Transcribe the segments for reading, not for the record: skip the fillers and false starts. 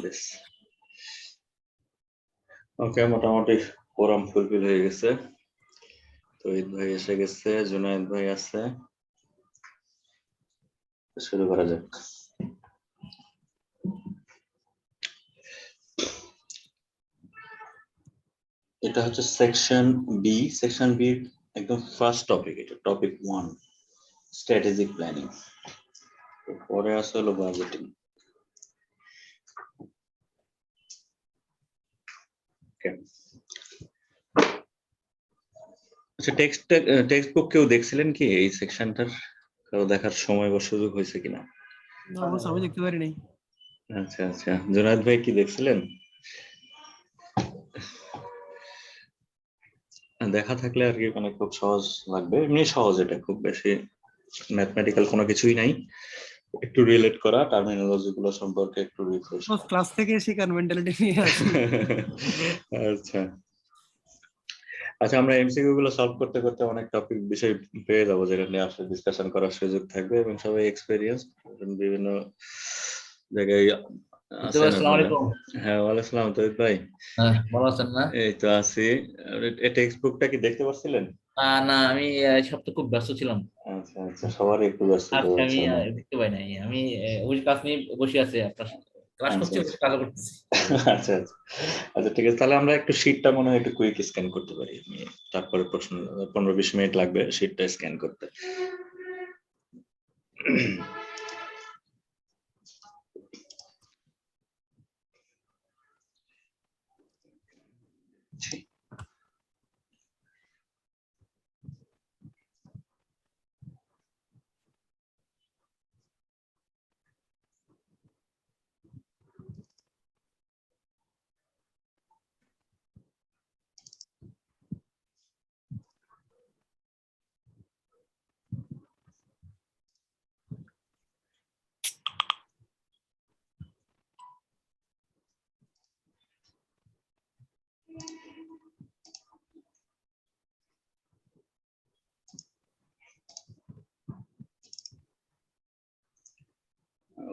this. Okay, মোটামুটি quorum fulfil হয়ে গেছে। তৌহিদ ভাই এসে গেছে, জুনায়েদ ভাই আছে, শুরু করা যাক। এটা হচ্ছে সেকশন বি। সেকশন বি একদম ফার্স্ট টপিক, এটা টপিক 1, স্ট্র্যাটেজিক প্ল্যানিং। পরে আসে হলো বাজেটিং। আচ্ছা, টেক্সট বুক কেউ দেখছিলেন কি এই সেকশনটার? কারো দেখার সময় বা সুযোগ হয়েছে কিনা? আমি দেখতে পারি নাই। আচ্ছা আচ্ছা, জুনায়েদ ভাই কি দেখছিলেন? দেখা থাকলে আর কি মানে খুব সহজ লাগবে, এমনি সহজ, এটা খুব বেশি ম্যাথমেটিক্যাল কোনো কিছুই নাই, একটু রিলেট করা, টার্মিনোলজি গুলো সম্পর্কে একটু রিফ্রেশ। ক্লাস থেকে শেখার মেন্টালিটি নিয়ে আসি। আচ্ছা আচ্ছা, আমরা এমসিকিউ গুলো সলভ করতে করতে অনেক টপিক বিষয় পেয়ে যাবো যেটা নিয়ে আসলে ডিসকাশন করার সুযোগ থাকবে, এবং সবাই এক্সপেরিয়েন্স বিভিন্ন জায়গায় আছেন আপনারা। হ্যাঁ, ওয়ালাইকুম আসসালাম তৌহিদ ভাই। হ্যাঁ, ভালো আছেন না? এই তো আছি। টেক্সট বুকটা কি দেখতে পাচ্ছিলেন? না, আমি সব তো খুব ব্যস্ত ছিলাম। আচ্ছা আচ্ছা, সবারই একটু ব্যস্ত। আজকে আমি দেখতে পাই নাই। আমি ওই কাজ নিয়ে বসে আছি, আপনার ক্লাস করছি, কাজ করতেছি। আচ্ছা আচ্ছা আচ্ছা, ঠিক আছে, তাহলে আমরা একটু শীটটা মনে হয় একটু কুইক স্ক্যান করতে পারি। তারপরে প্রশ্ন 15-20 মিনিট লাগবে শীটটা স্ক্যান করতে।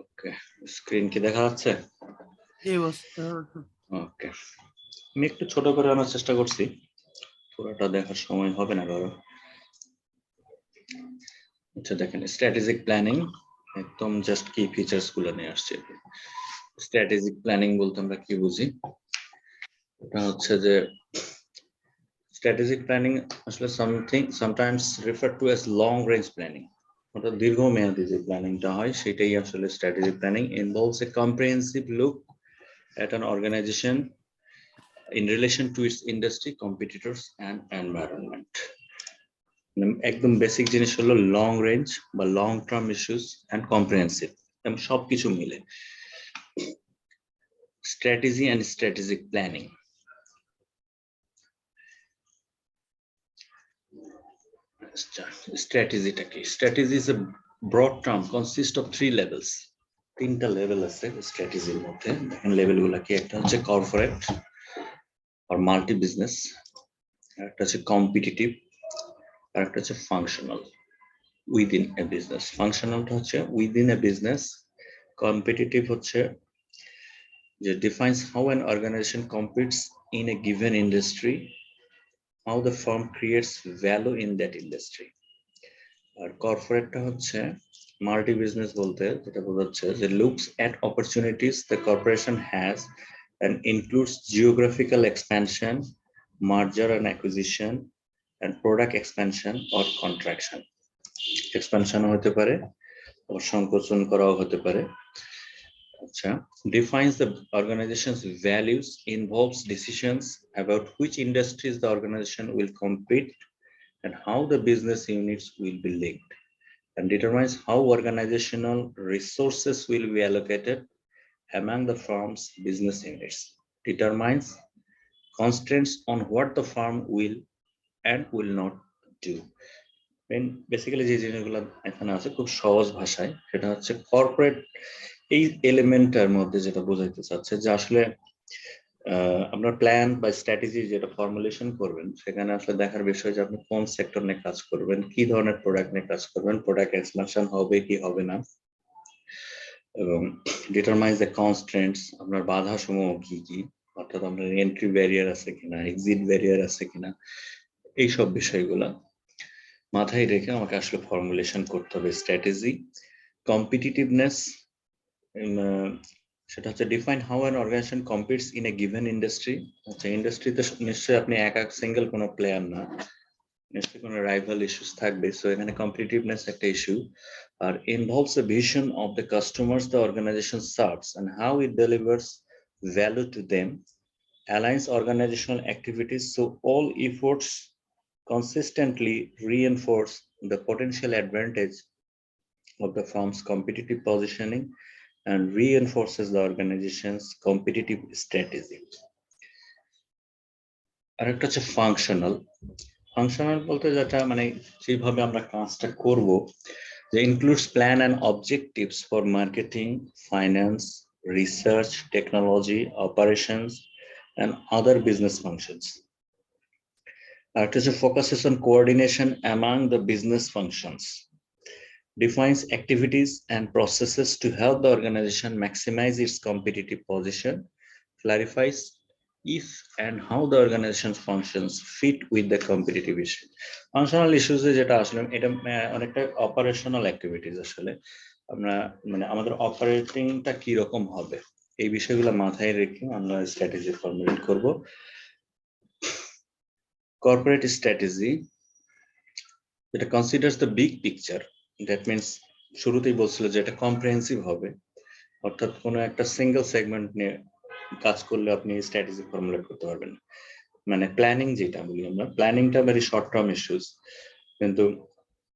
ওকে, স্ক্রিন কি দেখা যাচ্ছে? ওকে, আমি একটু ছোট করে আনার চেষ্টা করছি, পুরোটা দেখার সময় হবে না কারো। আচ্ছা দেখেন, স্ট্র্যাটেজিক প্ল্যানিং একদম জাস্ট কি ফিচার্স গুলো নিয়ে আসছে। স্ট্র্যাটেজিক প্ল্যানিং বলতে আমরা কি বুঝি? এটা হচ্ছে যে স্ট্র্যাটেজিক প্ল্যানিং আসলে sometimes referred to as long range planning, অর্থাৎ দীর্ঘমেয়াদী যে প্ল্যানিংটা হয় সেটাই আসলে strategic planning. involves a comprehensive look at an organization in relation to its industry, competitors and environment. একদম বেসিক জিনিস হলো লং রেঞ্জ বা long term issues and comprehensive, এবং সবকিছু মিলে স্ট্র্যাটেজি এন্ড স্ট্র্যাটেজিক প্ল্যানিং। স্ট্র্যাটেজিটা কি? Strategy is a broad term consist of 3 levels. 3টা লেভেল আছে স্ট্র্যাটেজির মধ্যে। দেখেন লেভেলগুলো কি, একটা হচ্ছে কর্পোরেট আর মাল্টি বিজনেস, একটা হচ্ছে কম্পিটিটিভ, আর একটা হচ্ছে ফাংশনাল উইদিন এ বিজনেস। ফাংশনালটা হচ্ছে উইদিন এ বিজনেস, কম্পিটিটিভ হচ্ছে যে defines how an organization competes in a given industry, how the firm creates value in that industry. আর কর্পোরেটটা হচ্ছে মাল্টি বিজনেস বলতে যেটা বোঝাচ্ছে যে looks at opportunities the corporation has and includes geographical expansion, merger and acquisition, and product expansion or contraction. Expansion হতে পারে, or সংকোচন করাও হতে পারে। আচ্ছা, defines the organization's values, involves decisions about which industries the organization will compete and how the business units will be linked, and determines how organizational resources will be allocated among the firm's business units, determines constraints on what the firm will and will not do. Basically যে জিনিসগুলো এখানে আছে খুব সহজ ভাষায়, সেটা হচ্ছে corporate এই এলিমেন্টের মধ্যে যেটা বোঝাইতে চাচ্ছে যে আসলে আপনার প্ল্যান বা স্ট্র্যাটেজি যেটা ফর্মুলেশন করবেন, সেখানে আসলে দেখার বিষয় যে আপনি কোন সেক্টর নিয়ে কাজ করবেন, কি ধরনের প্রোডাক্ট নিয়ে কাজ করবেন, প্রোডাক্ট এক্সপানশন হবে কি হবে না, এবং ডিটারমাইন্স দ্য কনস্ট্রেন্টস, আপনার বাধা সমূহ কি কি, অর্থাৎ আপনার এন্ট্রি ব্যারিয়ার আছে কিনা, এক্সিট ব্যারিয়ার আছে কিনা, এইসব বিষয়গুলা মাথায় রেখে আমাকে আসলে ফর্মুলেশন করতে হবে স্ট্র্যাটেজি। কম্পিটিটিভনেস, সেটা হচ্ছে define how an organization competes in a given industry. আচ্ছা, ইন্ডাস্ট্রিতে নিশ্চয়ই আপনি এক সিঙ্গেল কোনো প্লেয়ার না, নিশ্চয়ই কোনো রাইভাল ইস্যুস থাকবে। সো এখানে কম্পিটিটিভনেস একটা ইস্যু, আর involves a vision of the customers the organisation serves and how it delivers value to them, aligns organizational activities so all efforts consistently reinforce the potential advantage of the firm's competitive positioning and reinforces the organization's competitive strategy. আরেকটা হচ্ছে functional. Functional বলতে যেটা মানে যেভাবে আমরা কাজটা করব, যে includes plan and objectives for marketing, finance, research, technology, operations, and other business functions. It focuses on coordination among the business functions, defines activities and processes to help the organization maximize its competitive position, clarifies if and how the organization's functions fit with the competitive issue. Functional issues যেটা আসলে এটা অনেকটা operational activities, আসলে আমরা মানে আমাদের অপারেটিংটা কি রকম হবে এই বিষয়গুলো মাথায় রেখে আমরা স্ট্র্যাটেজি ফর্মুলেট করব। কর্পোরেট স্ট্র্যাটেজি, যেটা considers the big picture, that means শুরুতেই বলছিল যে এটা কম্প্রিহেন্সিভ হবে, অর্থাৎ কোনো একটা সিঙ্গেল সেগমেন্ট নিয়ে কাজ করলে আপনি স্ট্র্যাটেজি ফর্মুলেট করতে পারবেন। মানে প্ল্যানিং যেটা বলি আমরা, প্ল্যানিংটা ভেরি শর্ট টার্ম ইস্যুস, কিন্তু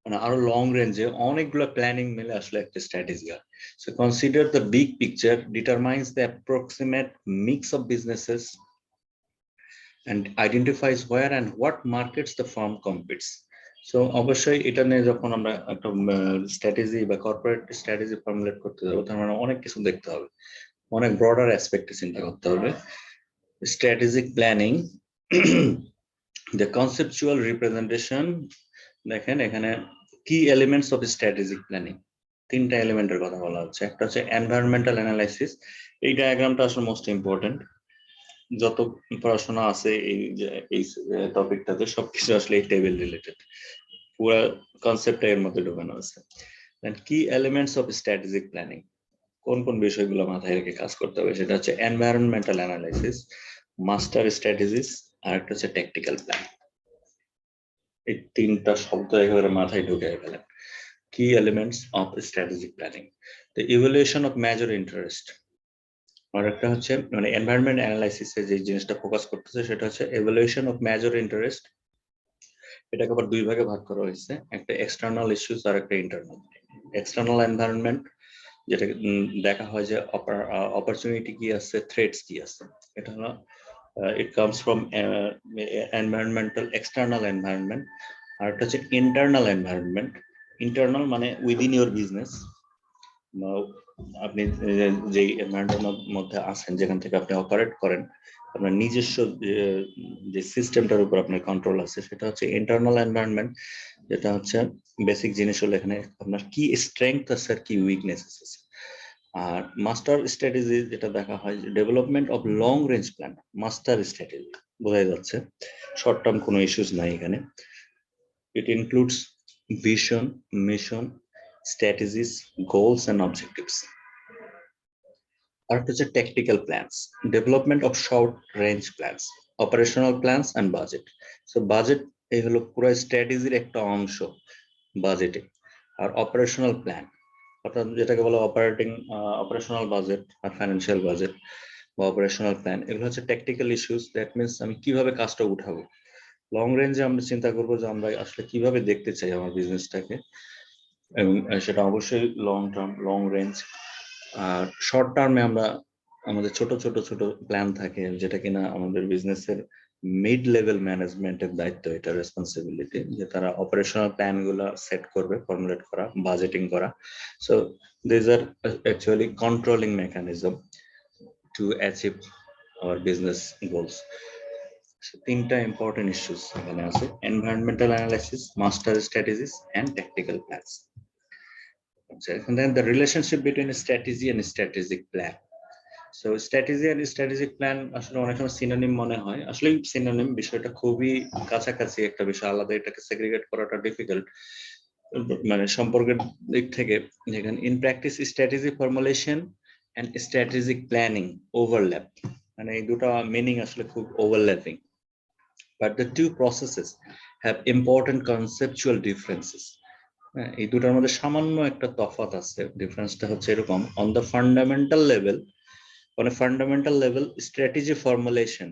মানে আরো লং রেঞ্জে অনেকগুলো প্ল্যানিং মিলে আসলে একটা স্ট্র্যাটেজি হয়। So consider the big picture, determines the approximate mix of businesses and identifies where and what markets the firm competes. So অবশ্যই এটা নিয়ে যখন আমরা একটা স্ট্র্যাটেজি বা কর্পোরেট স্ট্র্যাটেজি ফর্মুলেট করতে যাবো, তার মানে অনেক কিছু দেখতে হবে, অনেক ব্রডার অ্যাসপেক্টে চিন্তা করতে হবে। Strategic planning, the conceptual representation, দেখেন এখানে কি এলিমেন্টস অফ স্ট্র্যাটেজিক প্ল্যানিং, তিনটা এলিমেন্টের কথা বলা হচ্ছে। একটা হচ্ছে এনভায়রনমেন্টাল অ্যানালাইসিস, এই ডায়াগ্রামটা আসলে মোস্ট ইম্পর্টেন্ট, যত পড়াশোনা আছে এই টপিকটাতে সবকিছু আসলে এই টেবিল রিলেটেড, পুরো কনসেপ্টটা এর মধ্যে ঢোকানো আছে। কি এলিমেন্টস অফ স্ট্র্যাটেজিক প্ল্যানিং, কোন কোন বিষয়গুলো মাথায় রেখে কাজ করতে হবে, সেটা হচ্ছে এনভায়রনমেন্টাল অ্যানালাইসিস, মাস্টার স্ট্র্যাটেজিস, আর একটা হচ্ছে ট্যাকটিক্যাল প্ল্যান। এই তিনটা শব্দ একেবারে মাথায় ঢুকে গেলেন। কি elements of strategic planning, the evaluation of major interest, আর একটা হচ্ছে মানে এনভায়রনমেন্ট অ্যানালাইসিসে যে জিনিসটা ফোকাস করতেছে সেটা হচ্ছে এভালুয়েশন অফ মেজর ইন্টারেস্ট। এটাকে আবার দুই ভাগে ভাগ করা হয়েছে, একটা এক্সটার্নাল ইস্যুস আর একটা ইন্টারনাল। এক্সটার্নাল এনভায়রনমেন্ট, যেটা দেখা হয় যে অপরচুনিটি কি আছে, থ্রেটস কি আছে, এটা হলো it comes from environmental external environment. আর একটা হচ্ছে ইন্টারনাল এনভায়রনমেন্ট, ইন্টারনাল মানে উইদিন ইউর বিজনেস, আপনি যে এনভায়রনমেন্টের মধ্যে আছেন, যেখান থেকে আপনি অপারেট করেন, আপনার নিজস্ব যে সিস্টেমটার উপর আপনার কন্ট্রোল আছে, সেটা হচ্ছে ইন্টারনাল এনভায়রনমেন্ট, যেটা হচ্ছে বেসিক জিনিস হলো এখানে আপনার কি স্ট্রেংথ আছে আর কি উইকনেস আছে। আর মাস্টার স্ট্র্যাটেজি যেটা দেখা হয়, development of long range plan, master strategy বোঝাই যাচ্ছে শর্ট টার্ম কোনো ইস্যুস নাই এখানে। It includes vision, mission, strategies, goals and objectives. Artists tactical plans, development of short range plans, operational plans and budget. So budget এগুলো পুরো স্ট্র্যাটেজির একটা অংশ, বাজেটে। আর অপারেশনাল প্ল্যান, অর্থাৎ যেটাকে বলা অপারেশনাল বাজেট আর ফাইন্যান্সিয়াল বাজেট বা অপারেশনাল প্ল্যান, এগুলো হচ্ছে ট্যাকটিক্যাল ইস্যুস, দ্যাট মিনস আমি কিভাবে কাজটা উঠাবো। লং রেঞ্জে আমরা চিন্তা করবো যে আমরা আসলে কিভাবে দেখতে চাই আমার বিজনেসটাকে, এবং সেটা অবশ্যই লং টার্ম, লং রেঞ্জ। আর শর্ট টার্মে আমরা আমাদের ছোট ছোট ছোট প্ল্যান থাকে, যেটা কিনা আমাদের বিজনেসের মিড লেভেল ম্যানেজমেন্টের দায়িত্ব, এটা রেসপন্সিবিলিটি, যে তারা অপারেশনাল প্ল্যান গুলা সেট করবে, ফর্মুলেট করা, বাজেটিং করা। So this are actually controlling mechanism to achieve our business goals. তিনটা ইম্পর্টেন্ট ইস্যুস এখানে আছে, environmental analysis, master strategies and tactical plans. And then the relationship between strategy and strategic plan. So strategy and strategic plan আসলে অনেক সময় synonym মনে হয়, আসলে synonym, বিষয়টা খুবই কাছাকাছি একটা বিষয়, আলাদা এটাকে সেগ্রিগেট করাটা ডিফিকাল্ট মানে সম্পর্কের দিক থেকে। যেখানে in practice strategy formulation and strategic planning overlap, মানে এই দুটো মিনিং আসলে খুব overlapping, but the two processes have important conceptual differences. এই দুটার মধ্যে সামান্য একটা তফাৎ আছে। ডিফারেন্সটা হচ্ছে এরকম, on the fundamental level, on a fundamental level, strategy formulation,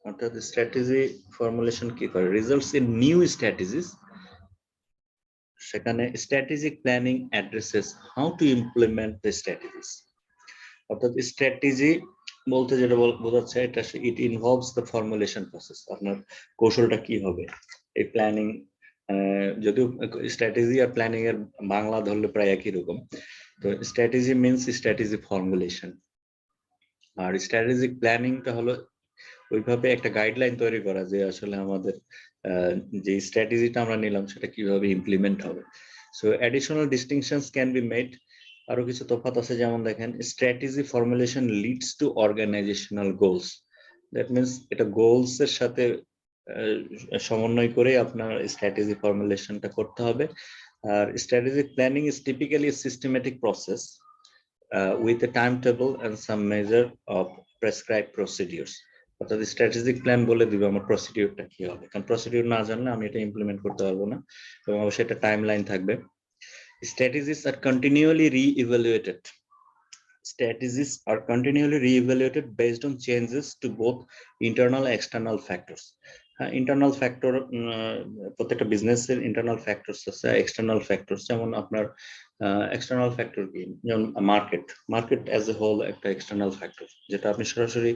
অর্থাৎ strategy formulation কি করে, results in new strategies। সেখানে strategic planning addresses how to implement the strategies। অর্থাৎ strategy বলতে যেটা বোঝাচ্ছে, এটা it involves the formulation process, আপনার কৌশলটা কি হবে, এই প্ল্যানিং। যদিও স্ট্র্যাটেজি আর প্ল্যানিং এর বাংলা ধরলে প্রায় একই রকম। তো স্ট্র্যাটেজি মিনস স্ট্র্যাটেজি ফর্মুলেশন, আর স্ট্র্যাটেজিক প্ল্যানিংটা হলো ওইভাবে একটা গাইডলাইন তৈরি করা যে আসলে আমাদের যে স্ট্র্যাটেজিটা আমরা নিলাম সেটা কিভাবে ইমপ্লিমেন্ট হবে। So additional distinctions can be made, আরো কিছু তফাৎ আছে, যেমন দেখেন strategy formulation leads to organizational goals. That means এটা গোলস এর সাথে সমন্বয় করে আপনার স্ট্র্যাটেজি ফর্মুলেশনটা করতে হবে। আর strategic planning is typically systematic process with a timetable and some measure of prescribed procedures। অর্থাৎ স্ট্র্যাটেজিক প্ল্যান বলে দিবে আমার প্রসিডিউরটা কি হবে, কারণ প্রসিডিউর না জানলে আমি এটা ইমপ্লিমেন্ট করতে পারবো না, এবং অবশ্যই একটা টাইম লাইন থাকবে। Strategies are continually reevaluated. Strategies are continually re-evaluated based on changes to both internal and external factors. Internal factor, প্রত্যেকটা বিজনেসের ইন্টারনাল ফ্যাক্টরস আছে, এক্সটার্নাল ফ্যাক্টরস। যেমন আপনার এক্সটার্নাল ফ্যাক্টর কি, যেমন মার্কেট অ্যাজ এ হোল একটা external factor, যেটা আপনি সরাসরি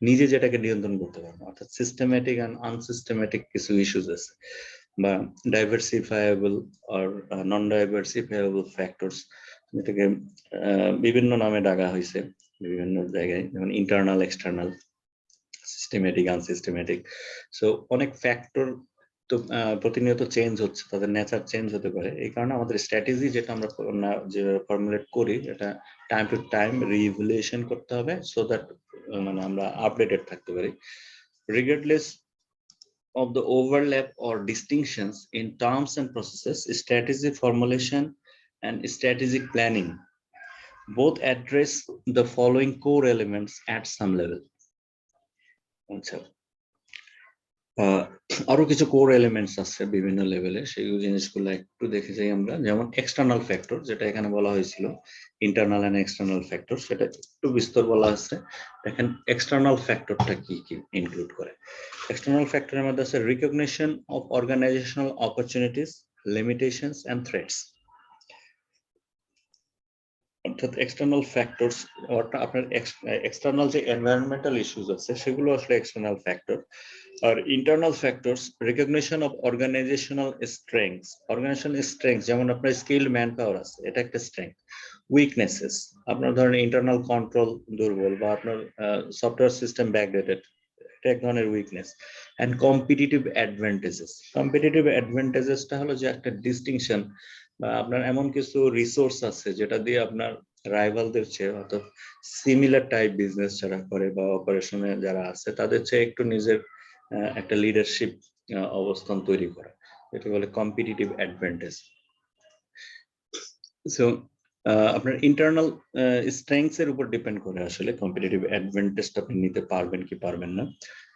নিজে যেটাকে নিয়ন্ত্রণ করতে পারেন। অর্থাৎ সিস্টেমেটিক অ্যান্ড আনসিস্টেমেটিক কিছু ইস্যুস আছে, বা ডাইভার্সিফায়েবল আর নন ডাইভার্সিফায়েবল ফ্যাক্টরস, যেটাকে বিভিন্ন নামে ডাকা হয়েছে বিভিন্ন জায়গায়, যেমন ইন্টারনাল, এক্সটার্নাল, সিস্টেমেটিক, আনসিস্টেমেটিক। সো অনেক ফ্যাক্টর তো প্রতিনিয়ত চেঞ্জ হচ্ছে, তাদের নেচার চেঞ্জ হতে পারে। এই কারণে আমাদের স্ট্র্যাটেজি যেটা আমরা যে ফর্মুলেট করি, এটা টাইম টু টাইম রিইভ্যালুয়েশন করতে হবে, সো দ্যাট মানে আমরা আপডেটেড থাকতে পারি। Regardless of the overlap or distinctions in terms and processes, strategy formulation and strategic planning both address the following core elements at some level. আরো কিছু কোর এলিমেন্টস আছে বিভিন্ন লেভেলে, সেই জিনিসগুলো একটু দেখে যাই আমরা। যেমন এক্সটার্নাল ফ্যাক্টর, যেটা এখানে বলা হয়েছিল ইন্টারনাল এন্ড এক্সটার্নাল ফ্যাক্টর, সেটা একটু বিস্তর বলা আছে। দেখেন এক্সটার্নাল ফ্যাক্টরটা কি কি ইনক্লুড করে। এক্সটার্নাল ফ্যাক্টরের মধ্যে আছে recognition of organisational opportunities, limitations and threats. অর্থাৎ এক্সটার্নাল ফ্যাক্টরস, আপনার এক্সটার্নাল যে এনভায়রনমেন্টাল ইস্যুস আছে সেগুলো আসলে এক্সটার্নাল ফ্যাক্টর। আর internal factors, recognition of organisational strengths. Organisational strength, যেমন আপনার স্কিলড ম্যান পাওয়ার আছে, এটা একটা স্ট্রেংথ। উইকনেসেস, আপনার ধরেন ইন্টারনাল কন্ট্রোল দুর্বল, বা আপনার সফটওয়্যার সিস্টেম ব্যাকডেটেড, এটা এক ধরনের weakness. And competitive advantages. Competitive অ্যাডভান্টেজেসটা হলো যে একটা ডিস্টিংশন, বা আপনার এমন কিছু রিসোর্স আছে যেটা দিয়ে আপনার রাইভালদের চেয়ে, অর্থাৎ সিমিলার টাইপ বিজনেস যারা করে বা অপারেশনে যারা আছে তাদের চেয়ে একটু নিজের একটা লিডারশিপ অবস্থান তৈরি করা, এটা বলে কম্পিটিটিভ অ্যাডভান্টেজ। সো আপনার ইন্টারনাল স্ট্রেংথস এর উপর ডিপেন্ড করে আসলে কম্পিটিটিভ অ্যাডভান্টেজটা আপনি নিতে পারবেন কি পারবেন না।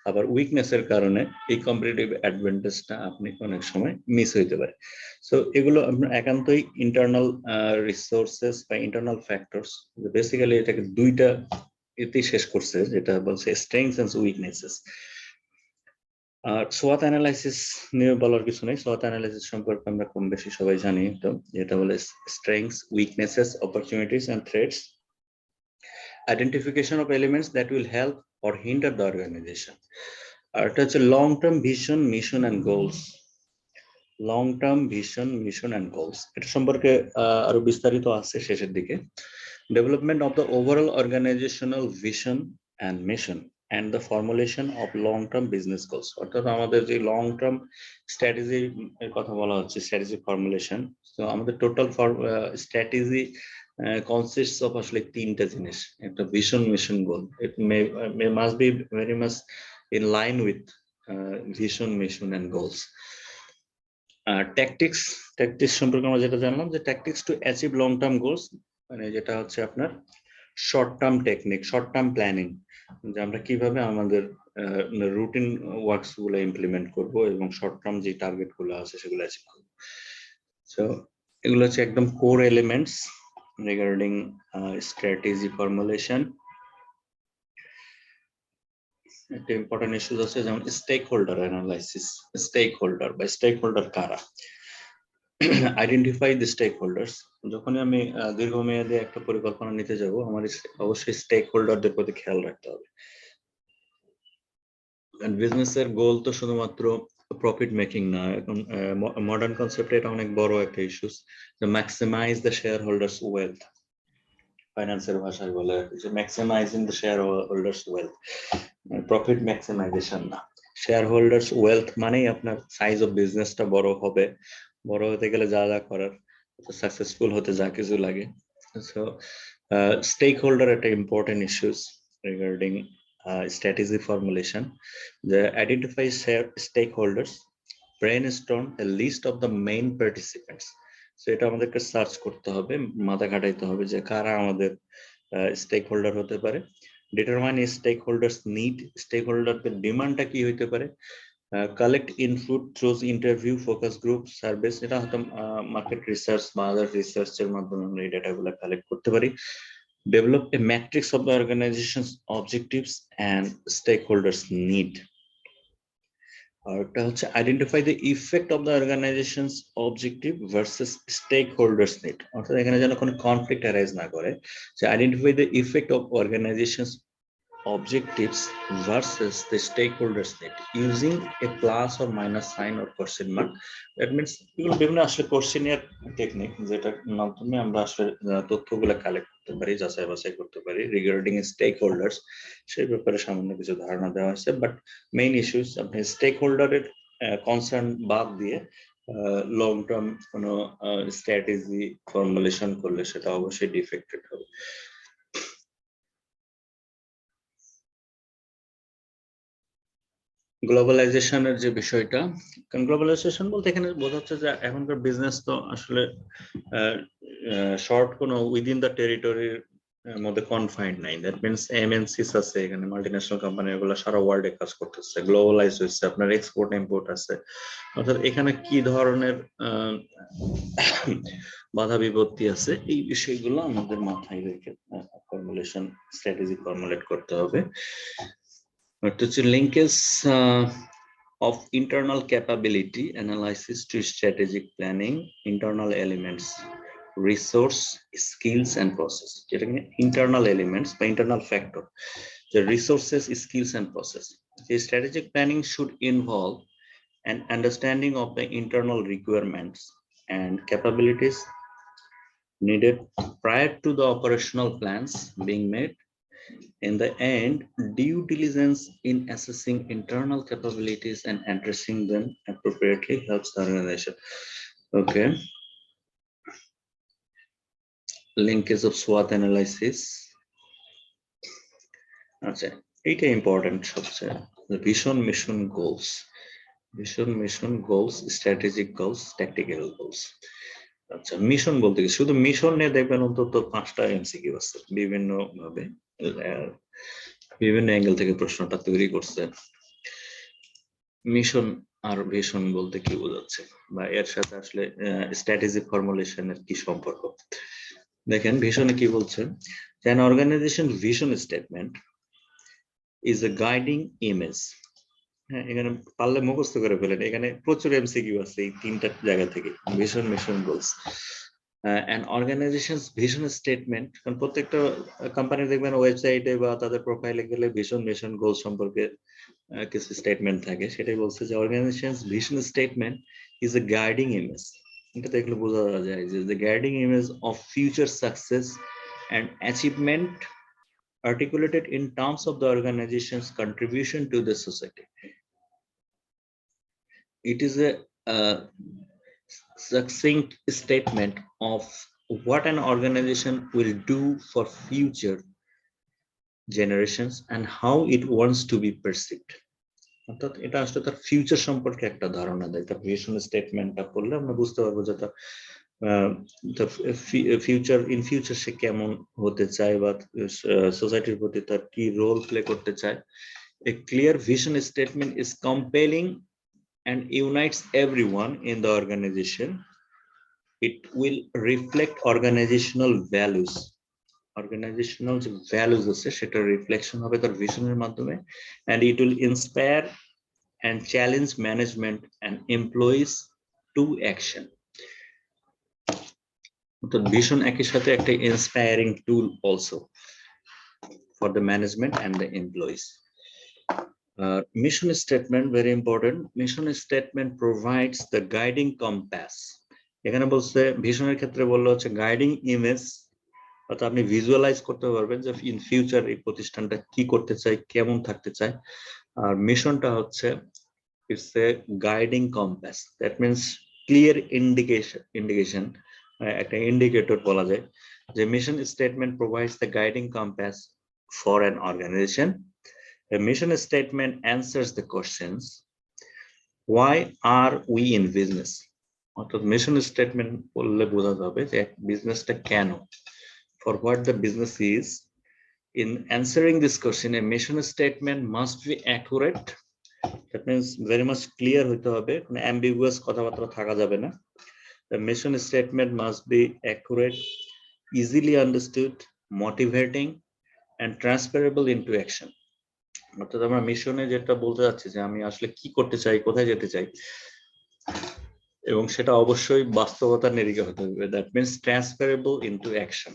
আবার উইকনেসের কারণে এই কম্পিটিটিভ অ্যাডভান্টেজটা আপনি অনেক সময় মিস হইতে পারে। সো এগুলো আপনার একান্তই ইন্টারনাল রিসোর্সেস বা ইন্টারনাল ফ্যাক্টরস। বেসিক্যালি এটাকে দুইটা এতেই শেষ করছে, যেটা বলছে স্ট্রেংথস এন্ড উইকনেসেস। আর সোয়াট অ্যানালাইসিস নিয়ে বলার কিছু নেই। সোয়াট অ্যানালাইসিস সম্পর্কে আমরা কম বেশি সবাই জানি, তো যেটা বলে strengths, weaknesses, opportunities and threats, identification of elements that will help or hinder the organization. আর এটা হচ্ছে long term vision, mission and goals. Long term vision, mission and goals, এটা সম্পর্কে আরো বিস্তারিত আছে শেষের দিকে। Development of the overall organizational vision and mission and the formulation of long-term business goals. অর্থাৎ আমাদের যে long-term strategy এর কথা বলা হচ্ছে, strategy formulation. So আমাদের total strategy consists of আসলে তিনটা জিনিস, একটা vision, mission, goal. It must be very much in line with vision, mission and goals. Tactics সম্পর্কে আমরা যেটা জানলাম যে tactics to achieve long-term goals, মানে যেটা হচ্ছে আপনার short term technique, short term planning, যে আমরা কিভাবে আমাদের রুটিন ওয়ার্কস গুলো ইমপ্লিমেন্ট করব এবং শর্ট টার্ম যে টার্গেট গুলো আছে সেগুলো অ্যাচিভ করব। সো এগুলো হচ্ছে একদম core elements regarding strategy formulation. একটা ইম্পর্টেন্ট ইস্যুস আছে যেমন stakeholder analysis. Stakeholder কারা? Identify the stakeholders. যখনই আমি দীর্ঘমেয়াদী একটা পরিকল্পনা নিতে যাব, আমার অবশ্যই স্টেক হোল্ডারদের প্রতি খেয়াল রাখতে হবে। বিজনেসের গোল তো শুধুমাত্র প্রফিট মেকিং না, এখন মডার্ন কনসেপ্টে এটা অনেক বড় একটা ইস্যুস, যে maximise the shareholders wealth. ফাইন্যান্সের ভাষায় বলে যে maximising the shareholders wealth, profit maximisation না। শেয়ার হোল্ডার্স ওয়েলথ মানেই আপনার সাইজ অফ বিজনেসটা বড় হবে, বড় হতে গেলে যা যা করার, সাকসেসফুল হতে যা কিছু লাগে। সো স্টেক হোল্ডার একটা important issues regarding strategy formulation. The identify stakeholders, brainstorm a list of the main participants. So এটা আমাদেরকে সার্চ করতে হবে, মাথা খাটাইতে হবে যে কারা আমাদের স্টেক হোল্ডার হতে পারে। ডিটারমাইন স্টেকহোল্ডার্স নিড, স্টেকহোল্ডারদের ডিমান্ডটা কি হইতে পারে। Collect input থ্রুজ interview, focus group, service. এটা হয়তো মার্কেট রিসার্চ বা আদার রিসার্চের মাধ্যমে আমরা এই ডাটাগুলো কালেক্ট করতে পারি। Develop a matrix of the organization's objectives and stakeholders need. Identify the effect of the organization's objective versus stakeholders need. অর্থাৎ এখানে যেন কোনো কনফ্লিক্ট অ্যারাইজ না করে। Identify the effect of organization's objectives versus the stakeholders need using a plus or minus sign or question mark. That means এগুলো বিভিন্ন আসলে questionnaire technique, যেটার মাধ্যমে আমরা আসলে তথ্যগুলো কালেক্ট করতে পারি, যাচাই বাছাই করতে পারি রিগার্ডিং স্টেক হোল্ডার্স। সেই ব্যাপারে সামান্য কিছু ধারণা দেওয়া হয়েছে, বাট মেইন ইস্যুস আপনি স্টেক হোল্ডারের কনসার্ন বাদ দিয়ে লং টার্ম কোনো স্ট্র্যাটেজি ফর্মুলেশন করলে সেটা অবশ্যই ডিফেক্টেড হবে। গ্লোবালাইজেশনের যে বিষয়টা, কারণ গ্লোবালাইজেশন বলতে এখানে বোঝাচ্ছে যে এখনকার বিজনেস তো আসলে শর্ট কোনো উইদিন দ্য টেরিটরির মধ্যে কনফাইন্ড নাই। দ্যাট মিনস এমএনসিস আছে এখানে, মাল্টিন্যাশনাল কোম্পানি, এগুলো সারা ওয়ার্ল্ডে কাজ করতেছে, গ্লোবালাইজ হচ্ছে, আপনার এক্সপোর্ট ইম্পোর্ট আছে। অর্থাৎ এখানে কি ধরনের বাধা বিপত্তি আছে, এই বিষয়গুলো আমাদের মাথায় রেখে ফর্মুলেশন স্ট্র্যাটেজি ফর্মুলেট করতে হবে। Linkage of internal capability analysis to strategic planning, internal elements, resource, skills and process. Internal elements by internal factor, the resources, skills and process. The strategic planning should involve an understanding of the internal requirements and capabilities needed prior to the operational plans being made. In the end, due diligence in assessing internal capabilities and addressing them appropriately helps the organization. Okay. Linkage of SWOT analysis. Okay. It's important. The vision, mission, goals. Vision, mission, goals, strategic goals, tactical goals. আচ্ছা, mission বলতে কি শুধু mission নিয়ে দেখবেন অন্তত 5টা MCQ আছে, বিভিন্ন ভাবে বিভিন্ন অ্যাঙ্গেল থেকে প্রশ্নটা তৈরি করছে। মিশন আর ভিশন বলতে কি বোঝাচ্ছে বা এর সাথে আসলে স্ট্র্যাটেজি ফর্মুলেশনের কি সম্পর্ক? দেখেন ভিশনে কি বলছে, an organization vision statement is a guiding image. হ্যাঁ, এখানে পারলে মুখস্থ করে ফেলেন, এখানে প্রচুর এমসিকিউ আছে এই 3টা জায়গা থেকে। Vision, mission, goals. an organization's vision statement, কারণ প্রত্যেকটা কোম্পানি দেখবেন ওয়েবসাইটে বা তাদের প্রোফাইলে গেলে ভিশন, মিশন, গোল সম্পর্কে কিছু স্টেটমেন্ট থাকে। সেটাই বলছে যে organization's vision statement is a guiding image. এটা দেখলে বোঝা যায় যে the guiding image of future success and achievement articulated in terms of the organization's contribution to the society. It is a succinct statement of what an organization will do for future generations and how it wants to be perceived. অর্থাৎ এটা আসলে তার future সম্পর্কে একটা ধারণা দেয়। তার vision স্টেটমেন্টটা পড়লে আমরা বুঝতে পারবো যে তার ফিউচার সে কেমন হতে চায় বা সোসাইটির প্রতি তার কি রোল প্লে করতে চায়। A clear vision statement is compelling and unites everyone in the organization. It will reflect organizational values. Organizational values আছে সেটা রিফ্লেকশন হবে তার ভিশনের মাধ্যমে, and it will inspire and challenge management and employees to action. তো vision একই সাথে একটা inspiring tool also for the management and the employees. Mission statement, very important. Mission statement provides the guiding compass. এখানে বলছে ভিশনের ক্ষেত্রে বললো হচ্ছে guiding image, অর্থাৎ আপনি ভিজুয়ালাইজ করতে পারবেন যে ইন ফিউচার এই প্রতিষ্ঠানটা কি করতে চায়, কেমন থাকতে চায়। আর মিশনটা হচ্ছে it's a guiding compass, that means clear indication, একটা ইন্ডিকেটর বলা যায় যে mission statement provides the guiding compass for an organisation. A mission statement answers the questions, why are we in business? অর্থাৎ মিশন স্টেটমেন্ট বললে বোঝাতে হবে যে বিজনেসটা কেন, for what the business is. In answering this question, a mission statement must be accurate. That means very much clear হইতে হবে, কোনো ambiguous কথাবার্তা থাকা যাবে না। The mission statement must be accurate, easily understood, motivating, and transferable into action. অর্থাৎ আমরা মিশনে যেটা বলতে যাচ্ছি যে আমি আসলে কি করতে চাই, কোথায় যেতে চাই, এবং সেটা অবশ্যই বাস্তবতার নিরিখে হতে হবে। That means transferable into action.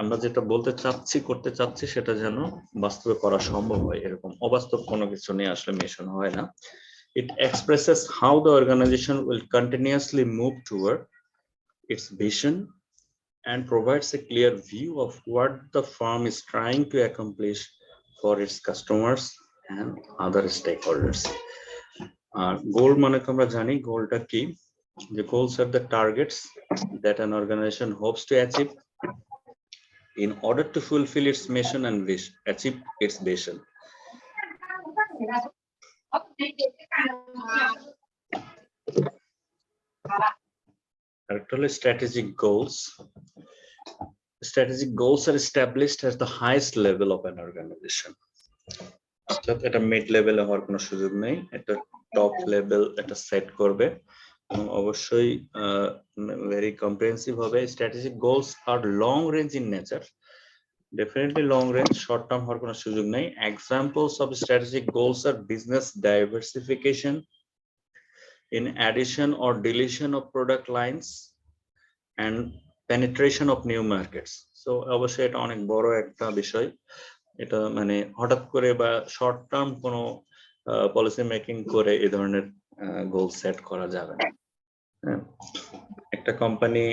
আমরা যেটা বলতে চাচ্ছি, করতে চাচ্ছি, সেটা যেন বাস্তবে করা সম্ভব হয়, এরকম অবাস্তব কোনো কিছু নিয়ে আসলে মিশন হয় না। It expresses how the organization will continuously move toward its vision and provides a clear view of what the firm is trying to accomplish for its customers and other stakeholders. Goal মানে তো আমরা জানি গোলটা কি। The goals are the targets that an organization hopes to achieve in order to fulfill its mission and achieve its vision. Actually, strategic goals. Strategic goals are established at the highest level of an organization. অর্থাৎ এটা mid লেভেলে হওয়ার কোনো সুযোগ নেই, এটা top level এটা set করবে এবং অবশ্যই ভেরি কম্প্রিহেন্সিভ হবে। Strategic goals are long range in nature, definitely long range, short term হওয়ার কোনো সুযোগ নেই। Examples of strategic goals are business diversification, in addition or deletion of product lines, and penetration of new markets. So অবশ্যই এটা অনেক বড় একটা বিষয়, এটা মানে হঠাৎ করে বা শর্ট টার্ম কোনো পলিসি মেকিং করে এই ধরনের গোল সেট করা যাবে না। একটা কোম্পানি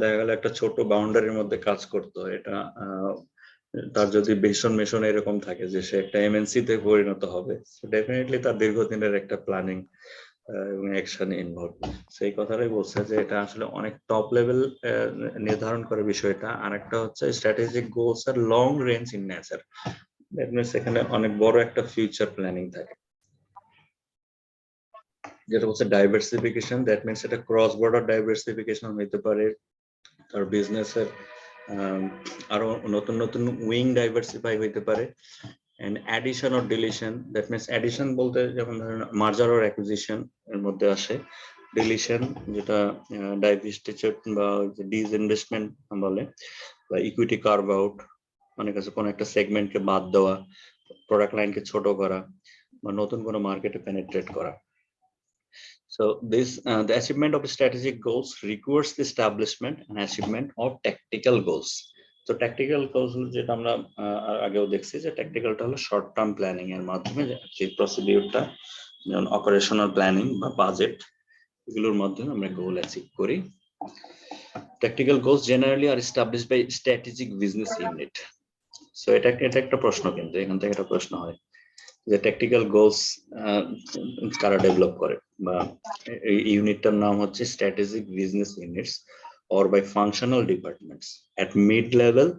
দেখা গেল একটা ছোট বাউন্ডারির মধ্যে কাজ করতো, এটা তার যদি ভিশন মিশন এরকম থাকে যে সে একটা এমএনসি তে পরিণত হবে, ডেফিনেটলি তার দীর্ঘদিনের একটা প্ল্যানিং এবং অ্যাকশনে ইনভলভ। সেই কথাটাই বলছে যে এটা আসলে অনেক টপ লেভেল নির্ধারণ করে বিষয়টা। আর একটা হচ্ছে strategic goals are long range in nature, that means এখানে অনেক বড় একটা ফিউচার প্ল্যানিং থাকে। যেটা হচ্ছে ডাইভার্সিফিকেশন, দ্যাট মিনস এটা ক্রস বর্ডার ডাইভার্সিফিকেশন হইতে পারে, তার বিজনেসের আরো নতুন নতুন উইং ডাইভার্সিফাই হইতে পারে। And addition or deletion, that means addition বলতে যেমন ধরেন মার্জার অর অ্যাকুইজিশন এর মধ্যে আসে, ডিলিশন যেটা ডাইভেস্টিচার বা ডিসইনভেস্টমেন্ট বলে, বা ইকুইটি কার্ভ আউট, মানে কাছে কোনো একটা সেগমেন্টকে বাদ দেওয়া, প্রোডাক্ট লাইনকে ছোট করা বা নতুন কোনো মার্কেটে পেনিট্রেট করা। So this the achievement of strategic goals requires the establishment and achievement of tactical goals. তো ট্যাকটিক্যাল গোলস যেটা আমরা আগেও দেখছি যে ট্যাকটিক্যালটা হলো শর্ট টার্ম প্ল্যানিং এর মাধ্যমে যে প্রসিডিউরটা, যেমন অপারেশনাল প্ল্যানিং বা বাজেট, এগুলোর মাধ্যমে আমরা গোল অ্যাচিভ করি। Tactical goals generally are established by strategic business unit. So এটা একটা প্রশ্ন, কিন্তু এখান থেকে একটা প্রশ্ন হয় যে ট্যাকটিক্যাল গোলস কারা ডেভেলপ করে, বা এই ইউনিটটার নাম হচ্ছে strategic business units or by functional departments at mid-level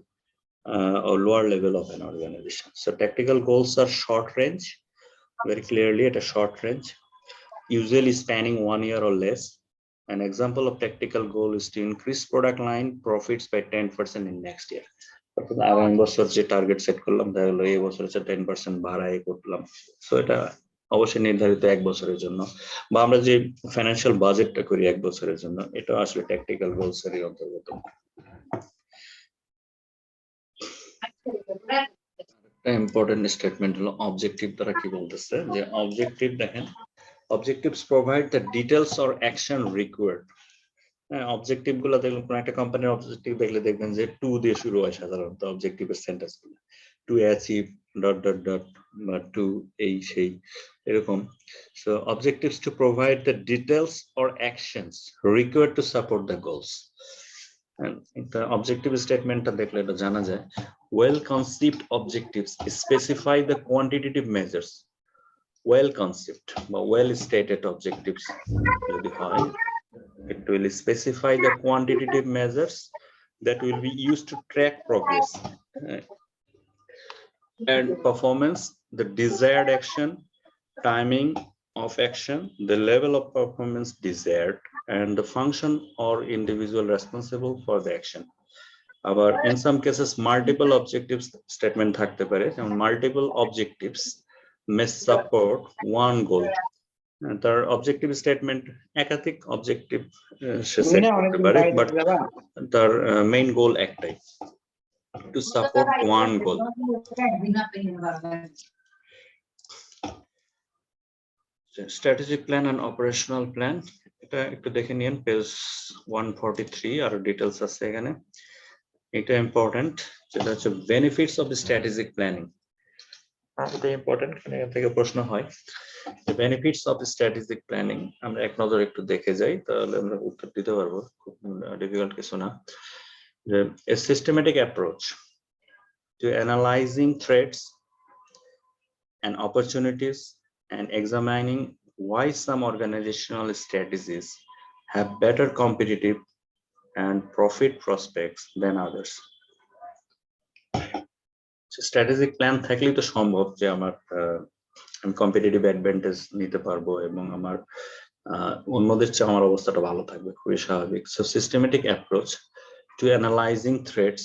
or lower level of an organization. So tactical goals are short range, very clearly at a short range, usually spanning 1 year or less. An example of tactical goal is to increase product line profits by 10% in next year. আগামী বছর যে target set করলাম তাহলে এই বছর হচ্ছে 10% বাড়াই করলাম। সো এটা অবশ্যই নির্ধারিত 1 বছরের জন্য, বা আমরা যে ফাইন্যান্সিয়াল বাজেটটা করি 1 বছরের জন্য, এটা আসলে ট্যাকটিক্যাল গোলস এর অন্তর্গত। একটা ইম্পর্টেন্ট স্টেটমেন্ট হলো অবজেক্টিভ দ্বারা কি বলতেছে, যে অবজেক্টিভ দেখেন, objectives provide the details or action required. হ্যাঁ, অবজেক্টিভ গুলো দেখবেন, কোন একটা কোম্পানির অবজেক্টিভ দেখলে দেখবেন যে টু দিয়ে শুরু হয় সাধারণত অবজেক্টিভের সেন্টেন্স গুলো, to achieve dot dot dot বা টু এই সেই এরকম। So objectives to provide the details or actions required to support the goals. একটা অবজেক্টিভ স্টেটমেন্টটা দেখলে এটা জানা যায়, well conceived objectives specify the quantitative measures. Well conceived বা ওয়েল স্টেটেড অবজেক্টিভস যদি হয়, it will specify the quantitative measures that will be used to track progress and performance, the desired action, timing of action, the level of performance desired, and the function or individual responsible for the action. But in some cases, multiple objectives statement থাকতে পারে, যেমন multiple objectives may support one goal. তার objective statement একাধিক objective সে set করতে পারে, but তার main goal একটাই, to support one goal. Strategic plan and operational plan, এটা একটু দেখে নিন, পেজ 143, আরো ডিটেলস আছে এখানে। এটা ইম্পর্টেন্ট, যেটা হচ্ছে বেনিফিটস অফ স্ট্র্যাটেজিক প্ল্যানিং। এটা ইম্পর্টেন্ট, এখান থেকে প্রশ্ন হয়। The benefits of strategic planning, আমরা এক নজর একটু দেখে যাই, তাহলে আমরা উত্তর দিতে পারবো, খুব ডিফিকাল্ট কিছু না। A systematic approach to analyzing threats and opportunities and examining why some organizational strategies have better competitive and profit prospects than others. Strategic plan থাকলেই তো সম্ভব যে আমার আমি কম্পিটিটিভ অ্যাডভান্টেজ নিতে পারবো এবং আমার অন্যদের চেয়ে আমার অবস্থাটা ভালো থাকবে, খুবই স্বাভাবিক। So systematic approach to analysing threats,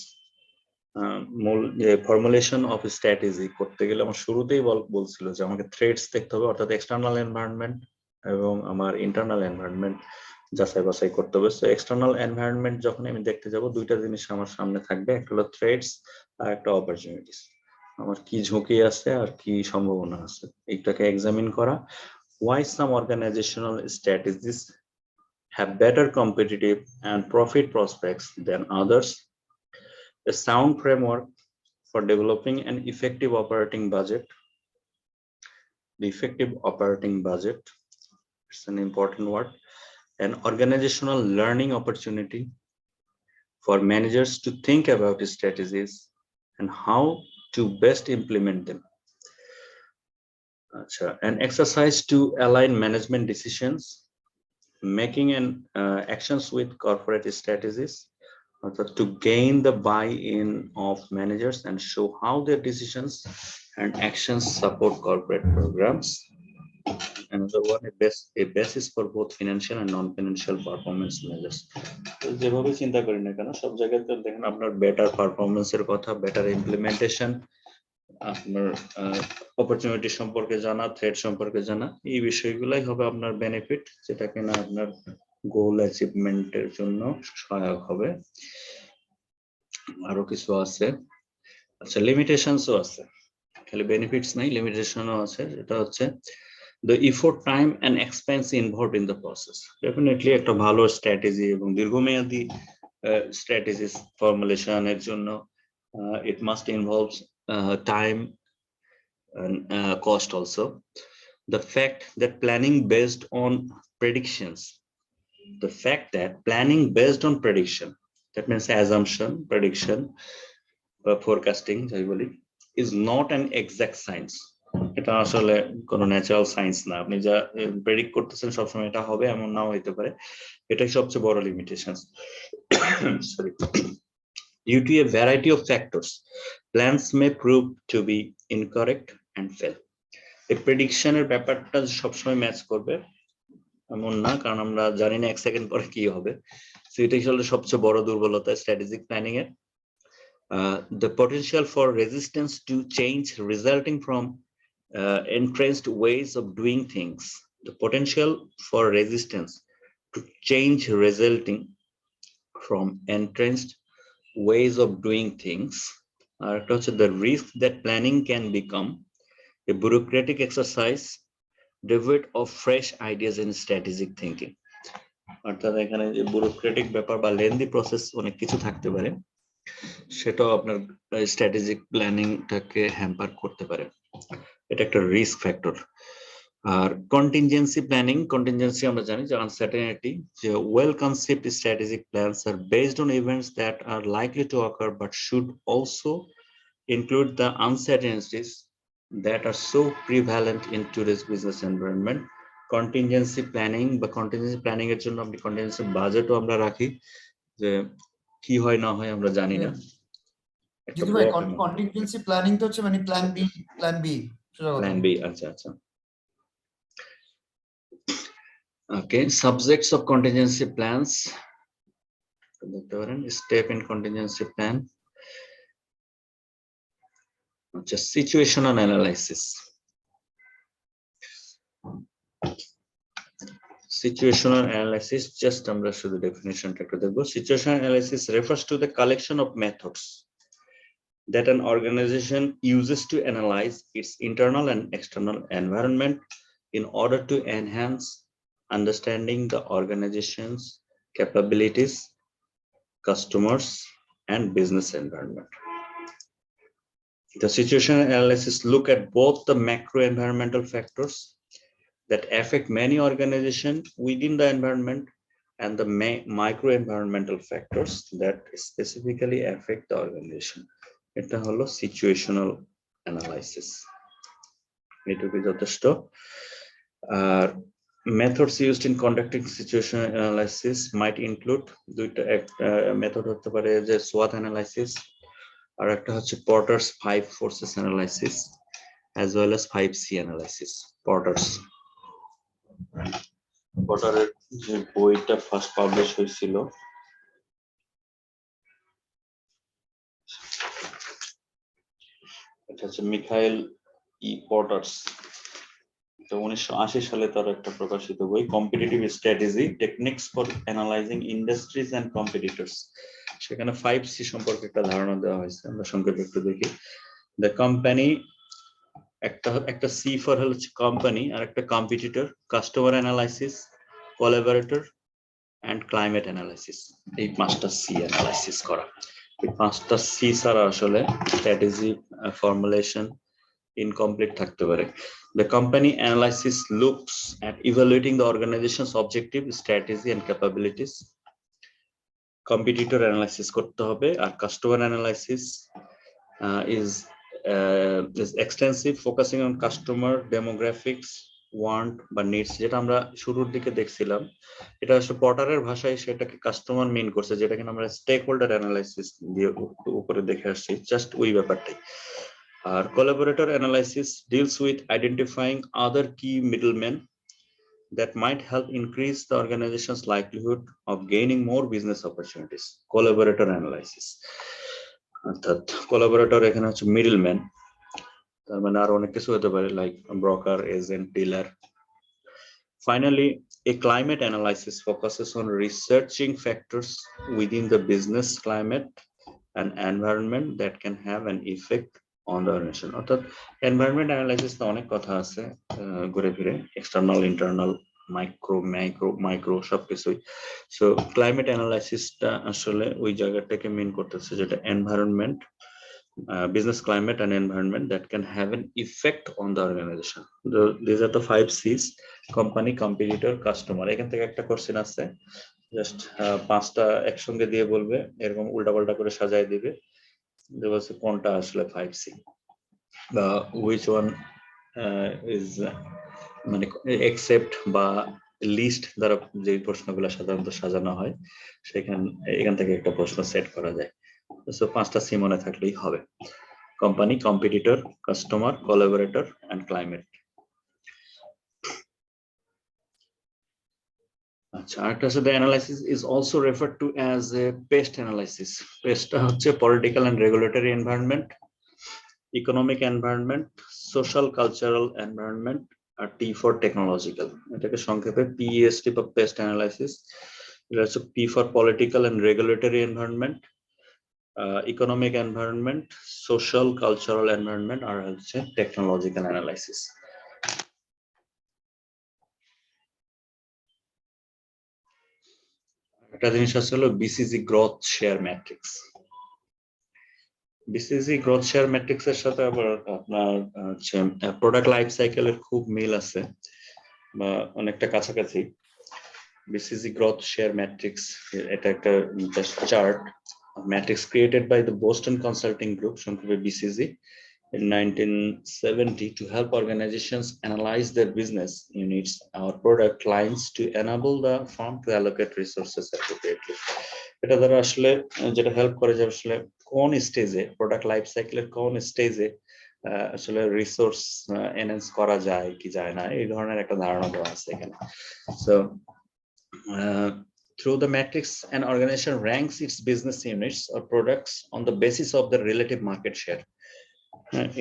মূল যে ফর্মুলেশন অফ স্ট্র্যাটেজি করতে গেলে আমার শুরুতেই বলছিল যে আমাকে থ্রেটস দেখতে হবে, অর্থাৎ এক্সটার্নাল এনভায়রনমেন্ট এবং আমার ইন্টারনাল এনভায়রনমেন্ট যাচাই বাছাই করতে হবে। সো এক্সটার্নাল এনভায়রনমেন্ট যখন আমি দেখতে যাব, দুইটা জিনিস আমার সামনে থাকবে, একটা হলো থ্রেটস আর একটা অপরচুনিটিস। আমার কি ঝুঁকি আছে আর কি সম্ভাবনা আছে, এইটাকে এক্সামিন করা। Why some organizational strategies have better competitive and profit prospects than others. A sound framework for developing an effective operating budget. The effective operating budget, it's an important word. An organizational learning opportunity for managers to think about strategies and how to best implement them. An exercise to align management decisions making and actions with corporate strategies, to gain the buy-in of managers and show how their decisions and actions support corporate programs. Another one, a basis for both financial and non-financial performance measures. যেভাবে চিন্তা করি না কেন, সব জায়গায় তো দেখেন আপনার বেটার পারফরমেন্সের কথা, বেটার ইমপ্লিমেন্টেশন, আপনার অপরচুনিটি সম্পর্কে জানা, থ্রেট সম্পর্কে জানা, এই বিষয়গুলাই হবে আপনার বেনিফিট, যেটা কিনা আপনার গোল অ্যাচিভমেন্টের জন্য সহায়ক হবে। আরো কিছু আছে, আচ্ছা লিমিটেশনসও আছে, খালি বেনিফিটস নাই, লিমিটেশনও আছে, যেটা হচ্ছে the effort, time and expense involved in the process. Definitely একটা ভালো স্ট্র্যাটেজি এবং দীর্ঘমেয়াদী স্ট্র্যাটেজি ফর্মুলেশনের জন্য it must involve time and cost also. The fact that planning based on predictions, that means assumption, prediction, forecasting যাই বলি is not an exact science. এটা আসলে কোনো ন্যাচারাল সায়েন্স না, আপনি যা প্রেডিক্ট করতেছেন সবসময় এটা হবে এমন নাও হইতে পারে, এটাই সবচেয়ে বড় limitation. Sorry, due to a variety of factors plans may prove to be incorrect and fail. এই প্রেডিকশনের ব্যাপারটা সবসময় ম্যাচ করবে এমন না, কারণ আমরা জানি না এক সেকেন্ড পরে কি হবে। সো এটাই হলো সবচেয়ে বড় দুর্বলতা স্ট্র্যাটেজিক প্ল্যানিং এর। The potential for resistance to change resulting from entrenched ways of doing things. The potential for resistance to change resulting from entrenched ways of doing things. The risk that planning can become a bureaucratic exercise devoid of fresh ideas and strategic thinking. অর্থাৎ এখানে যে bureaucratic ব্যাপার বা lengthy process অনেক কিছু থাকতে পারে, সেটাও আপনার স্ট্র্যাটেজিক প্ল্যানিংটাকে হ্যাম্পার করতে পারে, এটা একটা রিস্ক ফ্যাক্টর। আর কন্টিনজেন্সি প্ল্যানিং, কন্টিনজেন্সি আমরা জানি যে আনসার্টেনিটি, যে well concept strategic plans are based on events that are likely to occur but should also include the uncertainties that are so prevalent in today's business environment. Contingency planning বা contingency planning এর জন্য আপনি contingency বাজেটও আমরা রাখি, যে কি হয় না হয় আমরা জানি না। যদি ভাই contingency planning তো হচ্ছে মানে plan B, আচ্ছা আচ্ছা। Okay, subjects of contingency plans দেখতে পারেন, step in contingency plan, just situational analysis. Situational analysis, just আমরা শুধু ডেফিনিশনটা একটু দেখব। Situational analysis refers to the collection of methods that an organization uses to analyze its internal and external environment in order to enhance understanding the organization's capabilities, customers, and business environment. The situational analysis look at both the macro environmental factors that affect many organizations within the environment and the micro environmental factors that specifically affect the organization. এটা হলো situational analysis. এটুকু যথেষ্ট। আর methods used in conducting situational analysis might include দুইটা, একটা method হতে পারে যে SWOT analysis, আর একটা হচ্ছে Porter's 5 forces analysis as well as 5C analysis. পটারের যে বইটা ফার্স্ট পাবলিশ হয়েছিল এটা হচ্ছে মিখাইল ই পটার্স, 1980 সালে তার একটা প্রকাশিত বই, competitive strategy techniques for analysing industries and competitors. সেখানে 5C সম্পর্কে একটা ধারণা দেওয়া হয়েছে, আমরা সংক্ষেপে একটু দেখি। দ্য কোম্পানি, একটা সি ফর হচ্ছে কোম্পানি, আর একটা competitor, customer analysis, collaborator and climate analysis. এই 5টা সি অ্যানালাইসিস করা। এই 5টা সি ছাড়া আসলে স্ট্র্যাটেজি ফর্মুলেশন incomplete থাকতে পারে। The company analysis looks at evaluating the organization's objective, strategy and capabilities. Competitor analysis করতে হবে, আর customer analysis is extensive, focusing on customer demographics, want বা needs, যেটা আমরা শুরুর দিকে দেখছিলাম। এটা আসলে পটারের ভাষায় সেটাকে কাস্টমার মিন করছে, যেটা কিনা আমরা স্টেকহোল্ডার অ্যানালাইসিস দিয়ে উপরে দেখে আসছি, জাস্ট ওই ব্যাপারটাই। Our collaborator analysis deals with identifying other key middlemen that might help increase the organization's likelihood of gaining more business opportunities. Collaborator analysis. অর্থাৎ collaborator এখানে হচ্ছে middleman, তার মানে আর অনেক কিছু হতে পারে, like broker, agent, dealer. Finally, a climate analysis focuses on researching factors within the business climate and environment that can have an effect on the organization. অর্থাৎ এনভায়রনমেন্ট অ্যানালাইসিস তো অনেক কথা আছে ঘুরে ফিরে, এক্সটার্নাল, ইন্টারনাল, মাইক্রো সবকিছুই। So climate অ্যানালাইসিসটা আসলে ওই জায়গাটাকে মিন করতেছে, যেটা environment, business climate and environment that can have an effect on the organization. These are the 5 C's: company, competitor, customer. এখান থেকে একটা কোশ্চেন আছে, জাস্ট 5টা একসঙ্গে দিয়ে বলবে, এরকম উল্টাপাল্টা করে সাজায় দিবে। there was a কোনটা আসলে 5C বা which one is মানে except বা লিস্ট দ্বারা যে প্রশ্নগুলো সাধারণত সাজানো হয় এখান থেকে একটা প্রশ্ন সেট করা যায়। সো 5টা সি মনে থাকলেই হবে: company, competitor, customer, collaborator and climate. আচ্ছা, আরেকটা হচ্ছে the analysis is also referred to as a pest analysis. পেস্টটা হচ্ছে political and regulatory environment, economic environment, social cultural environment, আর টি ফর টেকনোলজিক্যাল। এটাকে সংক্ষেপে পিএসটি বা পেস্ট অ্যানালাইসিস। এটা হচ্ছে P for political and regulatory environment, economic environment, social cultural environment, আর হচ্ছে টেকনোলজিক্যাল অ্যানালাইসিস। একটা জিনিস আছে হলো BCG growth share matrix. BCG growth share matrix এর সাথে আবার আপনার হচ্ছে প্রোডাক্ট লাইফ সাইকেলের খুব মিল আছে বা অনেকটা কাছাকাছি। বিসিজি গ্রোথ শেয়ার ম্যাট্রিক্স এটা একটা chart matrix created by the Boston Consulting Group, সংক্ষেপে BCG, in 1970 to help organizations analyze their business units or product lines to enable the firm to allocate resources appropriately. এটা দ্বারা আসলে যেটা help করে যে আসলে কোন স্টেজে প্রোডাক্ট লাইফ সাইকেলের কোন স্টেজে আসলে রিসোর্স এনহ্যান্স করা যায় কি যায় না এই ধরনের একটা ধারণা দেওয়া আছে এখানে। So through the matrix an organization ranks its business units or products on the basis of the relative market share.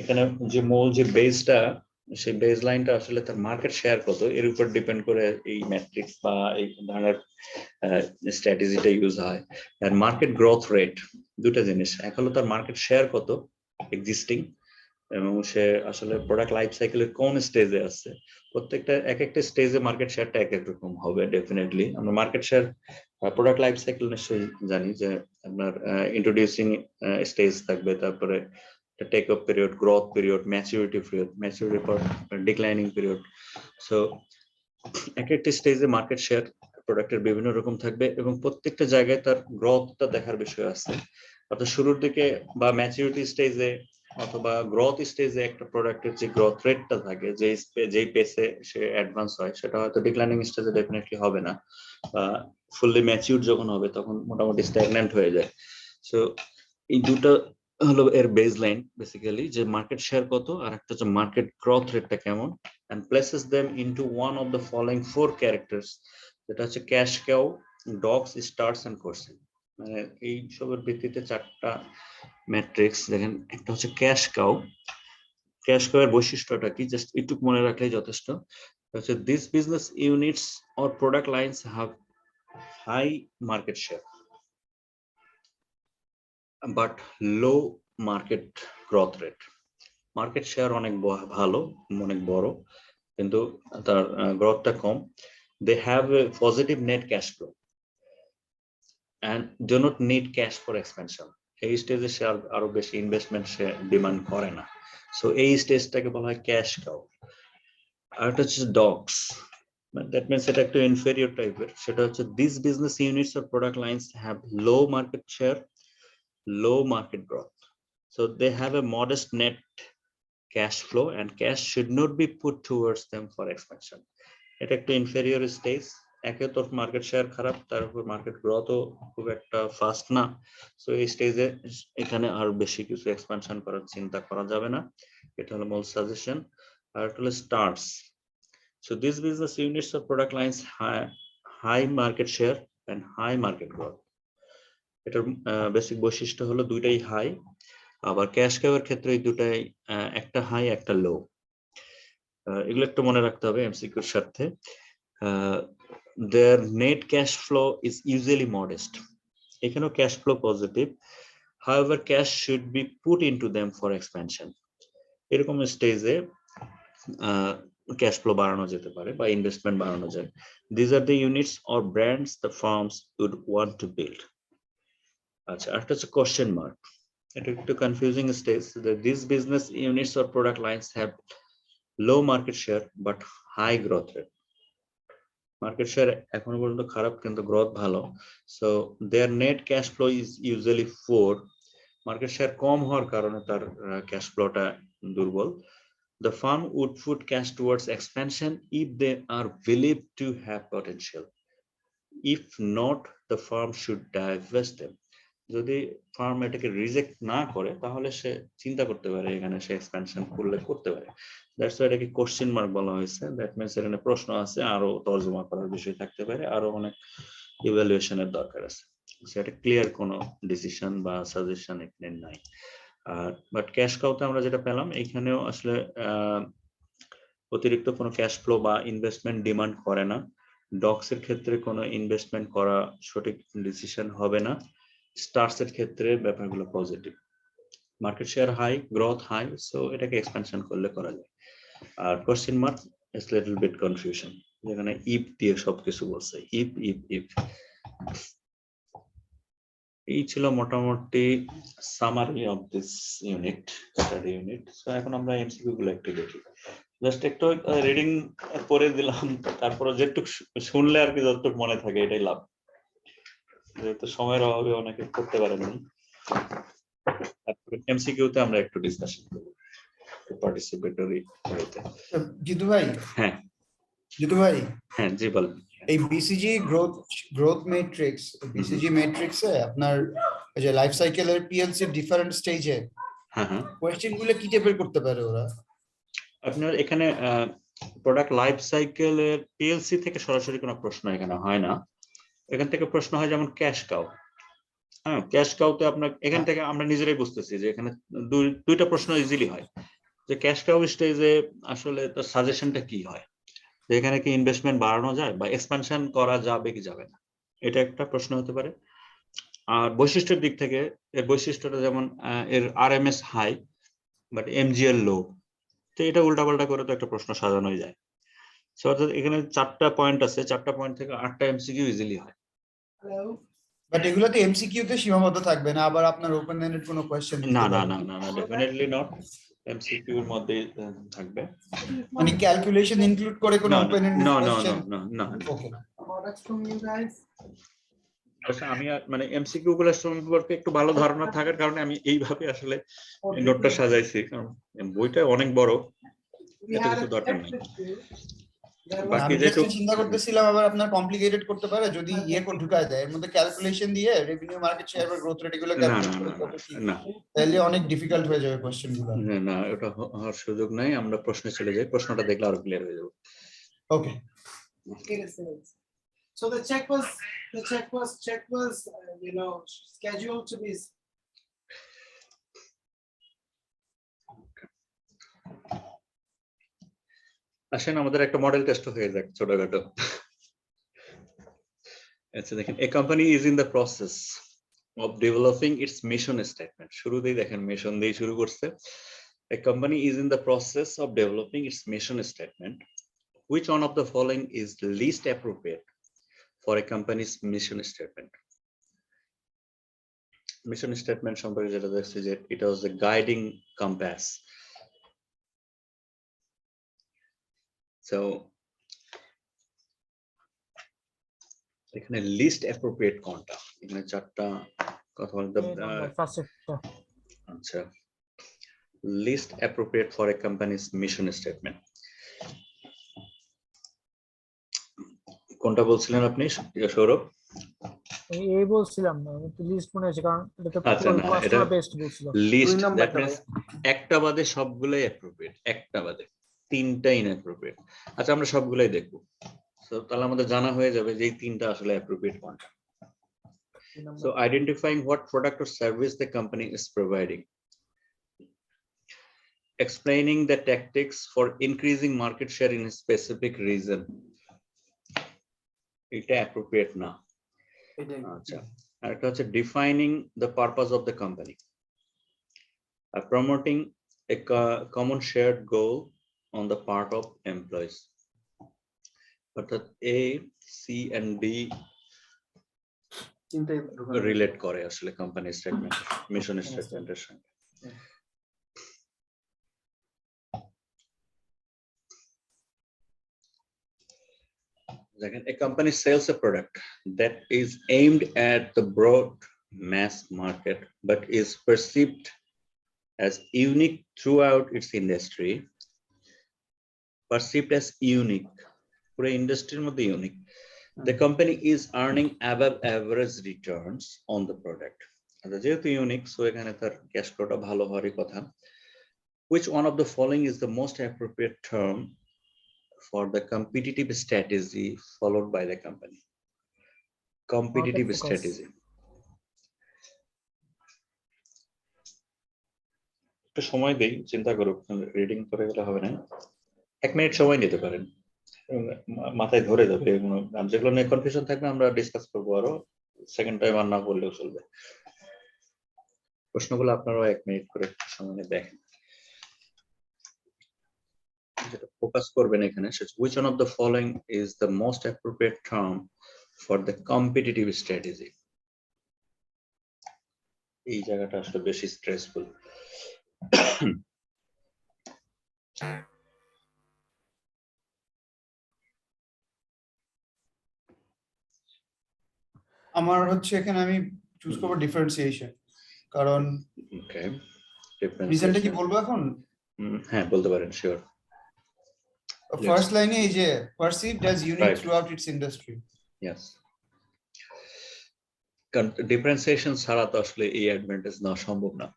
এখানে যে মূল যে বেসটা, সেই বেস লাইনটা আসলে তার মার্কেট শেয়ার কত এর উপর ডিপেন্ড করে এই ম্যাট্রিক্স বা এই ধরনের স্ট্র্যাটেজিটা ইউজ হয়। আর মার্কেট গ্রোথ রেট দুটো জিনিস, এক হলো তার মার্কেট শেয়ার কত এক্সিস্টিং, এবং সে আসলে প্রোডাক্ট লাইফ সাইকেলের কোন স্টেজে আছে। প্রত্যেকটা এক একটা স্টেজে মার্কেট শেয়ারটা এক এক রকম হবে ডেফিনেটলি। আমরা market share product life cycle নিশ্চয়ই জানি যে আপনার ইন্ট্রোডিউসিং স্টেজ থাকবে, তারপরে take up period, growth period, maturity পর ডিক্লাইনিং পিরিয়ড। সো এক একটা স্টেজে মার্কেট শেয়ার প্রোডাক্টের বিভিন্ন রকম থাকবে এবং প্রত্যেকটা জায়গায় তার গ্রোথটা দেখার বিষয় আছে। অর্থাৎ শুরুর দিকে বা ম্যাচুরিটি স্টেজে অথবা গ্রোথ স্টেজে একটা প্রোডাক্টের যে গ্রোথ রেটটা থাকে, যেই পেসে সে অ্যাডভান্স হয়, সেটা হয়তো ডিক্লাইনিং স্টেজে ডেফিনেটলি হবে না, বা ফুললি ম্যাচিউর যখন হবে তখন মোটামুটি স্ট্যাগন্যান্ট হয়ে যায়। সো এই দুটো হলো এর বেস লাইন বেসিক্যালি, যে মার্কেট শেয়ার কত আর একটা হচ্ছে মার্কেট গ্রোথ রেটটা কেমন, and places them into one of the following 4 characters, যেটা হচ্ছে cash cow, dogs, stars and question. মানে এই সবের ভিত্তিতে 4টা ম্যাট্রিক্স দেখেন। একটা হচ্ছে ক্যাশ কাউ। ক্যাশ কাউ এর বৈশিষ্ট্যটা কি জাস্ট একটু মনে রাখলেই যথেষ্ট। হচ্ছে this business units or product lines have high market share but low market growth rate. Market share অনেক ভালো, অনেক বড়, কিন্তু তার গ্রোথটা কম। They have a positive net cash flow and do not need cash for expansion. এই স্টেজে সে আরো বেশি ইনভেস্টমেন্ট সে ডিমান্ড করে না। সো এই স্টেজটাকে বলা হয় ক্যাশ কাউ। আর এটা হচ্ছে ডগস, দ্যাট মিনস এটা একটু ইনফেরিয়র টাইপের। সেটা হচ্ছে this business units or product lines have low market share, low market growth, so they have a modest net cash flow and cash should not be put towards them for expansion. এটা একটু inferior stage. একে তো market share খারাপ, তার উপর market গ্রোথও খুব একটা fast না। সো এই স্টেজে এখানে আর বেশি কিছু এক্সপানশন করার চিন্তা করা যাবে না। এটা হলো মূল সাজেশন। আর এটা হলো stars. So this business units or product lines high market share and high market growth. এটার বেসিক বৈশিষ্ট্য হলো দুইটাই হাই, আবার ক্যাশ কাউয়ের ক্ষেত্রে এই দুটাই একটা হাই একটা লো। এগুলো একটু মনে রাখতে হবে এমসিকিউর সাথে। their net cash flow is usually modest. এখানেও cash flow positive, however cash should be put into them for expansion. এরকম স্টেজে ক্যাশ ফ্লো বাড়ানো যেতে পারে বা ইনভেস্টমেন্ট বাড়ানো যায়। These are the units or brands the firms would want to build. আচ্ছা, একটা হচ্ছে কোশ্চেন মার্ক। এটা একটু confusing stage. These business units or product lines have low market share but high growth rate. Market share এখনো পর্যন্ত খারাপ কিন্তু growth ভালো। So their net cash flow is usually 4 market share কম হওয়ার কারণে তার ক্যাশ ফ্লোটা দুর্বল। The firm would put cash towards expansion if they are believed to have potential. If not, the firm should divest them. যদি farm এটাকে reject না করে তাহলে সে চিন্তা করতে পারে এখানে সে এক্সপ্যানশন করতে পারে। দ্যাটস ওয়াই এটাকে কোশ্চেন মার্ক বলা হয়েছে। দ্যাট মিন্স এখানে প্রশ্ন আছে, আরো তর্জমা করার বিষয় থাকতে পারে, আরো অনেক ইভ্যালুয়েশনের দরকার আছে। সেটা ক্লিয়ার কোনো ডিসিশন বা সাজেশন এখানে নাই। বাট ক্যাশ কাউতে আমরা যেটা পেলাম এখানেও আসলে অতিরিক্ত কোনো ক্যাশ ফ্লো বা ইনভেস্টমেন্ট ডিমান্ড করে না। ডক্স এর ক্ষেত্রে কোনো ইনভেস্টমেন্ট করা সঠিক ডিসিশন হবে না। স্টার্স এর ক্ষেত্রে ব্যাপারগুলো positive. Market share high, growth high, so এটাকে এক্সপেনশন করলে করা যায়। আর question mark is little bit confusion, যেখানে ইফ দিয়ে সবকিছু বলছে, ইফ ইফ ইফ। এই ছিল মোটামুটি summary of this unit, study unit. So এখন আমরা এমসিকিউ গুলো একটু দেখি। জাস্ট একটু রিডিং পড়ে দিলাম, তারপরে যেটুকু শুনলে আর কি যতটুকু মনে থাকে এটাই লাভ। যেহেতু সময়ের অভাবে অনেকে করতে পারেনি, তারপরে এমসিকিউতে আমরা একটু ডিসকাশন করব পার্টিসিপেটরি হইতে। জিতু ভাই, হ্যাঁ জিতু ভাই, হ্যাঁ জি বলেন। এই বিসিজি গ্রোথ ম্যাট্রিক্স, বিসিজি ম্যাট্রিক্সে আপনার এই যে লাইফ সাইকেলের পিএলসি ডিফারেন্ট স্টেজে হ্যাঁ হ্যাঁ, কোশ্চেন গুলো কি টাইপের করতে পারে ওরা? আপনার এখানে প্রোডাক্ট লাইফ সাইকেলের পিএলসি থেকে সরাসরি কোনো প্রশ্ন এখানে হয় না। এখান থেকে প্রশ্ন হয় যেমন ক্যাশ কাউ। হ্যাঁ, ক্যাশ কাউতে আপনার এখান থেকে আমরা নিজেরাই বুঝতেছি যে এখানে দুইটা প্রশ্ন ইজিলি হয়, যে ক্যাশ কাউ স্টেজে আসলে তার সাজেশনটা কি হয়, যে এখানে কি ইনভেস্টমেন্ট বাড়ানো যায় বা এক্সপানশন করা যাবে কি যাবে না, এটা একটা প্রশ্ন হতে পারে। আর বৈশিষ্ট্যের দিক থেকে এর বৈশিষ্ট্যটা যেমন এর আরএমএস হাই বাট এমজিএল লো, তো এটা উল্টাপাল্টা করে তো একটা প্রশ্ন সাজানোই যায়। সো অর্থাৎ এখানে 4টা পয়েন্ট আছে, 4টা পয়েন্ট থেকে 8টা এমসিকিউ ইজিলি হয়। বাট এগুলোতে এমসিকিউ তে সীমাবদ্ধ থাকবে না, আবার আপনার ওপেন এন্ডেড কোনো কোশ্চেন না না না না না, ডেফিনেটলি নট, এমসিকিউ এর মধ্যে থাকবে। মানে ক্যালকুলেশন ইনক্লুড করে কোনো না ওপেন এন্ডেড না না কোশ্চেন? না না। ওকে। আচ্ছা, আমি মানে এমসিকিউ গুলো সম্পর্কে একটু ভালো ধারণা থাকার কারণে আমি এইভাবে আসলে নোটটা সাজাইছি, কারণ বইটা অনেক বড়, এত কিছু দরকার নেই। বাকি আমি যেটুকু জাস্ট চিন্তা করতেছিলাম আবার আপনার কমপ্লিকেটেড করতে পারে যদি ঢুকায় দেয় এর মধ্যে ক্যালকুলেশন দিয়ে রেভিনিউ, মার্কেট শেয়ার বা গ্রোথ রেট এগুলো না ক্যালকুলেট না করে না কত কি, না তাহলে অনেক ডিফিকাল্ট হয়ে যাবে কোশ্চেন গুলো। না, ওটা হওয়ার সুযোগ নাই। আমরা প্রশ্নে চলে যাই, প্রশ্নটা দেখলে আরো ক্লিয়ার হয়ে যাবে। ওকে। So the check was scheduled to be. আসেন আমাদের একটা মডেল টেস্ট হয়ে যাক ছোটখাটো। আচ্ছা দেখেন, a company is in the process of developing its mission statement. শুরুতেই দেখেন মিশন দিয়ে শুরু করছে। A company is in the process of developing its mission statement. Which one of the following is least appropriate for a company's mission statement? Mission statement সম্পর্কে যেটা দেখছি যে it was the guiding compass. So এখানে least appropriate কোনটা? এখানে 4টা কথা বলতে, আচ্ছা, least appropriate for a company's mission statement কোনটা বলছিলেন আপনি সৌরভ? এই বলছিলাম না, আমি তো লিস্ট মনে আছে, কারণ এটা তো আচ্ছা, না, এটা কাস্টমার বেসড বলছিলাম। লিস্ট, দ্যাট মিন্স একটা বাদে সবগুলাই অ্যাপ্রোপ্রিয়েট, একটা বাদে 3টা ইনঅ্যাপ্রোপ্রিয়েট। আচ্ছা, আমরা সবগুলাই দেখব। সো তাহলে আমাদের জানা হয়ে যাবে যে এই 3টা আসলে অ্যাপ্রোপ্রিয়েট কোনটা। So identifying what product or service the company is providing. Explaining the tactics for increasing market share in a specific region. It's appropriate now. Defining the purpose of the company. Promoting a common shared goal on the part of employees. But that A, C, and D relate করে আসলে company statement, mission স্টেটমেন্টের সঙ্গে। Second, a company sells a product that is aimed at the broad mass market but is perceived as unique throughout its industry. Perceived as unique, পুরো ইন্ডাস্ট্রির মধ্যে unique. The company is earning above average returns on the product. যেহেতু unique, so এখানে তার cash ফ্লোটা ভালো হওয়ারই কথা। Which one of the following is the most appropriate term for the competitive strategy followed by the company? Competitive Market focus. strategy. একটু সময় দেই, চিন্তা করো, রিডিং করে গেলে হবে না। 1 মিনিট সময় নিতে পারেন, মাথায় ধরে যাবে এগুলো। যেগুলো নিয়ে কনফিউশন থাকবে আমরা ডিসকাস করবো, আরো সেকেন্ড টাইম আর না বললেও চলবে। প্রশ্নগুলো আপনারাও 1 মিনিট করে সময় নিয়ে দেখেন। যেটা ফোকাস করবেন এখানে, which one of the following is the most appropriate term for the competitive strategy? এই জায়গাটা আসলে বেশি স্ট্রেসফুল। আমার হচ্ছে এখানে আমি চুজ করবো ডিফারেন্সিয়েশন, কারণ ওকে, রিজনটা কি বলবো এখন? হ্যাঁ বলতে পারেন, শিওর। ফার্স্ট লাইনে এই যে perceived as unique Right. throughout its industry. Yes. Differentiation ছাড়া তো আসলে এই অ্যাডভান্টেজ নেওয়া সম্ভব না।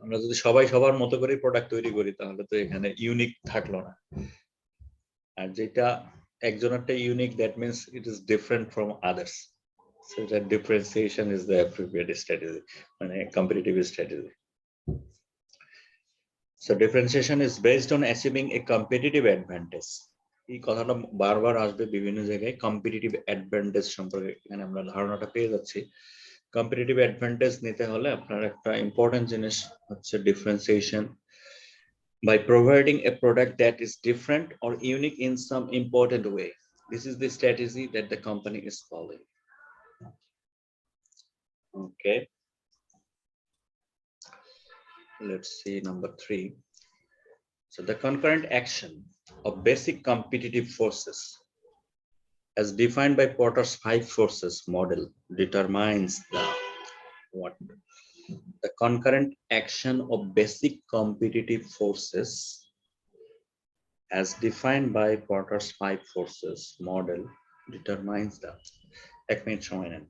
আমরা যদি সবাই সবার মতো করে প্রোডাক্ট তৈরি করি তাহলে তো এখানে ইউনিক থাকলো না। আর যেটা একজনেরটা unique, that means it is different from others. So that differentiation is the appropriate strategy, মানে competitive strategy. So differentiation is based on achieving a competitive advantage. এই কথাটা বারবার আসবে বিভিন্ন জায়গায়, কম্পিটিটিভ অ্যাডভান্টেজ সম্পর্কে এখানে আমরা ধারণাটা পেয়ে যাচ্ছি। কম্পিটিটিভ অ্যাডভান্টেজ নিতে হলে আপনার একটা ইম্পর্টেন্ট জিনিস হচ্ছে differentiation, by providing a product that is different or unique in some important way. This is the strategy that the company is following. Okay. Let's see number 3. So the concurrent action of basic competitive forces as defined by Porter's 5 forces model determines the what? The concurrent action of basic competitive forces as defined by Porter's 5 forces model determines the 1 minute সময় নেন।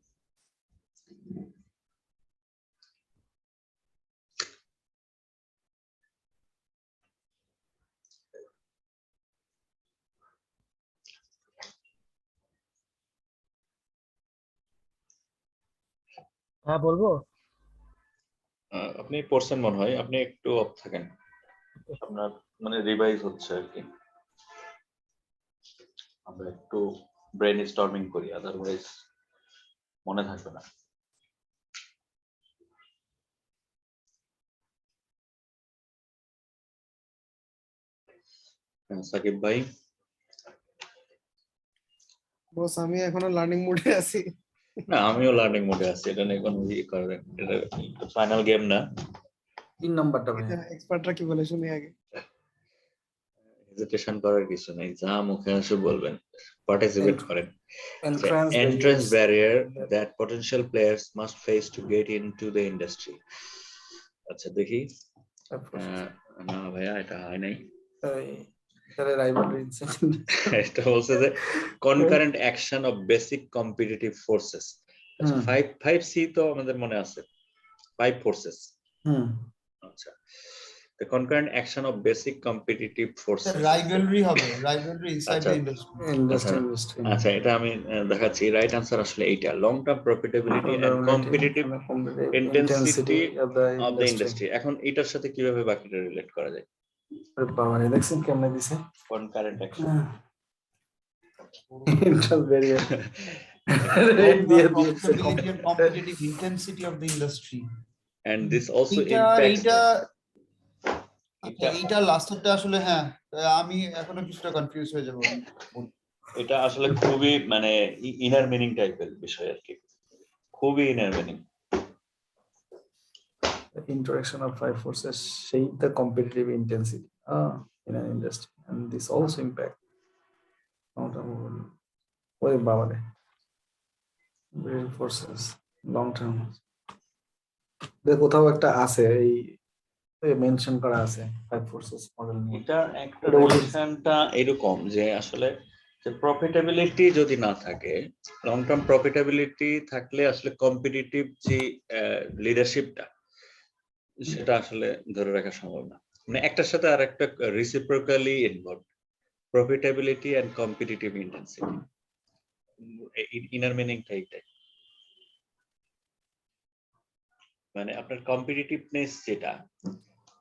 হ্যাঁ বলবো। আপনি পড়ছেন মনে হয়, আপনি একটু অফ থাকেন, আপনার মানে রিভাইজ হচ্ছে আর কি। আমরা একটু ব্রেন স্টর্মিং করি, আদারওয়াইজ মনে থাকবে না। সাকিব ভাই, বস আমি এখনো লার্নিং মোডে আছি। না আমিও লার্নিং মোডে আছি, এটা নিয়ে কোনো ইয়ে করেন, এটা ফাইনাল গেম না। 3 নাম্বারটা ভাই। এক্সপার্টরা কি বলে শুনি আগে। হেজিটেশন করার কিছু নেই, যা মুখে আসে বলবেন, পার্টিসিপেট করেন। Entrance Entrance barrier that potential players must face to get into the industry. আচ্ছা দেখি, না ভাইয়া এটা হয় নাই। তাহলে রাইভালরি ইনসেন্টিভ এটা বলছে যে concurrent action of basic competitive forces. আচ্ছা 5C তো আমাদের মনে আছে, 5 forces. আচ্ছা, the concurrent action of basic competitive forces. Rivalry হবে, রাইভালরি ইনসাইড দ্য ইন্ডাস্ট্রি। আচ্ছা এটা আমি দেখাচ্ছি, রাইট আনসার আসলে এইটা, long term profitability and competitive intensity of the industry. এখন এটার সাথে কিভাবে বাকিটা রিলেট করা যায়? বাবা দেখছেন কেমনে দিছে concurrent action. Interest barrier competitive intensity of the industry, And this also impacts এইটা লাস্টেরটা আসলে হ্যাঁ আমি এখনো কিছুটা কনফিউজ হয়ে যাব। এটা আসলে খুবই মানে ইনার মিনিং টাইপের বিষয় আর কি, খুবই inner meaning. interaction of 5 forces shape the competitive intensity in an industry, and this also impact ওরে বাবা রে forces লং টার্ম কোথাও একটা আছে এই মেনশন করা আছে 5 ফোর্সেস মডেল নিয়ে। এটা একটা রিলেশনটা এরকম যে আসলে প্রফিটেবিলিটি যদি না থাকে, লং টার্ম প্রফিটেবিলিটি থাকলে আসলে কম্পিটিটিভ যে লিডারশিপটা সেটা আসলে ধরে রাখা সম্ভব না। মানে একটার সাথে আর একটা reciprocally involve, profitability and competitive intensity, inner মিনিংটা এইটাই। মানে আপনার কম্পিটিটিভনেস যেটা,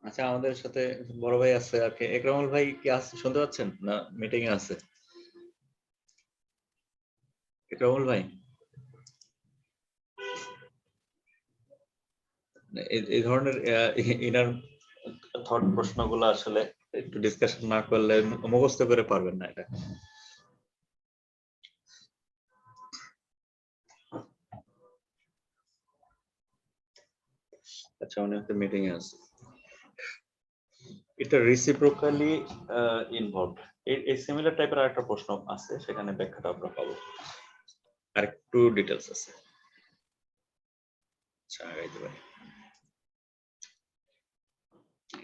আচ্ছা আমাদের সাথে বড় ভাই আছে আর কি, একরামুল ভাই কি আছে, শুনতে পাচ্ছেন না মিটিং এ আছে? একরামুল ভাই এই ধরনের ইনার থট প্রশ্নগুলো আসলে একটু ডিসকাশন না করলে মুখস্থ করে পারবেন না এটা। আচ্ছা উনি একটা মিটিং এ আছে, এটা রিসিপ্রোকালি ইনভলভ। এই সিমিলার টাইপের আরেকটা প্রশ্ন আছে, সেখানে ব্যাখ্যাটা আমরা পাবো, আরেকটু ডিটেলস আছে। আচ্ছা আগাইতে পারি।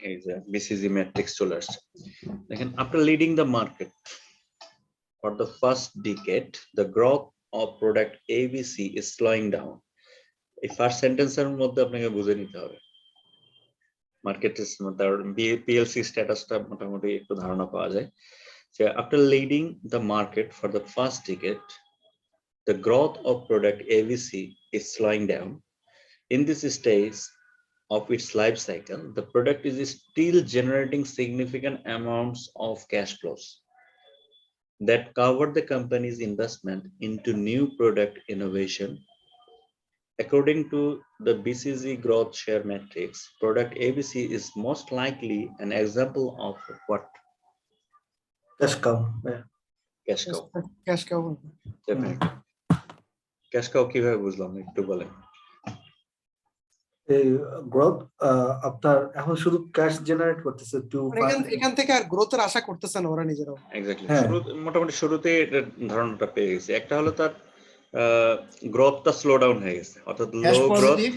এই যে বিসিজি ম্যাট্রিক্স চলে আসছে, দেখেন after leading the market for the first decade the growth of product ABC is slowing down. এই ফার্স্ট সেন্টেন্সের মধ্যে আপনাকে বুঝে নিতে হবে মার্কেটের মধ্যে পিএলসি স্ট্যাটাসটা মোটামুটি একটু ধারণা পাওয়া যায় যে after leading the market for the first decade the growth of product ABC is slowing down. In this stage of its life cycle, the product is still generating significant amounts of cash flows that cover the company's investment into new product innovation. According to the BCG growth share matrix, product ABC is most likely an example of what? Cash cow. Cash cow. Cash cow. Definitely. Cash cow কিভাবে বুঝলাম একটু বলেন। এই growth আপনার এখন শুধু cash generate করতেছে two এখান থেকে আর গ্রোথের আশা করতেছে না ওরা নিজেরাও। এক্স্যাক্টলি, হ্যাঁ। মোটামুটি শুরুতে ধারণাটা পেয়ে গেছে। একটা হলো তার গ্রোথটা স্লো ডাউন হয়ে গেছে, অর্থাৎ ক্যাশ লো গ্রোথ, পজিটিভ,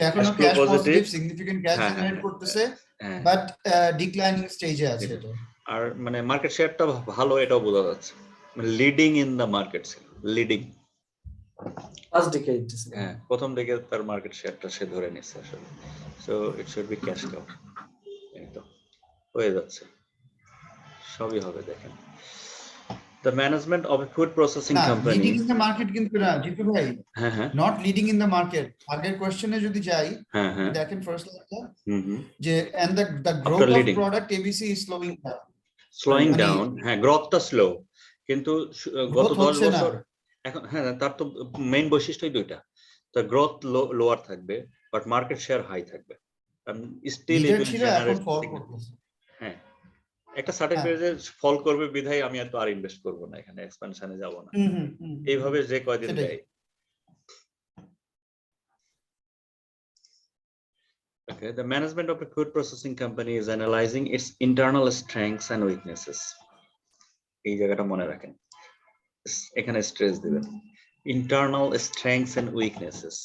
এখনো cash flow cash positive, positive, significant cash হ্যাঁ, জেনারেট হ্যাঁ, করতেছে, হ্যাঁ। বাট ডিক্লাইনিং স্টেজে আছে এটা। আর মানে মার্কেট শেয়ারটা ভালো, এটাও বোঝা যাচ্ছে, leading in the market, leading. First decade. হ্যাঁ, প্রথম দিকে তার মার্কেট শেয়ারটা সে ধরে নিচ্ছে আসলে। So it should be cash cow. এই তো হয়ে যাচ্ছে, সবই হবে। দেখেন the management of a food processing না, company, leading in the market কিন্তু না জিতু ভাই, হ্যাঁ হ্যাঁ not leading in the market. আগের কোশ্চেনে যদি যাই, হ্যাঁ হ্যাঁ দেখেন ফার্স্ট লাইনটা হুম যে and the growth of leading. Product ABC is slowing down. Slowing মানে ডাউন, হ্যাঁ গ্রোথটা স্লো, কিন্তু গত Growth 10 হচ্ছে না। বছর এখন, হ্যাঁ তার তো মেইন বৈশিষ্ট্যই দুইটা, তো গ্রোথ লোয়ার থাকবে বাট মার্কেট শেয়ার হাই থাকবে, স্টিল ইট লিডার উইল ছিল, এখন জেনারেট। ফল করতেছে। হ্যাঁ, একটা সার্টেন হ্যাঁ। পেজে ফল করবে বিধায় আমি আর ইনভেস্ট করব না, এখানে এক্সপানশনে যাব না, এইভাবে যে কয়দিন সেটাই। দেয়। Okay, the management of a food processing company is analyzing its internal strengths and weaknesses. এই জায়গাটা মনে রাখেন, এখানে স্ট্রেস দিবেন, internal strengths and weaknesses.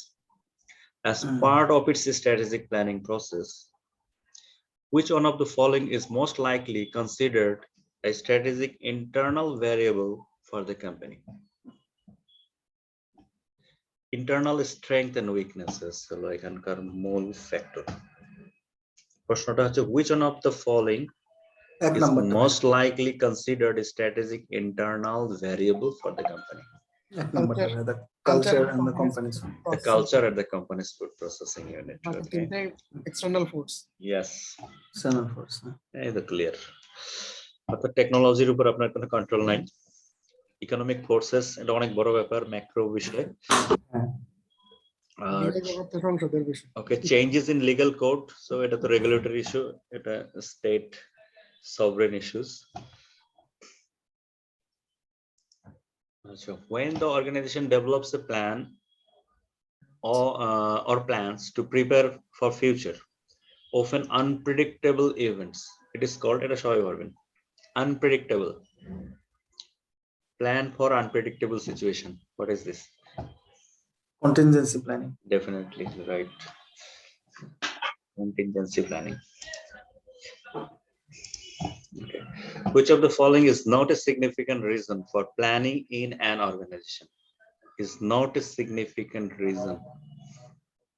As part of its strategic planning process, which one of the following is most likely considered a strategic internal variable for the company? Internal strength and weaknesses হলো এখানকার মূল factor. প্রশ্নটা হচ্ছে which one of the following এক is নাম্বারটা most likely considered a strategic internal variable for the company? এক নাম্বারটা the culture and the company's The culture at the company's food processing unit. Okay. External foods. Yes. channel force. এই তো clear. অর্থাৎ টেকনোলজির উপর আপনার কোনো কন্ট্রোল নাই, ইকোনমিক ফোর্সেস এটা অনেক বড় ব্যাপার, ম্যাক্রো বিষয়। আর সংসদের বিষয়। Okay, changes in legal code, so এটা তো রেগুলেটরি ইস্যু, এটা স্টেট সভরেন ইস্যুস। আচ্ছা, when the organization develops a plan or plans to prepare for future often unpredictable events, it is called, এটা সবাই বলবেন, unpredictable, plan for unpredictable situation. What is this? Contingency planning. Definitely right. Contingency planning. Okay. Which of the following is not a significant reason for planning in an organization? Is not a significant reason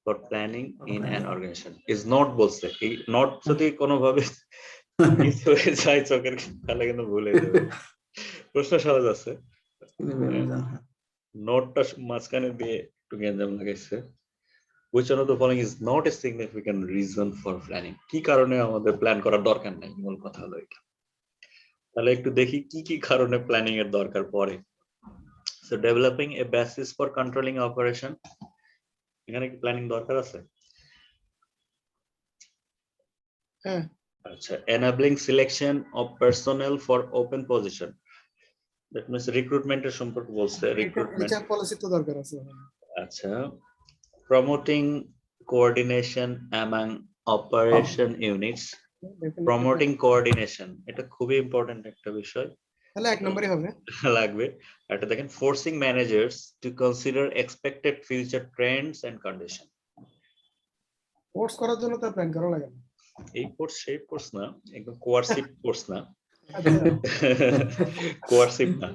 for planning in an organization. Is not বলছে কি not যদি কোনো ভাবে কিছু হয়ে যায় চোখের তাহলে কিন্তু ভুলে যাবে প্রশ্ন সহজ আছে নোটটা মাঝখানে দিয়ে একটু গ্যাঞ্জাম লাগাইছে which one of the following is not a significant reason for planning কি কারণে আমাদের প্ল্যান করার দরকার নাই মূল কথা হলো এটা তাহলে একটু দেখি কি কি কারণে প্ল্যানিং এর দরকার পড়ে so developing a basis for controlling operation এখানে কি প্ল্যানিং দরকার আছে হ্যাঁ আচ্ছা enabling selection of personnel for open position that means recruitment এর সম্পর্কে বলছে recruitment এইচআর পলিসি তো দরকার আছে আচ্ছা promoting coordination among operation units promoting coordination এটা খুবই ইম্পর্টেন্ট একটা বিষয় তাহলে এক নম্বরই হবে লাগবে এটা দেখেন forcing managers to consider expected future trends and condition course করার জন্য তো প্ল্যান করা লাগে না এই কোর্স সেই কোর্স না একদম কোয়ার্সিভ কোর্স না কোয়ার্সিভ না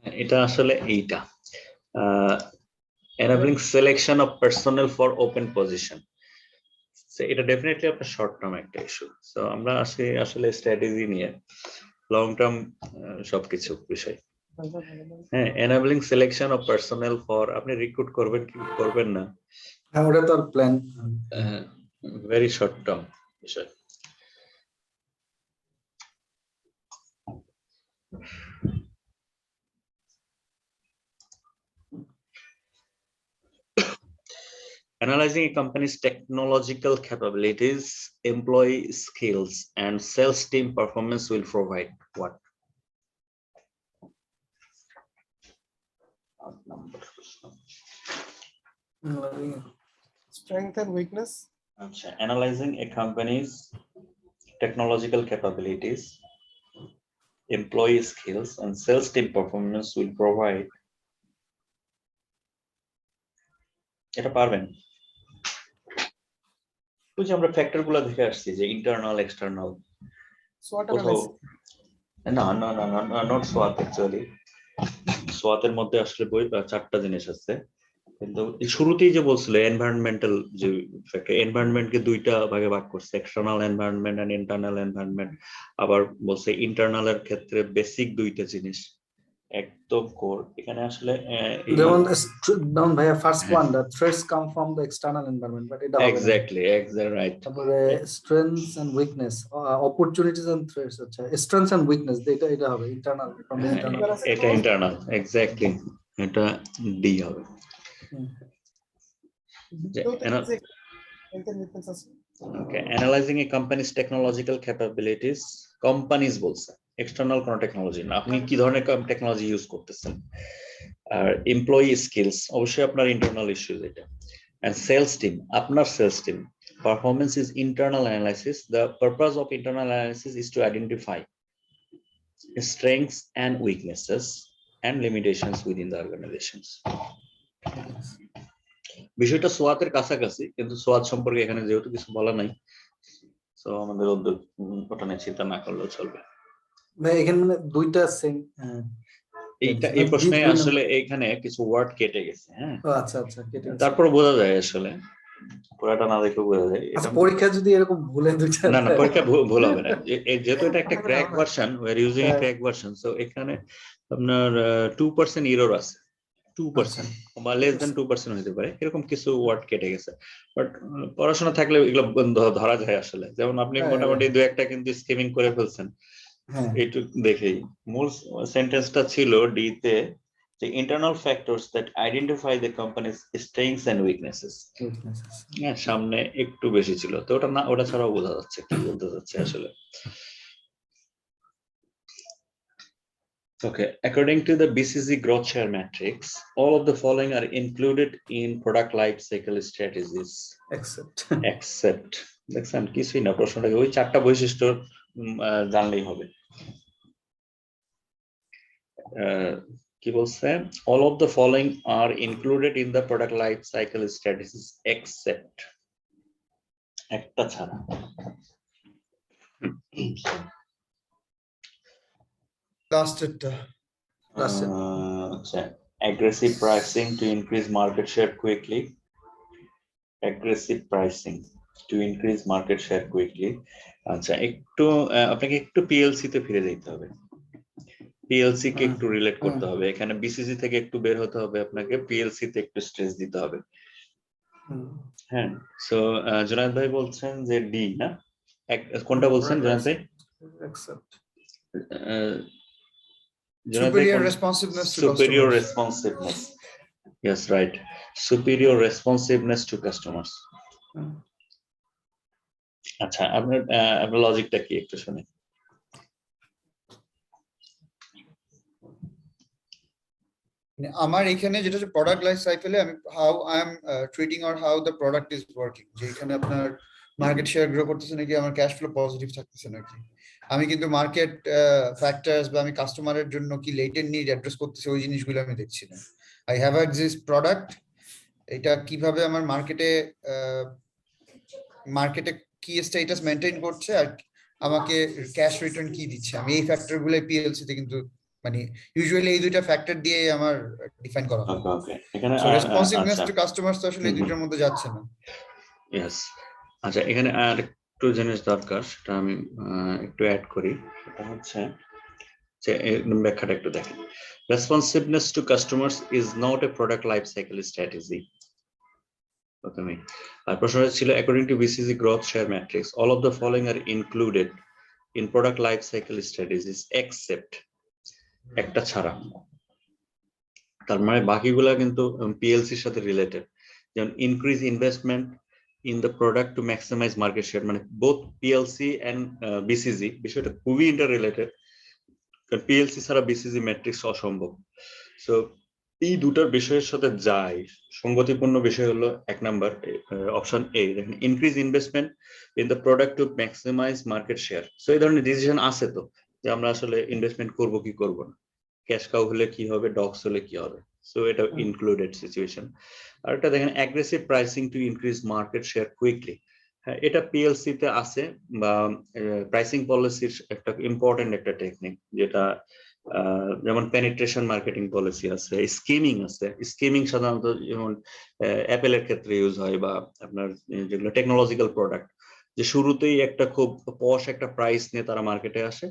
এটা আসলে এইটা enabling selection of personnel for open position so এটা ডেফিনেটলি আপনার শর্ট টার্ম একটা ইস্যু সো আমরা আসলে স্ট্র্যাটেজি নিয়ে লং টার্ম সবকিছু বিষয় হ্যাঁ enabling selection of personnel for আপনি রিক্রুট করবেন কি করবেন না হ্যাঁ ওটা তো প্ল্যান very short term বিষয় analyzing a company's technological capabilities, employee skills, and sales team performance will provide what? strength and weakness Analyzing a company's technological capabilities, employee skills, and sales team performance will provide. এটা পারবেন ওই যে আমরা factor গুলো দেখে আসছি যে internal external SWOT কোথাও analysis না না না না নট সোয়াট অ্যাকচুয়ালি সোয়াতের মধ্যে আসলে বই চারটা জিনিস আছে কিন্তু শুরুতেই যে বলছিল এনভায়রনমেন্টাল যে ফ্যাক্টর এনভায়রনমেন্টকে দুইটা ভাগে ভাগ করছে external environment and internal environment আবার বলছে ইন্টারনালের ক্ষেত্রে বেসিক দুইটা জিনিস একদম কোর এখানে আসলে যেমন ভাইয়া first one the threats come from the external environment but এটা হবে না এক্স্যাক্টলি রাইট তারপরে strengths and weakness opportunities and threats আচ্ছা স্ট্রেংথস এন্ড উইকনেস এটা হবে ইন্টারনাল ফ্রম দ্য ইন্টারনাল এটা ইন্টারনাল এক্স্যাক্টলি এটা ডি হবে Okay, analyzing a company's technological capabilities, companies বলছে external কোন টেকনোলজি না আপনি কি ধরনের টেকনোলজি ইউজ করতেছেন আর এমপ্লয়ি স্কিলস অবশ্যই আপনার ইন্টারনাল ইস্যুস এটা and sales team আপনার sales team performance is internal analysis the purpose of internal analysis is to identify strengths and weaknesses and limitations within the organizations বিষয়টা সোয়াতের কাছাকাছি কিন্তু সোয়াত সম্পর্কে এখানে যেহেতু কিছু বলা নাই সো আমাদের ওটা নিয়ে চিন্তা না করলেও চলবে ভাই এখানে মানে দুইটা সেম এই প্রশ্নে আসলে এখানে কিছু ওয়ার্ড কেটে গেছে হ্যাঁ আচ্ছা আচ্ছা কেটে গেছে তারপর বোঝা যায় আসলে পুরোটা না দেখলেও বোঝা যায় আচ্ছা পরীক্ষা যদি এরকম ভুলে দুইটা না না পরীক্ষা ভুল হবে না যেহেতু এটা একটা crack version we are using a crack version so এখানে আপনার 2% এরর আছে 2% বা লেস দ্যান 2% হতে পারে এরকম কিছু ওয়ার্ড কেটে গেছে বাট পড়াশোনা থাকলে এগুলো ধরা যায় আসলে যেমন আপনি মোটামুটি দুই একটা কিন্তু স্কিমিং করে ফেলছেন এইটুক দেখেই মূল সেন্টেন্সটা ছিল ডি তে যে internal factors that identify the company's strengths and weaknesses হ্যাঁ সামনে একটু বেশি ছিল তো ওটা না ওটা ছাড়াও বোঝা যাচ্ছে কি বলতে যাচ্ছে আসলে Okay, according to the BCG growth share matrix, all of the following are included in product life cycle strategies. Except. দেখছেন কিছুই না প্রশ্নটাকে ওই চারটা বৈশিষ্ট্য জানলেই হবে কি বলছে all of the following are included in the product life cycle strategies except একটা ছাড়া লাস্টেরটা আচ্ছা aggressive pricing to increase market share quickly aggressive pricing to increase market share quickly আচ্ছা একটু আপনাকে একটু পিএলসি তে ফিরে যেতে হবে পিএলসি কে একটু রিলেট করতে হবে এখানে বিসিসি থেকে একটু বের হতে হবে আপনাকে পিএলসি তে একটু স্ট্রেস দিতে হবে হ্যাঁ সো জুনায়েদ ভাই বলছেন যে ডি না কোনটা বলছেন জুনায়েদ ভাই accept superior responsiveness to superior customers. responsiveness yes right superior responsiveness to customers আচ্ছা আপনার লজিকটা কি একটু শুনে আমার এখানে যেটা হচ্ছে প্রোডাক্ট লাইফ সাইকেলে আমি how I am treating or how the product is working যে এখানে আপনার মার্কেট শেয়ার গ্রো করতেছে নাকি আমার ক্যাশ ফ্লো পজিটিভ থাকতেছে নাকি আমি কিন্তু মার্কেট ফ্যাক্টরস বা আমি কাস্টমারের জন্য কি লেটেন্ট নিড অ্যাড্রেস করতেছি ওই জিনিসগুলো আমি দেখছি না আই হ্যাভ এক্সিস্ট প্রোডাক্ট এটা কিভাবে আমার মার্কেটে কি স্ট্যাটাস মেইনটেইন করছে আর আমাকে ক্যাশ রিটার্ন কি দিচ্ছে আমি এই ফ্যাক্টরগুলো পিএলসি তে কিন্তু মানে ইউজুয়ালি এই দুইটা ফ্যাক্টর দিয়ে আমার ডিফাইন করা হয় ওকে এখানে রেসপন্সিভনেস টু কাস্টমারস তো আসলে এই দুইটার মধ্যে যাচ্ছে না ইয়েস আচ্ছা এখানে আর একটু জিনিস দরকার সেটা আমি একটু অ্যাড করি সেটা হচ্ছে যে ব্যাখ্যাটা একটু দেখেন responsiveness to customers is not a product life cycle strategy প্রথমে আর প্রশ্নটা ছিল according to BCG growth share matrix all of the following are included in product life cycle strategies except একটা ছাড়া তার মানে বাকিগুলা কিন্তু পিএলসির সাথে রিলেটেড যেমন increase investment in the product to maximise market share মানে বোথ পিএলসি এন্ড বিসিজি বিষয়টা খুবই ইন্টার রিলেটেড কারণ পিএলসি ছাড়া বিসিজি ম্যাট্রিক্স অসম্ভব সো এই দুটার বিষয়ের সাথে যায় সঙ্গতিপূর্ণ বিষয় হলো এক নাম্বার অপশন এ দেখেন increase investment in the product to maximise market share so এই ধরনের ডিসিশন আছে তো যে আমরা আসলে ইনভেস্টমেন্ট করব কি করব না ক্যাশ কাউ হলে কি হবে ডক্স হলে কি হবে সো এটা ইনক্লুডেড সিচুয়েশন আর এটা দেখেন aggressive pricing to increase market share quickly হ্যাঁ এটা পিএলসি তে আছে বা প্রাইসিং পলিসির একটা ইম্পর্টেন্ট একটা টেকনিক যেটা যেমন পেনিট্রেশন মার্কেটিং পলিসি আছে স্কিমিং আছে স্কিমিং সাধারণত যেমন অ্যাপেলের ক্ষেত্রে ইউজ হয় বা আপনার যেগুলো টেকনোলজিক্যাল প্রোডাক্ট যে শুরুতেই একটা খুব পশ একটা প্রাইস নিয়ে তারা মার্কেটে আসে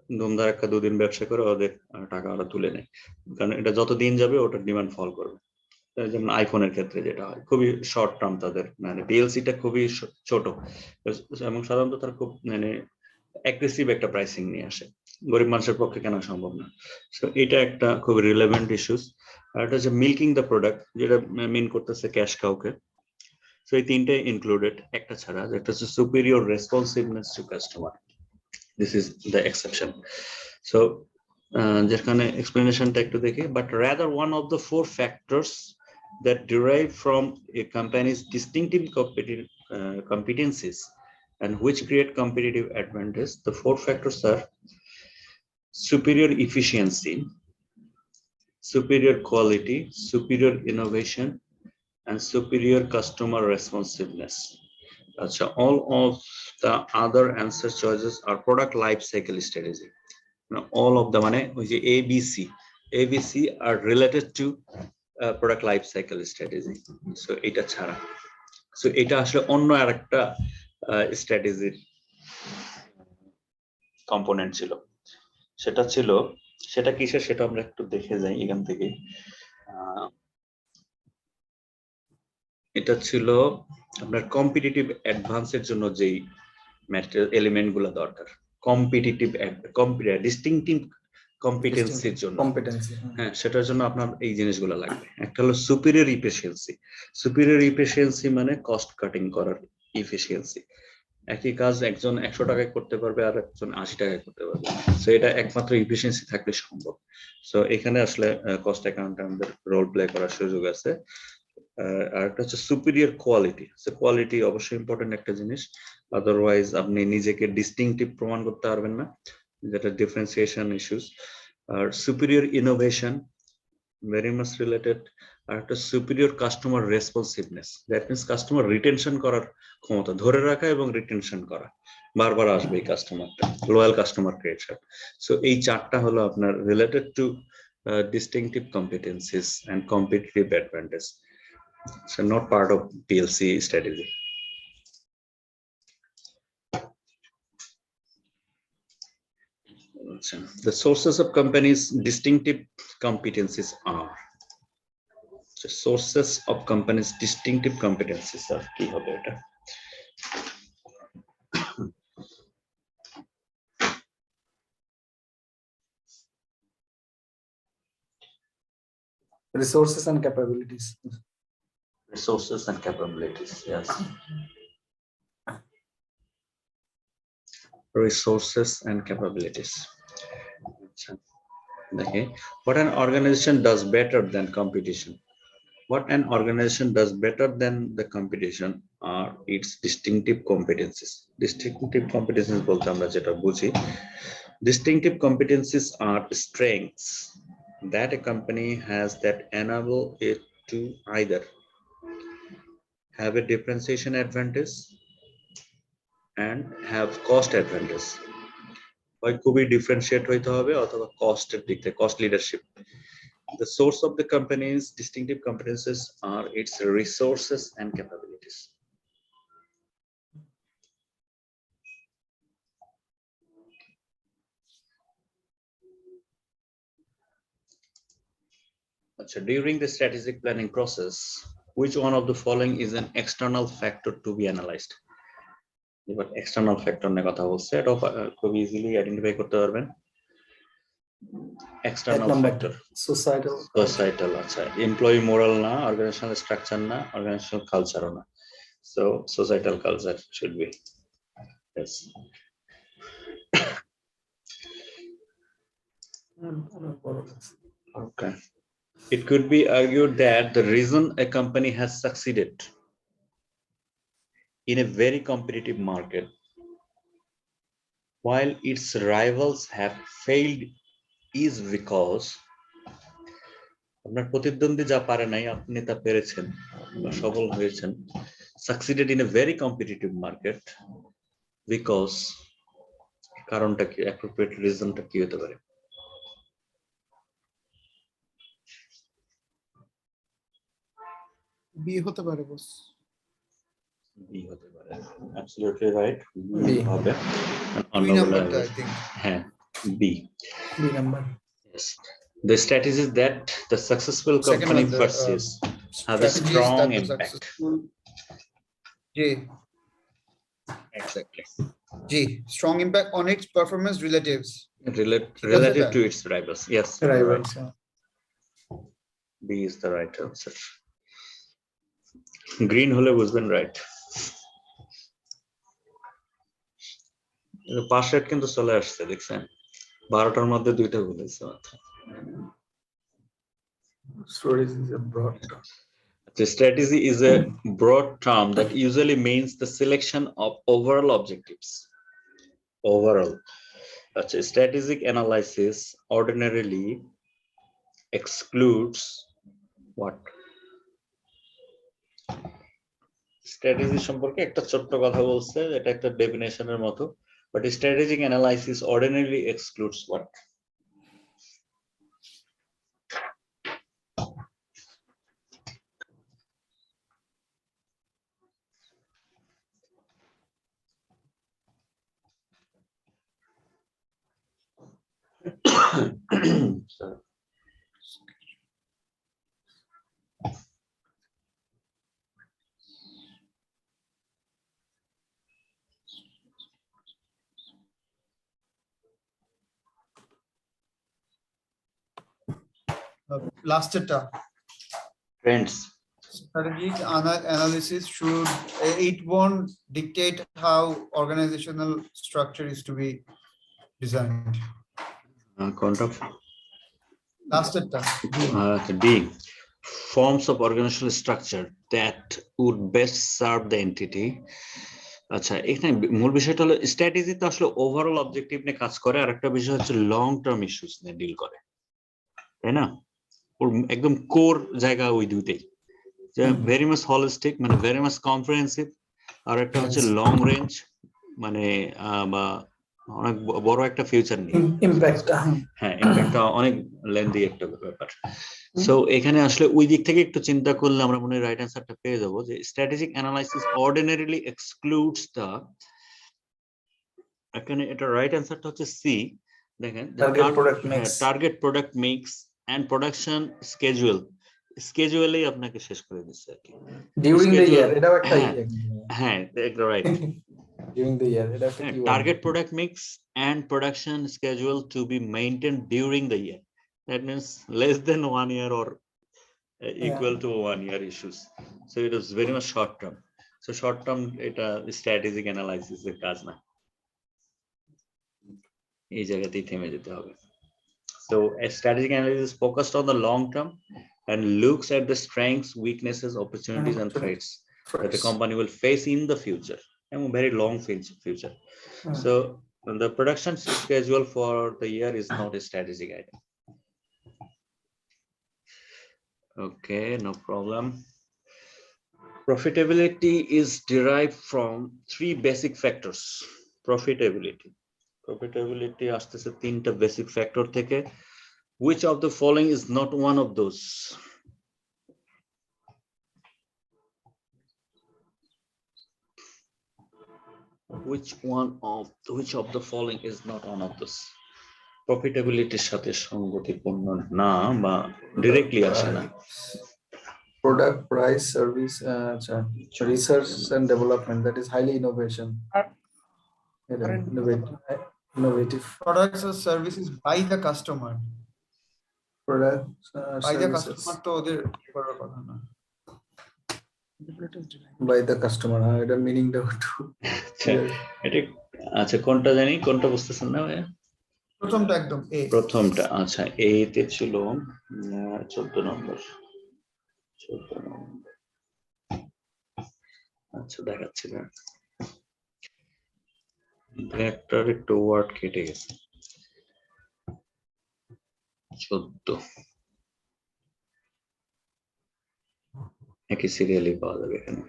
ধুমধারাক্কা দুদিন ব্যবসা করে ওদের টাকা ওরা তুলে নেয় কারণ এটা যত দিন যাবে ওটার ডিমান্ড ফল করবে যেমন আইফোনের ক্ষেত্রে যেটা হয় খুবই শর্ট টার্ম তাদের মানে পিএলসিটা খুবই ছোট এবং সাধারণত তার খুব মানে অ্যাগ্রেসিভ একটা প্রাইসিং নিয়ে আসে গরিব মানুষের পক্ষে কেনা সম্ভব না সো এটা একটা খুব রিলেভেন্ট ইস্যুস আর এটা হচ্ছে মিল্কিং দ্য প্রোডাক্ট যেটা মিন করতেছে ক্যাশ কাউকে সো এই তিনটাই ইনক্লুডেড একটা ছাড়া যেটা হচ্ছে superior responsiveness to customer this is the exception so যেখানে এক্সপ্লেনেশনটা একটু দেখি but rather one of the four factors that derive from a company's distinctive competencies and which create competitive advantage the four factors are superior efficiency superior quality superior innovation and superior customer responsiveness all of the other answer choices are product life cycle strategy all of the ABC are related to product life cycle strategy so eta chhara so eta ashole onno arekta strategy component chilo সেটা কিসের সেটা আমরা একটু দেখে যাই এখান থেকে এটা ছিল আপনার কম্পিটিটিভ অ্যাডভান্সের জন্য যেই ম্যাটেরিয়াল এলিমেন্ট গুলো দরকার কম্পিটিটিভ ডিস্টিংটিভ কম্পিটেন্সির জন্য হ্যাঁ সেটার জন্য আপনার এই জিনিসগুলো লাগবে একটা হলো সুপিরিয়র ইফিসিয়েন্সি মানে কস্ট কাটিং করার ইফিসিয়েন্সি একই কাজ একজন 100 টাকায় করতে পারবে আর একজন 80 টাকায় করতে পারবে সো এটা একমাত্র ইফিসিয়েন্সি থাকলে সম্ভব সো এখানে আসলে কস্ট অ্যাকাউন্টেন্টদের রোল প্লে করার সুযোগ আছে আর একটা হচ্ছে সুপিরিয়র কোয়ালিটি কোয়ালিটি অবশ্যই ইম্পর্টেন্ট একটা জিনিস আদারওয়াইজ আপনি নিজেকে ডিস্টিংটিভ প্রমাণ করতে পারবেন না যেটা ডিফারেন্সিয়েশন ইস্যুস আর superior innovation very much related আর একটা superior customer responsiveness, that means customer retention করার ক্ষমতা, ধরে রাখা এবং retention করা, বারবার আসবে এই কাস্টমারটা, loyal customer creation. So এই চারটা হলো আপনার related to distinctive competencies and competitive advantage, so not part of PLC strategy. The sources of companies' distinctive competencies are. The sources of companies' distinctive competencies are key hobe eta. Resources and capabilities. Resources and capabilities, yes. Resources and capabilities. Okay. What an organization does better than competition? What an organization does better than the competition are its distinctive competencies. Distinctive competencies bolte amra jeta bujhi. Distinctive competencies are strengths that a company has that enable it to either have a differentiation advantage and have cost advantage. Why could be differentiate hoite hobe othoba cost er dik theke, cost leadership. The source of the company's distinctive competencies are its resources and capabilities. So during the strategic planning process, which one of the following is an external factor to be analyzed? But external factor ne kotha bolche, eta খুব easily identify korte parben. External factor, societal, acha, employee moral na, organizational structure na, organizational culture na. So societal culture should be, yes. Okay. It could be argued that the reason a company has succeeded in a very competitive market while its rivals have failed is because আপনার প্রতিদ্বন্দ্বী যা পারে নাই আপনি তা পেরেছেন, সফল হয়েছেন, succeeded in a very competitive market because কারণটা কি, appropriate reasonটা কি হতে পারে? বি হতে পারে বস। বি হতে পারে, absolutely right. B হবে দুই নাম্বারটা I think. হ্যাঁ, B. B number. Yes. The strategies that the successful company Second one, pursues have a strategies strong that the impact. successful J. Exactly. G. Strong impact on its performance relatives. Relative to its rivals. Yes. Rivals. Right. B is the right answer. Green hole বুঝবেন right. পাশ rate কিন্তু চলে আসছে দেখছেন, 12টার মধ্যে দুইটা বলেছে মাত্র। Stories is a broad term. The strategy is a broad term that usually means the selection of overall objectives. Overall. Strategic analysis ordinarily excludes what? Strategy সম্পর্কে একটা ছোট্ট কথা বলছে, এটা একটা ডেফিনেশনের মতো, but strategic analysis ordinarily excludes what? Sorry. Last term. Trends. Strategic analysis should, it won't dictate how organizational structure is to be designed. Contact. Last term. D. Forms of organizational structure that would best serve the entity. আচ্ছা, এখানে মূল বিষয়টা হলো strategy তো আসলে overall objective নিয়ে কাজ করে, আর একটা বিষয় হচ্ছে লং টার্ম ইস্যুস নিয়ে ডিল করে, তাই না? ওর একদম কোর জায়গা ওই দুইটাই, যে ভেরি মাচ হলিস্টিক মানে ভেরি মাচ কম্প্রিহেন্সিভ, আর একটা হচ্ছে লং রেঞ্জ মানে বা অনেক বড় একটা ফিউচার নেই, ইম্প্যাক্ট হ্যাঁ ইম্প্যাক্টটা অনেক লেন্দি একটা ব্যাপার। সো এখানে আসলে ওই দিক থেকে একটু চিন্তা করলে আমরা মনে হয় রাইট অ্যান্সারটা পেয়ে যাবো, যে strategic analysis ordinarily excludes the, এখানে এটা রাইট অ্যান্সারটা হচ্ছে সি। দেখেন target product mix and production schedule, স্কেজুয়ালেই আপনাকে শেষ করে দিচ্ছে আর কি, ডিউরিং দ্য ইয়ার, Schedule- এটাও একটা হ্যাঁ রাইট। ডিউরিং দ্য ইয়ার, এটা একটা keyword. Target product mix and production schedule to be maintained during the year. That means less than 1 year or equal to 1 year issues. So it is very much short term. So short term এটা strategic analysis এর কাজ না, এই জায়গাতেই থেমে যেতে হবে। So a strategic analysis is focused on the long term and looks at the strengths, weaknesses, opportunities and threats that the company will face in the future, and a very long future. So the production schedule for the year is not a strategic item. Okay, no problem. Profitability is derived from 3 basic factors. Profitability আসতেছে 3টা basic factor থেকে. Which of the following is not one of those? Which of the following is not one of those? Profitability সাথে সঙ্গতিপূর্ণ না বা directly আসে না। Product, price, service, research and development, that is highly innovation. Innovative Products or services by the customer. products, By the services customer তো ওদের করার কথা না। by the customer, এটা meaning টা একটু এটা আচ্ছা কোনটা জানি, কোনটা বুঝতেছেন না ভাই? প্রথমটা একদম এ, প্রথমটা আচ্ছা, এইতে ছিল 14 নম্বর। আচ্ছা দেখাচ্ছি না, একটার একটু ওয়ার্ড কেটে গেছে। 14 একই সিরিয়ালি পাওয়া যাবে এখানে।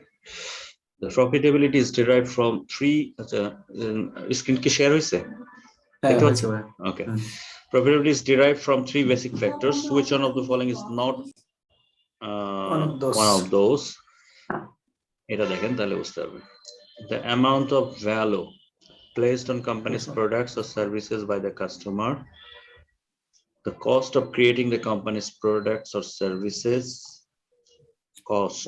The profitability is derived from 3 আচ্ছা স্ক্রিন কি শেয়ার হইছে? Okay. Profitability is derived from 3 basic factors. Which one of the following is not one of those? এটা দেখেন তাহলে বুঝতে পারবেন। The amount of value placed on company's products or services by the customer, the cost of creating the company's products or services, cost.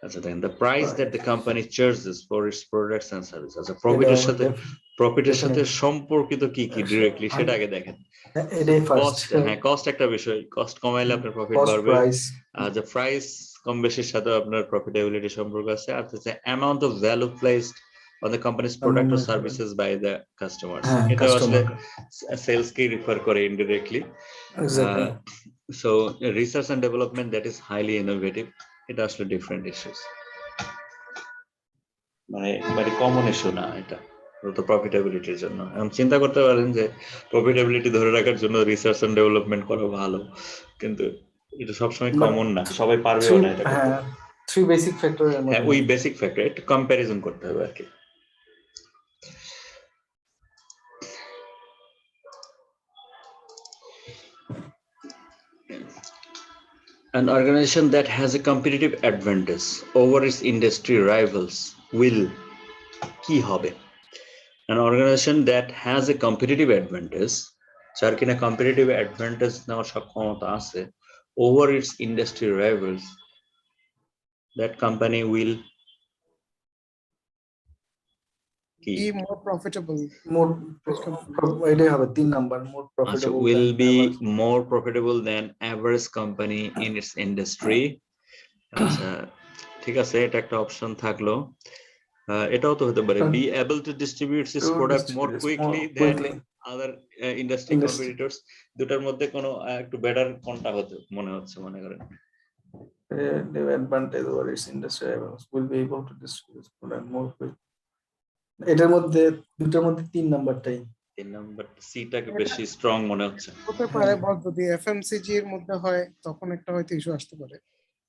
আচ্ছা দেখেন, the price that the company charges for its products and services. আচ্ছা প্রফিটের সাথে সম্পর্কিত কি কি directly সেটা আগে দেখেন। কস্ট, হ্যাঁ কস্ট একটা বিষয়, কস্ট কমাইলে আপনার প্রফিট বাড়বে। the প্রাইস কম বেশির সাথে আপনার প্রফিটেবিলিটি সম্পর্ক আছে। আর হচ্ছে amount of value placed on the company's product or services by the customers. এটা আসলে সেলস কে রিফার করে indirectly. So research and development, that is highly innovative, এটা আসলে ডিফারেন্ট ইস্যুস, মানে কমন ইস্যু না এটা তো প্রফিটেবিলিটির জন্য। এখন চিন্তা করতে পারেন যে প্রফিটেবিলিটি ধরে রাখার জন্য রিসার্চ এন্ড ডেভেলপমেন্ট করা ভালো, কিন্তু এটা সবসময় কমন না, সবাই পারবেও না এটা করতে। 3 বেসিক ফ্যাক্টর, হ্যাঁ ওই বেসিক ফ্যাক্টর একটু কম্প্যারিজন করতে হবে আর কি। An organization that has a competitive advantage over its industry rivals will কি হবে? An organization that has a competitive advantage, যার কিনা competitive advantage নেওয়ার সক্ষমতা আছে over its industry rivals, that company will Be more profitable. এটাই হবে 3 number, more আচ্ছা profitable will than be average. more profitable than average company in its industry. আচ্ছা ঠিক আছে, এটা একটা অপশন থাকলো। এটাও তো হতে পারে be able to distribute its product more quickly than other industry competitors. দুটার মধ্যে কোনো একটু বেটার কোনটা হতে মনে হচ্ছে, মনে করেন? The advantage over its industry rivals will be able to distribute its product more quickly. এটার মধ্যে দুটার মধ্যে 3 নাম্বারটাই 3 নাম্বার সিটাকে বেশি স্ট্রং মনে হচ্ছে। হতে পারে, বা যদি এফএমসিজি এর মধ্যে হয় তখন একটা হয়তো ইস্যু আসতে পারে,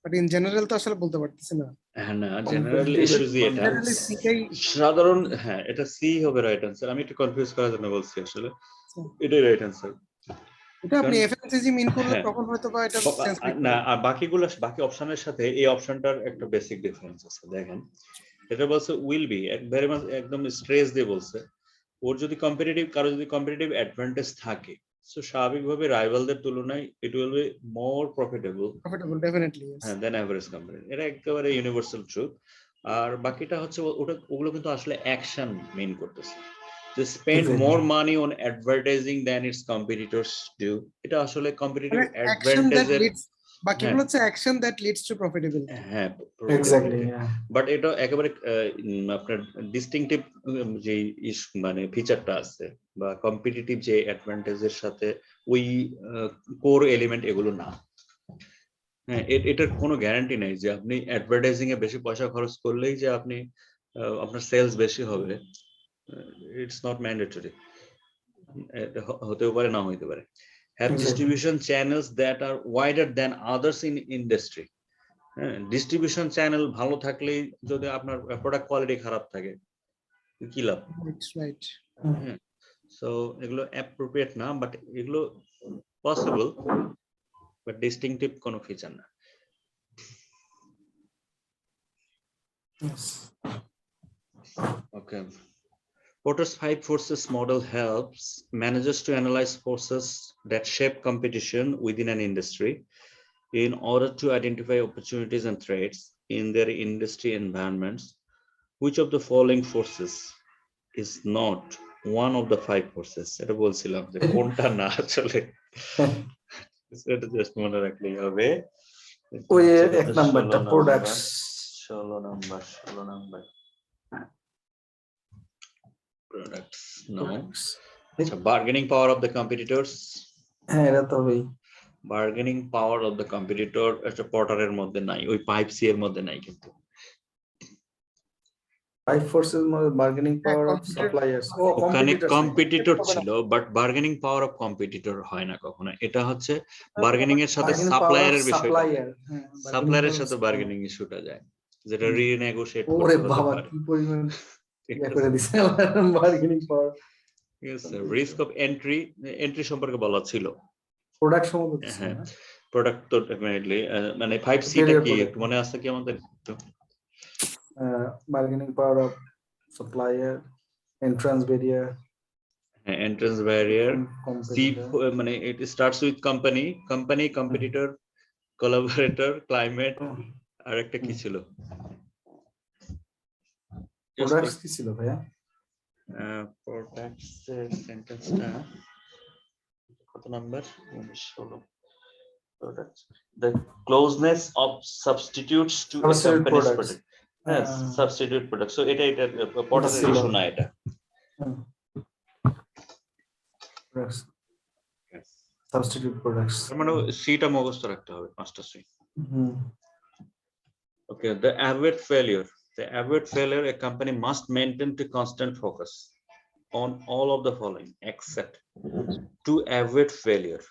বাট ইন জেনারেল তো আসলে বলতে পারতেছি না। হ্যাঁ না, জেনারেল Competitive ইস্যুজি এটা জেনারেলি সিটাই সাধারণ। হ্যাঁ, এটা সি হবে রাইট আনসার। আমি একটু কনফিউজ করার জন্য বলছি, আসলে এটাই রাইট আনসার। এটা আপনি কারণ- এফএমসিজি মিন করলে হ্যাঁ। তখন হয়তো বা এটা সেন্স না, আর বাকিগুলো বাকি অপশনের সাথে এই অপশনটার একটা বেসিক ডিফারেন্স আছে। দেখেন, এটা বলছে উইল বি, ভেরি মাচ একদম স্ট্রেস দিয়ে বলছে ওর যদি কারো যদি কম্পিটিটিভ অ্যাডভান্টেজ থাকে, সো স্বাভাবিকভাবে রাইভালদের তুলনায় it will be more profitable profitable definitely. Than average company. এটা একেবারে ইউনিভার্সাল ট্রুথ। আর বাকিটা হচ্ছে ওগুলো কিন্তু আসলে অ্যাকশন মেইন করতেছে। To spend Exactly. more money on advertising than its competitors do. এটা আসলে কম্পিটিটিভ অ্যাকশন দ্যাট অ্যাডভান্টেজের। লিডস, বাকিগুলো হচ্ছে action that leads to profitability. হ্যাঁ, Exactly, yeah. বাট এটা একেবারে আপনার ডিস্টিংটিভ যে মানে ফিচারটা আছে বা কম্পিটিটিভ যে অ্যাডভান্টেজের সাথে ওই কোর এলিমেন্ট এগুলো না। হ্যাঁ, এটার কোনো গ্যারান্টি নাই যে আপনি অ্যাডভার্টাইজিং এ বেশি পয়সা খরচ করলেই যে আপনি আপনার সেলস বেশি হবে। It's not mandatory. হতেও পারে, না হইতে পারে। Have Exactly. Distribution channels that are wider than others in industry. হ্যাঁ, ডিস্ট্রিবিউশন চ্যানেল ভালো থাকলেই যদি আপনার প্রোডাক্ট কোয়ালিটি খারাপ থাকে কি লাভ? রাইট। হ্যাঁ, সো এগুলো অ্যাপ্রোপ্রিয়েট না, বাট এগুলো পসিবল, বাট ডিস্টিংটিভ কোনো ফিচার না। Yes. Okay. Porter's 5 forces model helps managers to analyze forces that shape competition within an industry in order to identify opportunities and threats in their industry environments. Which of the following forces is not one of the 5 forces? এটা বলছিলাম যে কোনটা না আসলে এটা just মনে রাখলেই হবে। ওই এক নাম্বারটা প্রোডাক্টস। 16 number products. No. আচ্ছা, bargaining power of the competitors. হ্যাঁ, এটা তো হবেই। Bargaining power of the competitor একটা পটারের মধ্যে নাই, ওই 5C এর মধ্যে নাই। কিন্তু 5 ফোর্সেস মধ্যে বার্গেনিং পাওয়ার অফ সাপ্লায়ার্স। ওখানে কম্পিটিটর ছিল, but bargaining power of competitor হয় না কখনো। এটা হচ্ছে বার্গেনিং এর সাথে সাপ্লায়ারের বিষয়টা, সাপ্লায়ারের সাথে বার্গেনিং ইস্যুটা যায়, যেটা রিনেগোশিয়েট ওরে করতে বাবা, পারে। কি পরিমাণ ইয়া করে দিছে bargaining power. Risk of entry সম্পর্কে বলা ছিল। প্রোডাক্ট সম্বন্ধে। হ্যাঁ, প্রোডাক্ট তো ডেফিনেটলি, মানে 5C টা কি একটু মনে আছে কি আমাদের? bargaining power of supplier, entrance barrier, entrance barrier. C competitor. মানে it starts with company, competitor, collaborator, climate, আর একটা কি ছিল? Products কি ছিল ভাইয়া? Products সেন্টেন্সটা কত number? 16 products. The closeness of substitutes to a company's product. Yes, substitute product. So এটা পটারের ইস্যু না এটা। Substitute products. মানে সিটা মুখস্থ রাখতে হবে, 5টা C. Okay, the avoid failure. The avoid failure, a company must maintain a constant focus on all of the following except to avoid failure.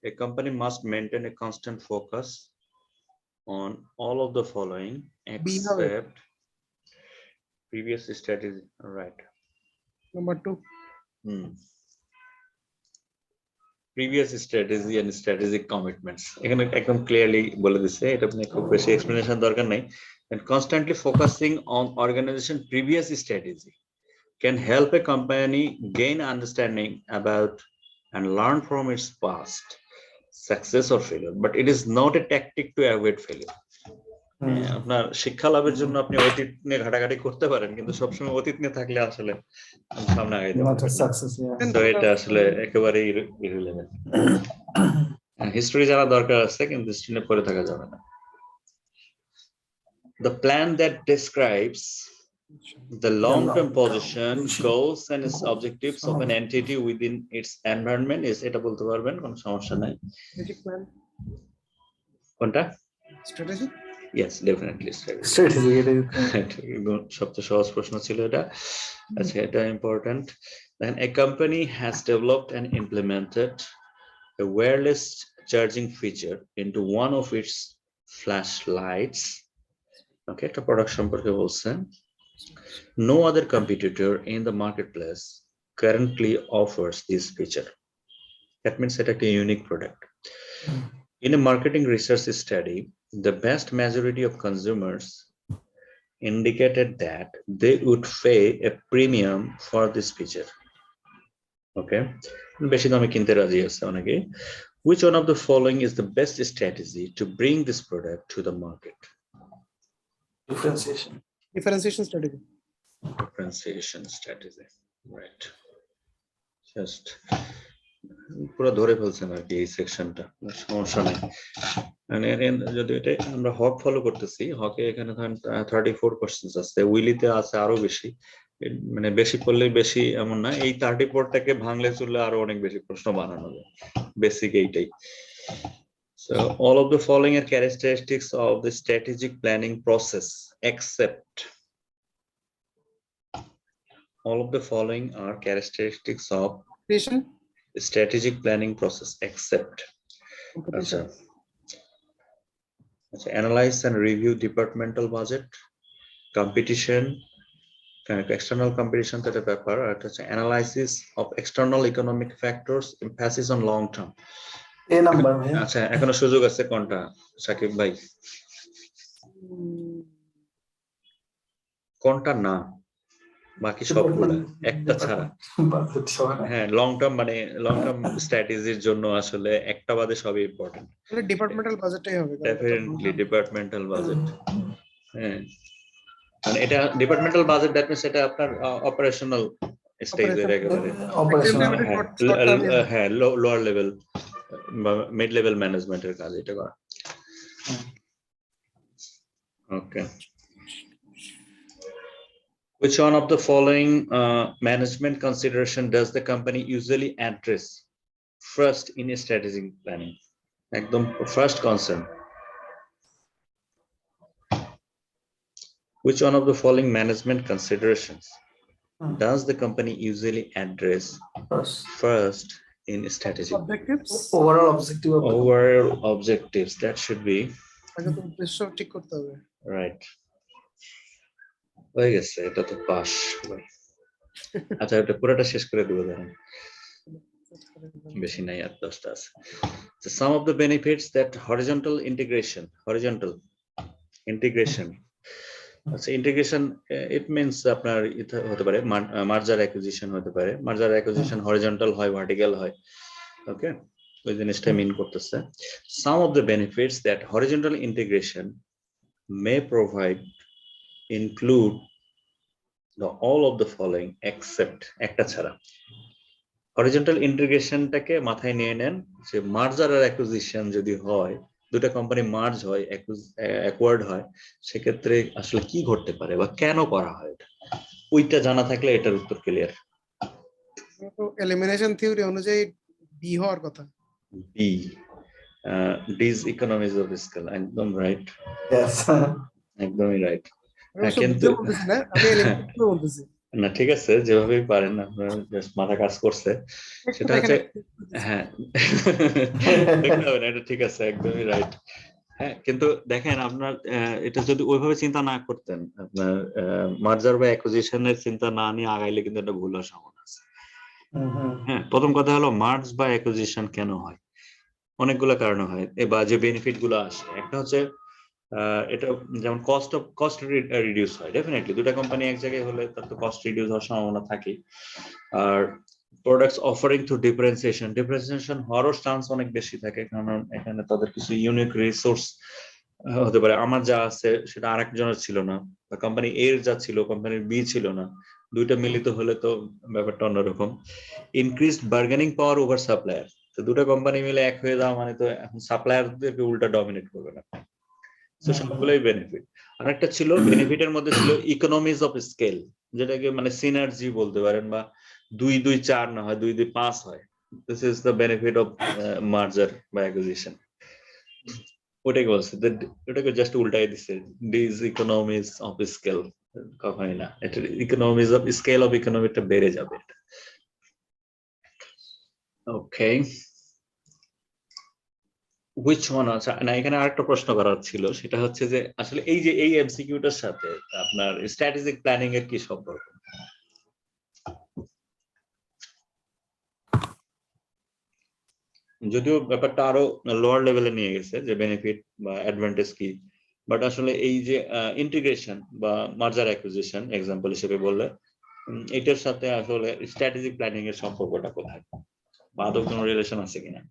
A company must maintain a constant focus on all of the following except previous strategy. Right. Number 2. Previous strategy and strategic commitments. এখানে একদম clearly বলে দিছে, এটা আপনি খুব বেশি explanation দরকার নাই। And constantly focusing on organization previous strategy can help a company gain understanding about and learn from its past success or failure, but it is not a tactic to avoid failure. আপনার শিক্ষা লাভের জন্য আপনি অতীত নিয়ে ঘাটাঘাটি করতে পারেন, কিন্তু সবসময় অতীত নিয়ে থাকলে আসলে সামনে আগাইতে পারবেন না। তো এটা আসলে একেবারে ইররিলেভেন্ট। হিস্টরি জানা দরকার আছে, কিন্তু হিস্টরি নিয়ে পড়ে থাকা যাবে না। The plan that describes the long-term position, goals and its objectives of an entity within its environment is, এটা বলতে পারবেন, কোনো সমস্যা নাই। Strategic plan. কোনটা? Strategy? Yes, definitely strategy. Strategy, it is. সবচেয়ে সহজ প্রশ্ন ছিল এটা। আচ্ছা, এটা important. Then a company has developed and implemented a wireless charging feature into one of its flashlights. Okay, একটা product সম্পর্কে বলছেন। No other competitor in the marketplace currently offers this feature. That means এটা একটা unique product. In a marketing research study, the vast majority of consumers indicated that they would pay a premium for this feature. Okay, বেশি দামে কিনতে রাজি আছে অনেকে। Which one of the following is the best strategy to bring this product to the market? Differentiation. Differentiation strategy. Differentiation strategy, right? Just পুরো ধরে ফেলছেন আর কি এই সেকশনটা, সমস্যা নাই। মানে যদি এটা আমরা হক ফলো করতেছি, হকে এখানে ধরেন 34 কোশ্চেন্স আছে, উইলিতে আছে আরো বেশি, মানে বেশি পড়লে বেশি এমন না, এই 34টাকে ভাঙলে চললে আরো অনেক বেশি প্রশ্ন বানানো যায়, বেসিক এইটাই। So all of the following are characteristics of the strategic planning process except all of the following are characteristics of the strategic planning process except analyze and review departmental budget, competition, external competition that a paper, analysis of external economic factors, emphasis on long term. A number, আচ্ছা, এখনো সুযোগ আছে কোনটা সাকিব ভাই? কোনটা না? বাকি সবগুলা একটা ছাড়া। হ্যাঁ, লং টার্ম মানে লং টার্ম স্ট্র্যাটেজির জন্য আসলে একটা বাদে সবই ইম্পর্টেন্ট। মানে ডিপার্টমেন্টাল বাজেটই হবে। Definitely departmental budget. হ্যাঁ, মানে এটা ডিপার্টমেন্টাল বাজেট, দ্যাট মিন্স এটা আপনার অপারেশনাল স্টেজের একেবারে, হ্যাঁ লোয়ার লেভেল বা মিড লেভেল ম্যানেজমেন্টের কাজ এটা করা। ওকে, which one of the following management consideration does the company usually address first in a strategic planning? Ekdom first concern. Which one of the following management considerations does the company usually address first in strategic? Objectives. Overall objective. Overall objectives. That should be আগে তো উদ্দেশ্য ঠিক করতে হবে। right. হয়ে গেছে, এটা তো পাস ভাই। আচ্ছা, এটা পুরোটা শেষ করে দেবো, ধরেন বেশি নাই, আর 10টা আছে। So some of the benefits that horizontal integration আচ্ছা, ইন্টিগ্রেশন ইট মিনস আপনার হতে পারে মার্জার অ্যাকুইজিশন হতে পারে, মার্জার অ্যাকুইজিশন হরিজন্টাল হয়, ভার্টিক্যাল হয়। ওকে, ওই জিনিসটা মিন করতেছে। Some of the benefits that horizontal integration may provide include the all of the following except একটা ছাড়া। হরিজন্টাল ইন্টিগ্রেশনটাকে মাথায় নিয়ে নেন যে মার্জার আর অ্যাকুইজিশন যদি হয়, দুটো কোম্পানি মার্জ হয়, অ্যাকোয়ার্ড হয়, সেক্ষেত্রে আসলে কি ঘটতে পারে বা কেন করা হয়, ওইটা জানা থাকলে এটার উত্তর ক্লিয়ার। তো এলিমিনেশন থিওরি অনুযায়ী বি হওয়ার কথা। বি, ডিজ ইকোনমিজ অফ স্কেল, একদম রাইট। Yes. একদমই রাইট। কিন্তু আমি এলিমিনেশন বলতেছি না, ঠিক আছে, যেভাবেই পারেন আপনার জাস্ট মাথা কাজ করছে, সেটা হচ্ছে হ্যাঁ দেখতে হবে না, এটা ঠিক আছে, একদমই রাইট। হ্যাঁ, কিন্তু দেখেন আপনার এটা যদি ওইভাবে চিন্তা না করতেন, আপনার মার্জার বা অ্যাকুইজিশনের চিন্তা না নিয়ে আগাইলে কিন্তু এটা ভুল হওয়ার সম্ভাবনা আছে। হ্যাঁ, প্রথম কথা হলো মার্জ বা অ্যাকুইজিশন কেন হয়? অনেকগুলো কারণে হয়, বা যে বেনিফিট গুলো আসে, একটা হচ্ছে এটা যেমন কস্ট রিডিউস হয়, ডেফিনেটলি দুটা কোম্পানি এক জায়গায় হলে তার তো কস্ট রিডিউস হওয়ার সম্ভাবনা থাকে। আর প্রোডাক্টস অফারিং থ্রু ডিফারেন্সিয়েশন হওয়ারও চান্স অনেক বেশি থাকে, কারণ এখানে তাদের কিছু ইউনিক রিসোর্স হতে পারে, আমার যা আছে সেটা আরেকজনের ছিল না, বা কোম্পানি এর যা ছিল কোম্পানির বি ছিল না, দুইটা মিলিত হলে তো ব্যাপারটা অন্যরকম। ইনক্রিজড বার্গেনিং পাওয়ার ওভার সাপ্লায়ার, তো দুটো কোম্পানি মিলে এক হয়ে যাওয়া মানে তো এখন সাপ্লায়ারদেরকে উল্টা ডমিনেট করবে না, তো সবগুলোই বেনিফিট। আরেকটা ছিল বেনিফিটের মধ্যে ছিল ইকোনমিজ অফ স্কেল, যেটাকে মানে সিনার্জি বলতে পারেন, বা 2-2-4 না হয় 2-2-5 হয়। This is the benefit of merger বা অ্যাকুইজিশন। ওটাকে বলছে ওটাকে জাস্ট উল্টাই দিচ্ছে, দিস ইকোনমিজ অফ স্কেল। কখনই না, এটা ইকোনমিজ অফ স্কেল অফ ইকোনমিটা বেড়ে যাবে। ওকে, হুইচ ওয়ান আছে না, এখানে আরেকটা প্রশ্ন করার ছিল, সেটা হচ্ছে যে আসলে এই যে এই এমসিকিউটার সাথে আপনার স্ট্র্যাটেজিক প্ল্যানিং এর কি সম্পর্ক? যদিও ব্যাপারটা আরো লোয়ার লেভেলে নিয়ে গেছে যে বেনিফিট বা অ্যাডভান্টেজ কি, বাট আসলে এই যে ইন্টিগ্রেশন বা মার্জার অ্যাকুইজিশন এক্সাম্পল হিসেবে বললে এটার সাথে আসলে স্ট্র্যাটেজিক প্ল্যানিং এর সম্পর্কটা কোথায়, বা আদৌ কোনো রিলেশন আছে কিনা?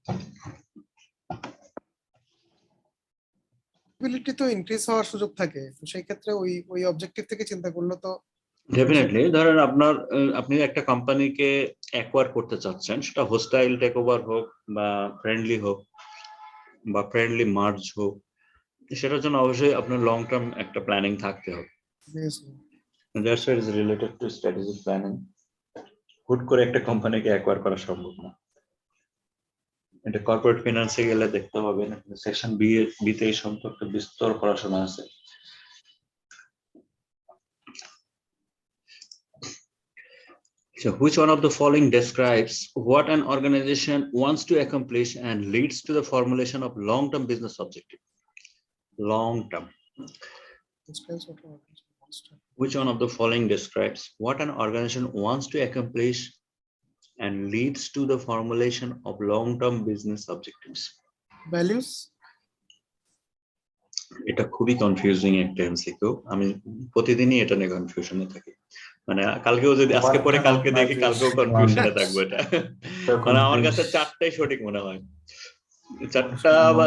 প্রফিটেবিলিটি তো ইনক্রিজ হওয়ার সুযোগ থাকে, তো সেই ক্ষেত্রে ওই অবজেক্টিভ থেকে চিন্তা করলে তো ডেফিনেটলি, ধরেন আপনি একটা কোম্পানিকে অ্যাকোয়ার করতে চাচ্ছেন, সেটা হোস্টাইল টেক ওভার হোক বা ফ্রেন্ডলি হোক বা ফ্রেন্ডলি মার্জ হোক, সেটার জন্য অবশ্যই আপনার লং টার্ম একটা প্ল্যানিং থাকতে হবে। That's why is related to strategic planning. হুট করে একটা কোম্পানিকে অ্যাকোয়ার করা সম্ভব না, এটা কর্পোরেট ফিনান্সে গেলে দেখতে হবে, সেকশন বি তে এই সম্পর্কে বিস্তর পড়াশোনা আছে। So which one of the following describes what an organization wants to accomplish and leads to the formulation of long-term business objective? Long-term. Which one of the following describes what an organization wants to accomplish and leads to the formulation of long-term business objectives? Values. এটা খুবই confusing একটা MCQ, আমি প্রতিদিনই এটা নিয়ে কনফিউশনে থাকি। মানে কালকেও যদি আজকে পরে কালকে দেখি কালকেও কনফিউশনে থাকবো এটা। মানে আমার কাছে চারটাই সঠিক মনে হয়, চারটা বা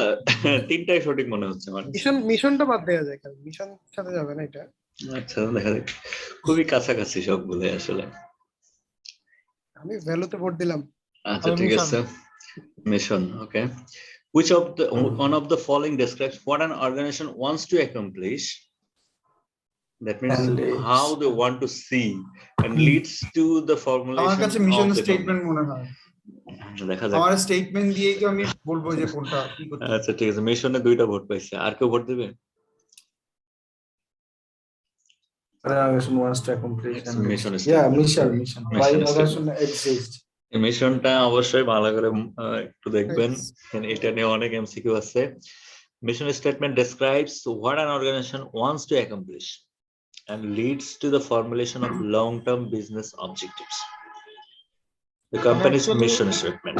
তিনটাই সঠিক মনে হচ্ছে আমার। মিশনটা বাদ দেওয়া যায়, কারণ মিশন সাথে যাবে না এটা। আচ্ছা, দেখা যাক, খুবই কাছাকাছি সবগুলো আসলে। আমি ভ্যালুতে ভোট দিলাম। আচ্ছা ঠিক আছে, mission. Okay, which of the one of the following describes what an organization wants to accomplish, that means how they want to see and leads to the formulation আমার কাছে মিশন of the স্টেটমেন্ট মনে হয়, দেখা যাক। আমার statement দিয়েই তো আমি বলবো যে কোনটা কি করতে। আচ্ছা ঠিক আছে, মিশনে 2টা ভোট পাইছে, আর কেউ ভোট দেবে? Organization wants to accomplish It's and mission yeah, statement. mission. Why Mission organization exists? মিশনটা অবশ্যই ভালো করে একটু দেখবেন, এটা নিয়ে অনেক এমসিকিউ আছে। Mission statement describes what an organization wants to accomplish and leads to the formulation of long-term business objectives. The company's mission statement.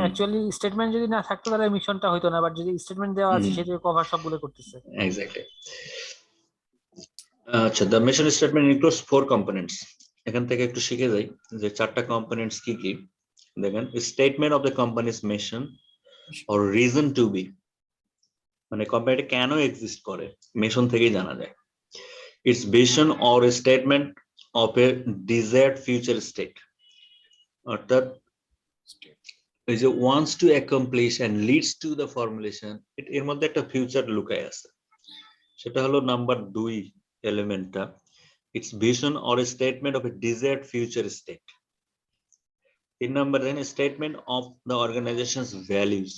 Actually statement যদি না থাকতো তাহলে মিশনটা হইতো না, বাট যদি স্টেটমেন্ট দেওয়া আছে সেটা কভার সবগুলো করতেছে। Exactly. আচ্ছা, the mission statement includes 4 components. এখান থেকে একটু শিখে যাই যে 4টা কম্পোনেন্টস কি কি। দেখেন, statement of the companies mission or reason to be, মানে কোম্পানিটা কেন এক্সিস্ট করে মিশন থেকেই জানা যায়। Its vision or a statement of a desired future state, অর্থাৎ এই যে wants to accomplish and leads to the formulation, এর মধ্যে একটা ফিউচার লুকায় আছে, সেটা হলো নাম্বার 2 এলিমেন্টটা। Its vision or a statement of a desired future state. 3 number then statement of the organization's values,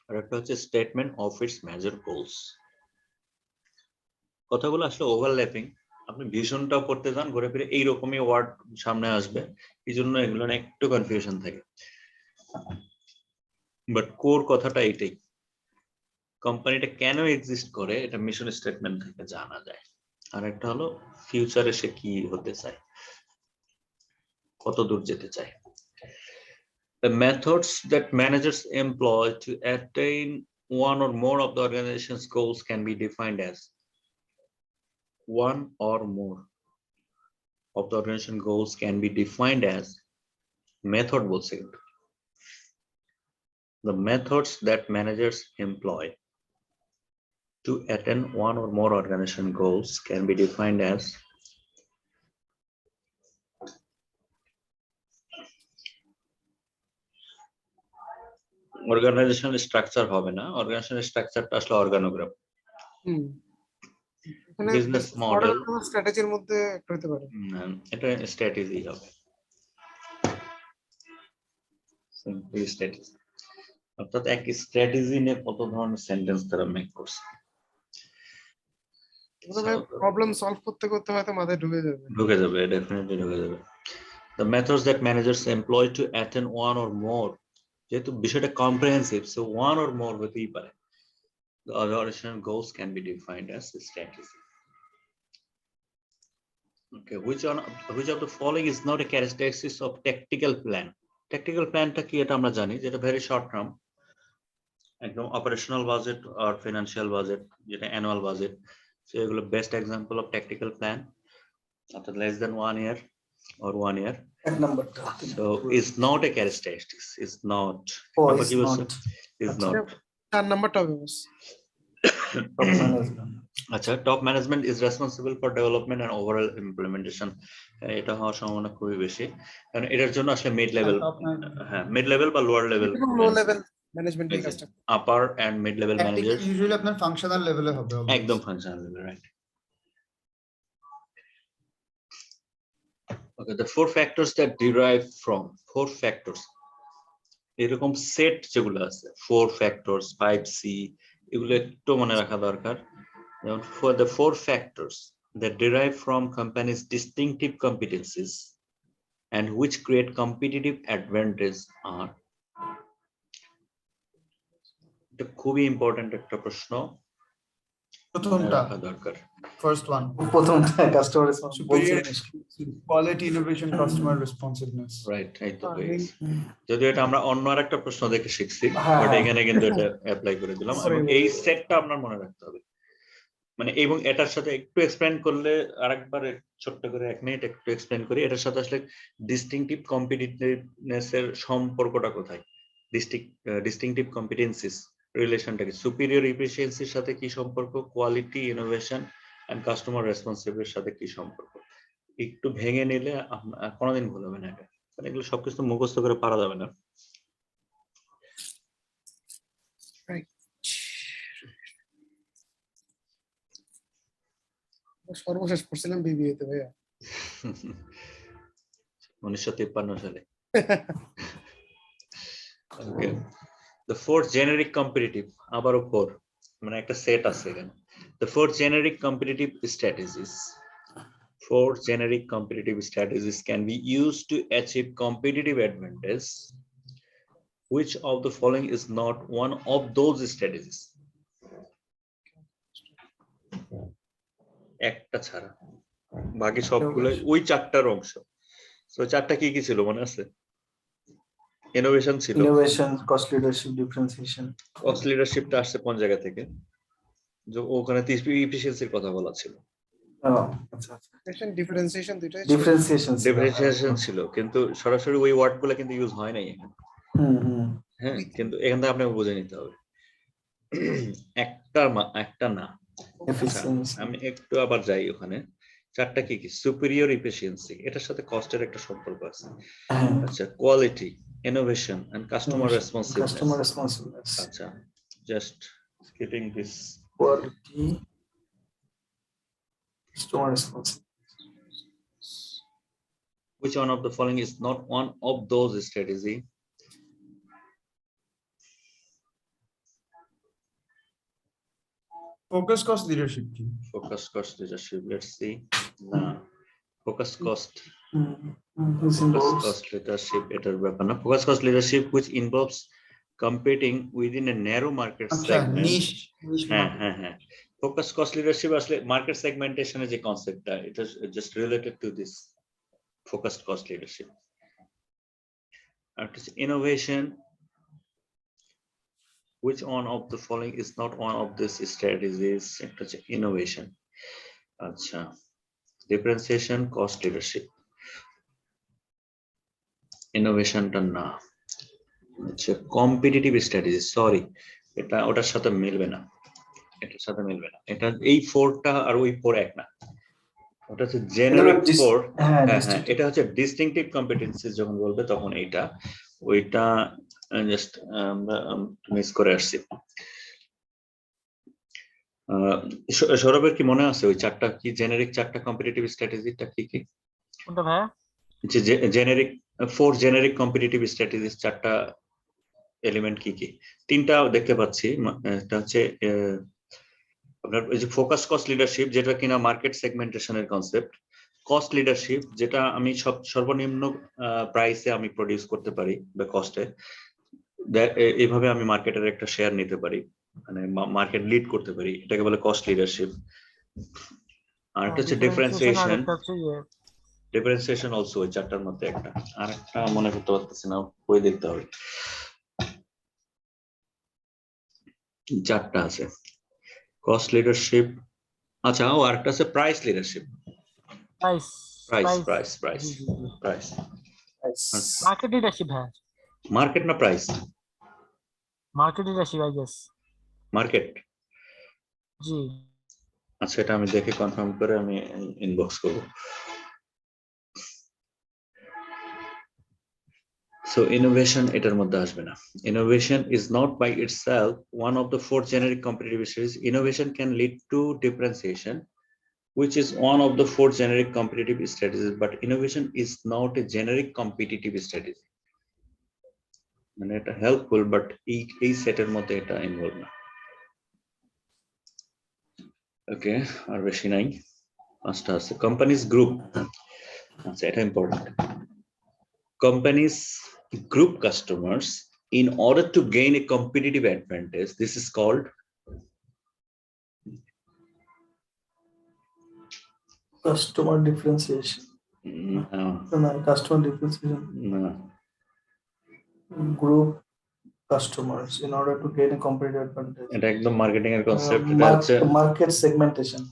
আর একটা হচ্ছে statement of its major goals. কথাগুলো আসলে ওভারল্যাপিং, আপনি ভিশনটাও পড়তে যান ঘুরে ফিরে এইরকমই ওয়ার্ড সামনে আসবে, এই জন্য এগুলো নিয়ে একটু কনফিউশন থাকে, বাট কোর কথাটা এইটাই, কোম্পানিটা কেন এক্সিস্ট করে এটা মিশন স্টেটমেন্ট থেকে জানা যায়। আর একটা হলো ফিউচারে সে কি হতে চায়, কত দূর যেতে চায়। The methods that managers employ to attain one or more of the organization's goals can be defined as one or more of the organization goals can be defined as method বলছে কিন্তু। The methods that managers employ to attain one or more organization goals can be defined as organization structure হবে না, organization structureটা আসলে organogram. Business model স্ট্র্যাটেজির মধ্যে একটা হতে পারে, এটা স্ট্র্যাটেজি হবে, সিম্পলি স্ট্র্যাটেজি। অর্থাৎ এক স্ট্র্যাটেজি নিয়ে কত ধরনের সেন্টেন্স তারা মেক করছে, প্রবলেম সলভ করতে করতে হয়তো মাথায় ঢুকে যাবে। ঢুকে যাবে, ডেফিনেটলি ঢুকে যাবে। The methods that managers employ to attain one or more, যেহেতু বিষয়টা comprehensive, so one or more হতেই পারে। The organizational goals can be defined as a strategy. Okay, which of the following is not a characteristic of tactical plan? Tactical planটা কি এটা আমরা জানি, যেটা very short term, একদম অপারেশনাল বাজেট আর financial budget, যেটা annual budget, so এগুলো best example of tactical plan, অর্থাৎ less than 1 year or 1 year. এক নাম্বারটা So it's not a characteristics, it's not. Oh, Papa it's কি বলছে? not. Is আচ্ছা। not. 4 নাম্বারটা হবে বস। Top management. আচ্ছা, top management is responsible for development and overall implementation. এটা হওয়ার সম্ভাবনা খুবই বেশি, কারণ এটার জন্য আসলে মিড লেভেল, হ্যাঁ মিড লেভেল বা lower level, low level management এই কাজটা। Upper and mid level managers, usually আপনার ফাংশনাল লেভেলে হবে always. একদম functional level, right. Okay, the 4 factors that derive from 4 factors, এরকম সেট যেগুলো আছে 4 factors 5C, এগুলো একটু মনে রাখা দরকার। যেমন for the 4 factors that derive from companies' distinctive competencies and which create competitive advantage are, এটা খুবই ইম্পর্টেন্ট একটা প্রশ্ন, প্রথমটা রাখা দরকার। ফার্স্ট ওয়ান, প্রথমটা customer superior quality innovation customer responsiveness. Right, এই তো হয়ে গেছে। যদিও এটা আমরা অন্য আরেকটা প্রশ্ন দেখে শিখছি, হ্যাঁ, বাট হ্যাঁ। এখানে কিন্তু এটা অ্যাপ্লাই করে দিলাম, এবং এই সেটটা আপনার মনে রাখতে হবে। মানে এবং এটার সাথে একটু এক্সপ্লেইন করলে, আরেকবার ছোট্ট করে 1 মিনিট একটু এক্সপ্লেইন করি, এটার সাথে আসলে ডিস্টিংটিভ কম্পিটিটিভনেস এর সম্পর্কটা কোথায়, ডিস্টিংটিভ কম্পিটেন্সিস রিলেশনটা কি, সুপিরিয়র এফিসিয়েন্সির সাথে কি সম্পর্ক, কোয়ালিটি ইনোভেশন এন্ড কাস্টমার রেসপন্সিভের সাথে কি সম্পর্ক, একটু ভেঙে নিলে কোনোদিন ভুল হবে না এটা, কারণ এগুলো সবকিছু মুখস্থ করে পারা যাবে না। সর্বশেষ পড়ছিলাম বিবিএ তে ভাইয়া 1953 সালে। Okay. The 4 generic competitive, আবারও 4, মানে একটা সেট আছে এখানে। The 4 generic competitive strategies. 4 generic competitive strategies can be used to achieve competitive advantage. Which of the following is not one of those strategies? একটা ছাড়া বাকি সবগুলো ওই 4টার অংশ। সো 4টা কি কি ছিল মনে আছে? ইনোভেশন ছিল, innovation, cost leadership, differentiation. Cost লিডারশিপটা আসছে কোন জায়গা থেকে? যে ওখানে এফিশিয়েন্সির কথা বলা ছিল। আচ্ছা আচ্ছা, ডিফারেন্সিয়েশন দুইটাই ডিফারেন্সিয়েশন ছিল, কিন্তু সরাসরি ওই ওয়ার্ডগুলো কিন্তু ইউজ হয় নাই এখানে। হ্যাঁ, কিন্তু এখান থেকে আপনাকে বুঝে নিতে হবে একটা না। আমি একটু আবার যাই ওখানে, 4টা কি কি? সুপিরিয়র এফিশিয়েন্সি, এটার সাথে কস্টের একটা সম্পর্ক আছে। আচ্ছা, quality, innovation and customer responsiveness. আচ্ছা, just skipping this. Quality, customer responsiveness. Which one of the following is not one of those strategy? Focus cost leadership কি? Focus cost leadership, let's see. না, focus cost leadership এটার ব্যাপার না। Focus cost leadership which involves competing within a narrow market segment. niche হ্যাঁ, focus cost leadership আসলে market সেগমেন্টেশনের যে কনসেপ্টটা, এটা just related to this focused cost leadership. After innovation, which one of the following is not one of these strategies? Innovation. Acha. Differentiation, cost leadership. Innovation টা না। আচ্ছা, competitive strategy, sorry, এটা ওটার সাথে মিলবে না, এটার সাথে মিলবে না। এটা এই 4টা আর ওই 4 এক না, ওটা হচ্ছে জেনারিক 4। হ্যাঁ, এটা হচ্ছে ডিস্টিংটিভ কম্পিটেন্সিস যখন বলবে তখন এইটা, ওইটা জাস্ট আমরা মিস করে আসছি। সৌরভের কি মনে আছে ওই 4টা কি জেনারিক 4টা কম্পিটিটিভ স্ট্র্যাটেজিটা কি কি? কোনটা ভাই? যে জেনারিক 4 জেনারিক কম্পিটিটিভ স্ট্র্যাটেজিস 4টা এলিমেন্ট কি কি? তিনটা দেখতে পাচ্ছি। এটা হচ্ছে আপনার ওই যে ফোকাস কস্ট লিডারশিপ, যেটা কিনা মার্কেট সেগমেন্টেশনের কনসেপ্ট। কস্ট লিডারশিপ, যেটা আমি সর্বনিম্ন প্রাইসে আমি প্রডিউস করতে পারি বা কস্টে, এইভাবে আমি মার্কেটের একটা শেয়ার নিতে পারি, মানে মার্কেট লিড করতে পারি, এটাকে বলে কস্ট লিডারশিপ। আর একটা হচ্ছে ডিফারেন্সিয়েশন। ডিফারেন্সিয়েশন অলসো ওই চারটার মধ্যে একটা। আর একটা মনে করতে পারতেছি না, বই দেখতে হবে। চারটা আছে, কস্ট লিডারশিপ। আচ্ছা, ও আরেকটা আছে price leadership. Price price price price market leadership. হ্যাঁ, মার্কেট না price? Market leadership I guess. Market. জি। আচ্ছা, এটা আমি দেখে কনফার্ম করে আমি ইনবক্স করব। So innovation এটার মধ্যে আসবে না। Innovation is not by itself one of the 4 generic competitive strategies. Innovation can lead to differentiation, which is one of the 4 generic competitive strategies, but innovation is not a generic competitive strategy. মানে এটা helpful, but এই সেটের মধ্যে এটা involve না। ওকে, আর বেশি নাই। পাঁচটা আছে। Companies group. আচ্ছা, এটা important. Companies group customers in order to gain a competitive advantage. This is called customer differentiation. No, customer differentiation. No. Group customers in order to gain a competitive advantage. এটা একদম marketing এর concept. এটা হচ্ছে market segmentation.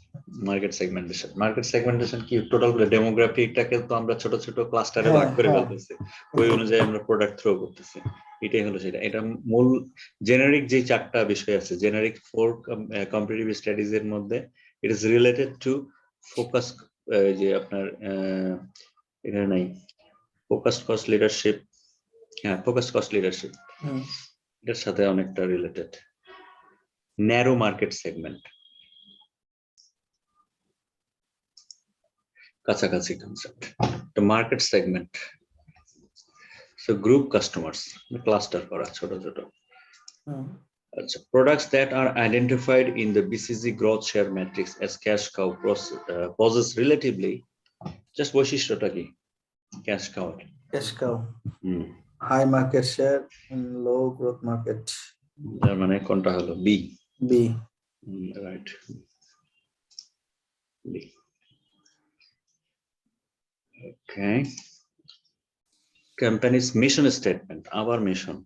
Market segmentation. Market segmentation কি? Total ডেমোগ্রাফিকটাকে তো আমরা ছোট ছোট ক্লাস্টারে ভাগ করে ফেলতেছি, ওই অনুযায়ী আমরা প্রোডাক্ট থ্রো করতেছি। এটাই হলো সেটা। এটা মূল জেনারিক যে চারটা বিষয় আছে, জেনারিক 4 কম্পিটিটিভ স্ট্র্যাটেজির মধ্যে, it is related to focus, যে আপনার এখানে নাই ফোকাসড কস্ট লিডারশিপ। হ্যাঁ, ফোকাসড কস্ট লিডারশিপ এটার সাথে অনেকটা রিলেটেড। ন্যারো মার্কেট সেগমেন্ট, কাছাকাছি কনসেপ্ট। তো market segment, so group customers, cluster করা ছোট ছোট। আচ্ছা, products that are identified in the BCG growth share matrix as cash cow possess relatively, just বৈশিষ্ট্যটা কি cash cow? Cash cow, high market share in low growth market. তার মানে কোনটা হলো? B. Right. B. Okay. Company's mission statement. Our mission.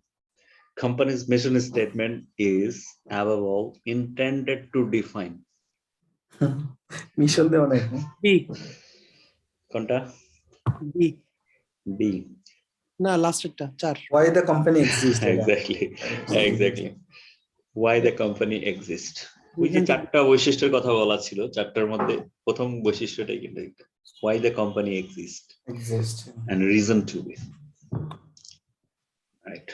Company's mission statement is above all intended to define. Mission দেওয়া নাই। B. কোনটা? B. B. না, লাস্টেরটা 4. Why the company exists. Exactly. Why the company exists. ওই যে চারটা বৈশিষ্ট্যের কথা বলা ছিল, চারটার মধ্যে প্রথম বৈশিষ্ট্যটাই কিন্তু এটা। Why the company exists and reason to be. Right.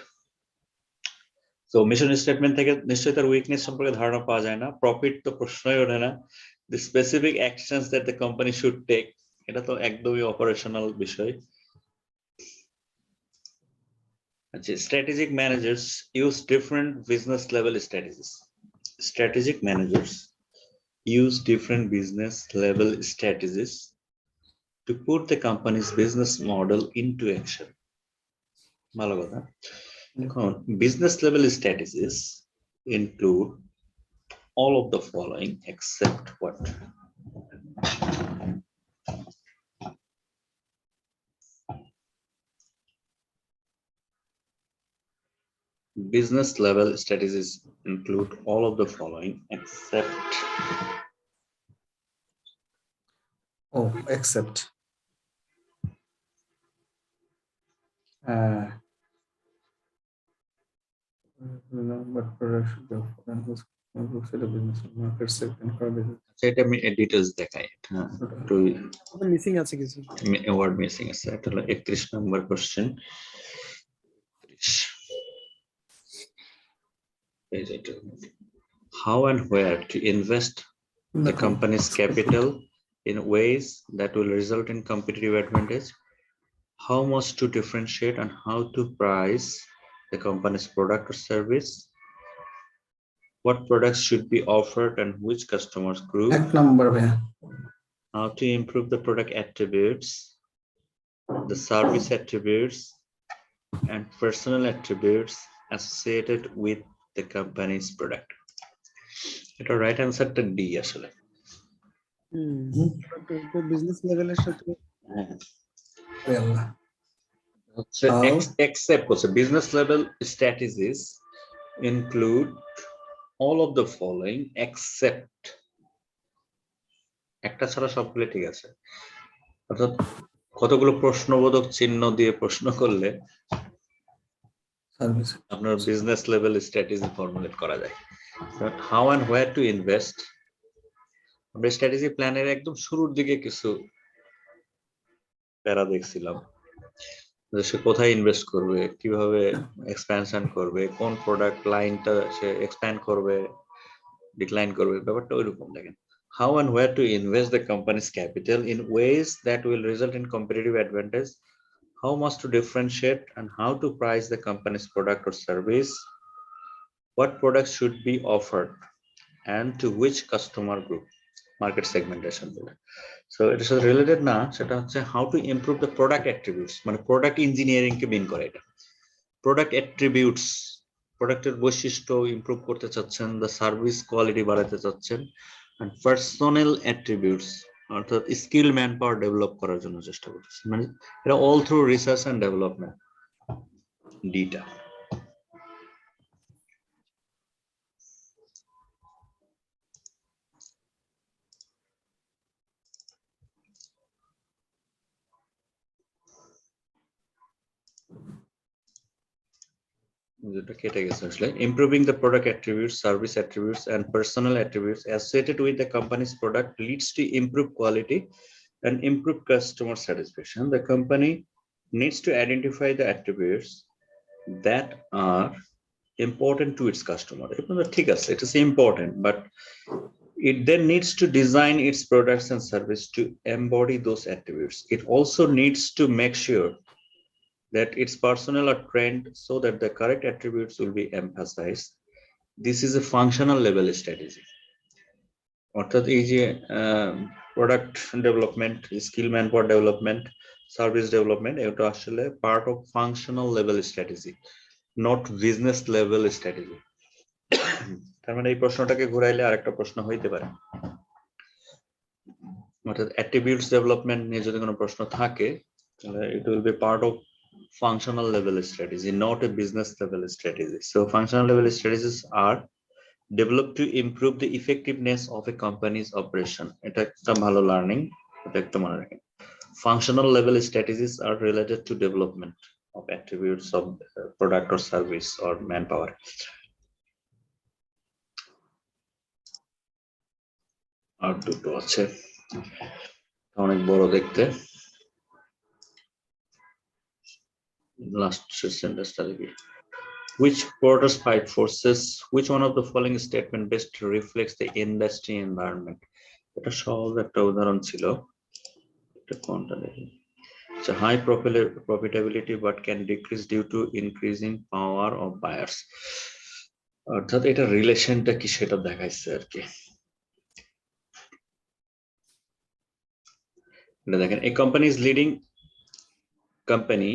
So mission statement থেকে নিশ্চয়ই তার উইকনেস সম্পর্কে ধারণা পাওয়া যায় না। প্রফিট তো প্রশ্নই ওঠে না। The specific actions that the company should take, এটা তো একদমই অপারেশনাল বিষয়। আচ্ছা, strategic managers use different business level strategies. Strategic managers use different business level strategies to put the company's business model into action. ভালো কথা। এখন business level strategies include all of the following except what? Business level strategies include all of the following except Except but production business market segment এটা আমি details দেখাই। হ্যাঁ, একটু missing আছে কিছু, ওয়ার্ড মিসিং আছে। এটা হলো 31 নম্বর question. How and where to invest the company's capital in ways that will result in competitive advantage, how much to differentiate and how to price the company's product or service, what products should be offered and which customers group, এক number ভাইয়া how to improve the product attributes, the service attributes, and personal attributes associated with the company's product. এটা right answer টা D আসলে। Business লেভেলের সাথে আল্লাহ হচ্ছে except হচ্ছে business level strategies include all of the following except একটা ছাড়া সবগুলো ঠিক আছে। অর্থাৎ কতগুলো প্রশ্নবোধক চিহ্ন দিয়ে প্রশ্ন করলে সার্ভিস আপনার বিজনেস লেভেল স্ট্র্যাটেজি ফর্মুলেট করা যায়। How and where to invest, আমরা স্ট্র্যাটেজি প্ল্যানের একদম শুরুর দিকে কিছু প্যারা দেখছিলাম, যে সে কোথায় ইনভেস্ট করবে, কিভাবে এক্সপ্যানশন করবে, কোন প্রোডাক্ট লাইনটা সে এক্সপ্যান্ড করবে, ডিক্লাইন করবে, ব্যাপারটা ওইরকম দেখেন। How and where to invest the company's capital in ways that will result in competitive advantage, how much to differentiate and how to price the company's product or service, what products should be offered and to which customer group, market segmentation. So it is related na, সেটা হচ্ছে how to improve the product attributes, মানে product engineering কে mean করে এটা। Product attributes, প্রোডাক্টের বৈশিষ্ট্য improve করতে চাচ্ছেন, the service quality বাড়াতে চাচ্ছেন, and personal attributes অর্থাৎ স্কিল ম্যান পাওয়ার ডেভেলপ করার জন্য চেষ্টা করতেছে, মানে এটা all through research and development ডিটা। যেটা কেটে গেছে আসলে, improving the product attributes, service attributes and personal attributes associated with the company's product leads to improved quality and improved customer satisfaction. The company needs to identify the attributes that are important to its customer. It is important, but it then needs to design its products and service to embody those attributes. It also needs to make sure that its personnel are trained so that the correct attributes will be emphasized. This is a functional level strategy. অর্থাৎ এই যে product development, skill man power development, service development, এটা আসলে part of functional level strategy, not business level strategy. তার মানে এই প্রশ্নটাকে ঘুরাইলে আরেকটা প্রশ্ন হইতে পারে, অর্থাৎ অ্যাট্রিবিউটস ডেভেলপমেন্ট নিয়ে যদি কোনো প্রশ্ন থাকে তাহলে ইট will B part of functional level strategy, not a business level strategy. So functional level strategies are developed to improve the effectiveness of a company's operation. এটা একটা ভালো লার্নিং, এটা একটা মনে রাখেন। Functional level strategies are related to development of attributes of product or service or manpower. আর দুটো আছে, অনেক বড় দেখতে। Last sentence study. Which quarters fight forces? Which one of the following statement best reflects the industry environment? এটা সহজ একটা উদাহরণ ছিল, এটা কোনটা দেখি, it's a high profitability but can decrease due to increasing power of buyers. অর্থাৎ এটা রিলেশনটা কি সেটা দেখাইছে আর কি। এটা দেখেন, a company is leading company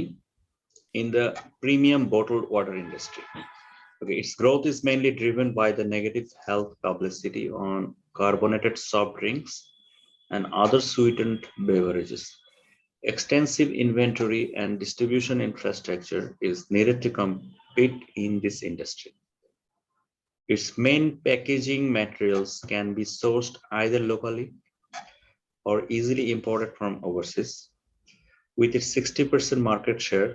in the premium bottled water industry. Okay, its growth is mainly driven by the negative health publicity on carbonated soft drinks and other sweetened beverages. Extensive inventory and distribution infrastructure is needed to compete in this industry. Its main packaging materials can be sourced either locally or easily imported from overseas. With its 60% market share,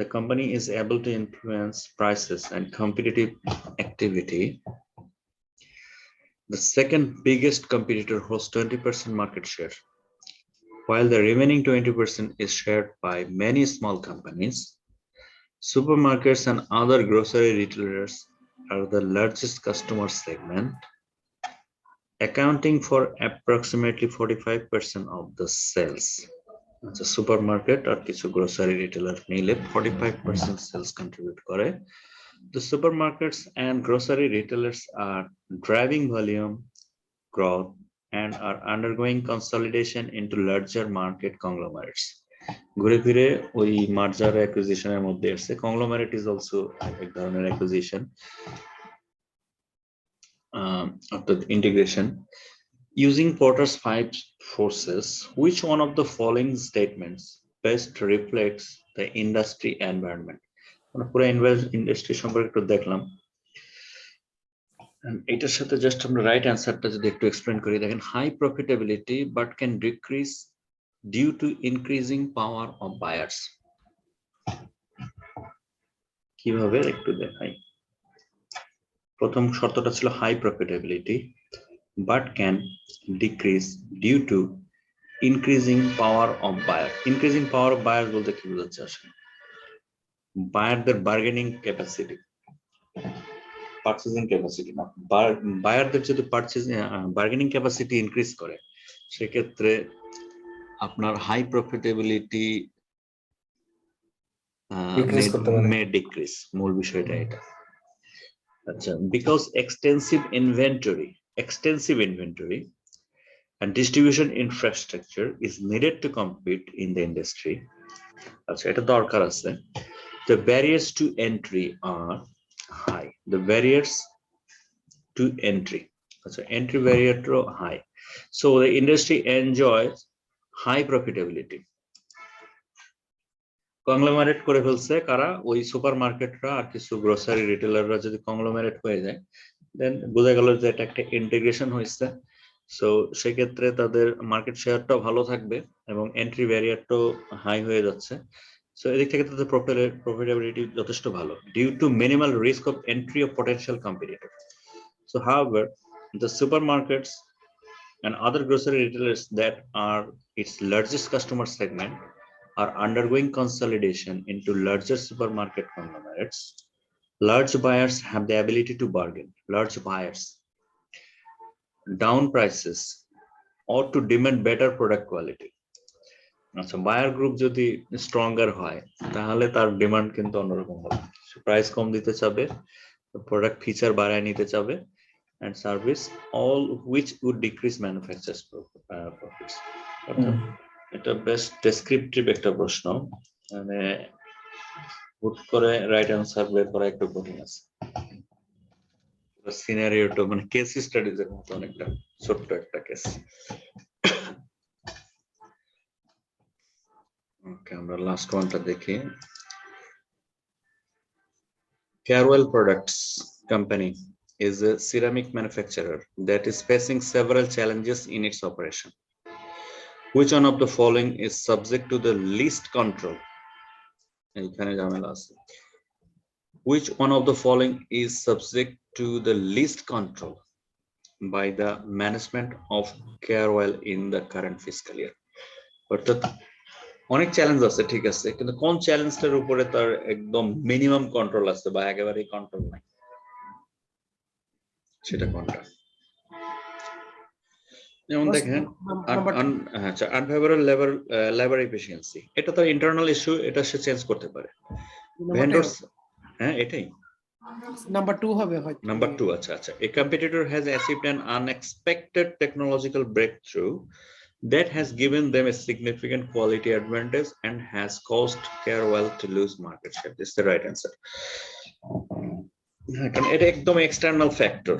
the company is able to influence prices and competitive activity. The second biggest competitor holds 20% market share, while the remaining 20% is shared by many small companies. Supermarkets and other grocery retailers are the largest customer segment, accounting for approximately 45% of the sales. আচ্ছা supermarket আর কিছু grocery retailer মিলে 45% sales contribute করে। The supermarkets and grocery retailers are driving volume growth and are undergoing consolidation into larger market conglomerates. ঘুরে ফিরে ওই মার্জার অ্যাকুইজিশনের মধ্যে আসছে। Conglomerate is also এক ধরনের অ্যাকুইজিশন, অর্থাৎ integration. Using Porter's 5 forces, which one of the following statements best reflects the industry environment? পুরো industry সম্পর্কে একটু দেখলাম, এটার সাথে জাস্ট আমরা রাইট অ্যান্সারটা যদি একটু এক্সপ্লেন করি, দেখেন high profitability but can decrease due to increasing power of buyers. কিভাবে একটু দেখাই। প্রথম শর্তটা ছিল high profitability but can decrease due to increasing power of buyer. Increasing power of buyer বলতে কি বোঝাচ্ছে আসলে? বায়ারদের বার্গেনিং ক্যাপাসিটি, পারচেজিং ক্যাপাসিটি না, বায়ারদের যদি বার্গেনিং ক্যাপাসিটি ইনক্রিজ করে সেক্ষেত্রে আপনার হাই প্রফিটেবিলিটি মে ডিক্রিজ। মূল বিষয়টা এটা। আচ্ছা, because extensive inventory and distribution infrastructure is needed to compete in the industry. আচ্ছা, এটা দরকার আছে। The barriers to entry are high. The barriers to entry, so entry barrier to high, so the industry enjoys high profitability. Conglomerate করে ফেলছে কারা? ওই super মার্কেটরা আর কিছু grocery রিটেলাররা যদি কংগ্লোমারেট হয়ে যায়, দেন বোঝা গেল যে এটা একটা ইন্টিগ্রেশন হয়েছে। সো সেক্ষেত্রে তাদের মার্কেট শেয়ারটাও ভালো থাকবে এবং এন্ট্রি ব্যারিয়ারটাও হাই হয়ে যাচ্ছে। সো এদিক থেকে তাদের প্রফিটেবিলিটি যথেষ্ট ভালো, due to minimal risk of entry of potential competitor. So however, the supermarkets and other grocery retailers that are its largest customer segment are undergoing consolidation into larger supermarket conglomerates. Large buyers have the ability to bargain, large buyers down prices or to demand better product quality. আচ্ছা, buyer group যদি stronger হয় তাহলে তার demand কিন্তু অন্যরকম হবে। Price কম দিতে চাবে, প্রোডাক্ট ফিচার বাড়ায় নিতে চাবে, and service, all which would decrease manufacturers profits. এটা বেস্ট ডেসক্রিপটিভ একটা প্রশ্ন, মানে হুট করে রাইট অ্যান্সার বের করা একটু কঠিন আছে। সিনারিওটা মানে কেস স্টাডিজ এর মতো অনেকটা ছোট্ট একটা কেস। ওকে, আমরা লাস্ট ওয়ানটা দেখি। Carwell Products Company is a ceramic manufacturer that is facing several challenges in its operation. Which one of the following is subject to the least control? Which one of the following is subject to the least control by the management of Carwell in the current fiscal year? অর্থাৎ অনেক challenge আছে, ঠিক আছে, কিন্তু কোন চ্যালেঞ্জটার উপরে তার একদম মিনিমাম কন্ট্রোল আছে বা একেবারেই কন্ট্রোল নাই, সেটা কোনটা? যেমন দেখেন আচ্ছা, আনফেভারেবল লেবার এফিসিয়েন্সি, এটা তো ইন্টারনাল ইস্যু, এটা সে চেঞ্জ করতে পারে। ভেন্ডরস, হ্যাঁ এটাই নাম্বার 2 হবে হয়তো। নাম্বার 2, আচ্ছা আচ্ছা। A competitor has achieved an unexpected technological breakthrough that has given them a significant quality advantage and has caused Carwell to lose market share. This is the right answer. কারণ এটা একদম external factor.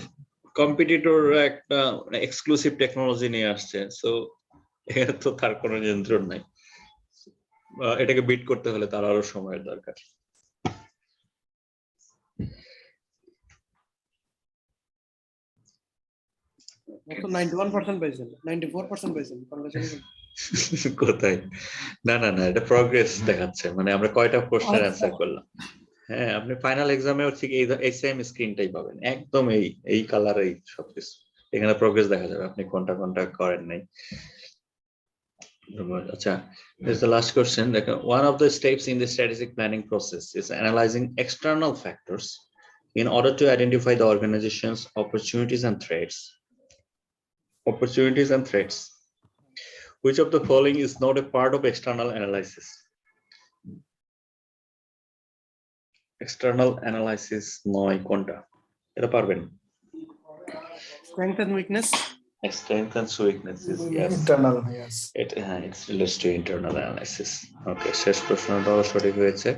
Competitor একটা exclusive technology নিয়ে আসছে, so এর তো তার কোনো নিয়ন্ত্রণ নাই। এটাকে বিট করতে হলে তার আরো সময়ের দরকার। তো 91% পাইছেন, 94% পাইছেন, কংগ্রাচুলেশন। কোথায়? না না না, এটা প্রগ্রেস দেখাচ্ছে, মানে আমরা কয়টা কোশ্চেন অ্যানসার করলাম। হ্যাঁ, আপনি ফাইনাল এক্সামে হচ্ছে এই সেম স্ক্রিনটাই পাবেন, একদম এই কালারেই সবকিছু। এখানে প্রগ্রেস দেখা যাবে আপনি কোনটা কোনটা করেন নাই। আচ্ছা, this is the last question. One of the steps in the strategic planning process is analyzing external factors in order to identify the organization's opportunities and threats. which of the following is not a part of external analysis? External analysis নয় কোনটা? এটা পারবেন? Strength and weakness. Strength and weaknesses, yes. Internal, yes. It relates to internal analysis. Okay, শেষ প্রশ্নটাও সঠিক হয়েছে।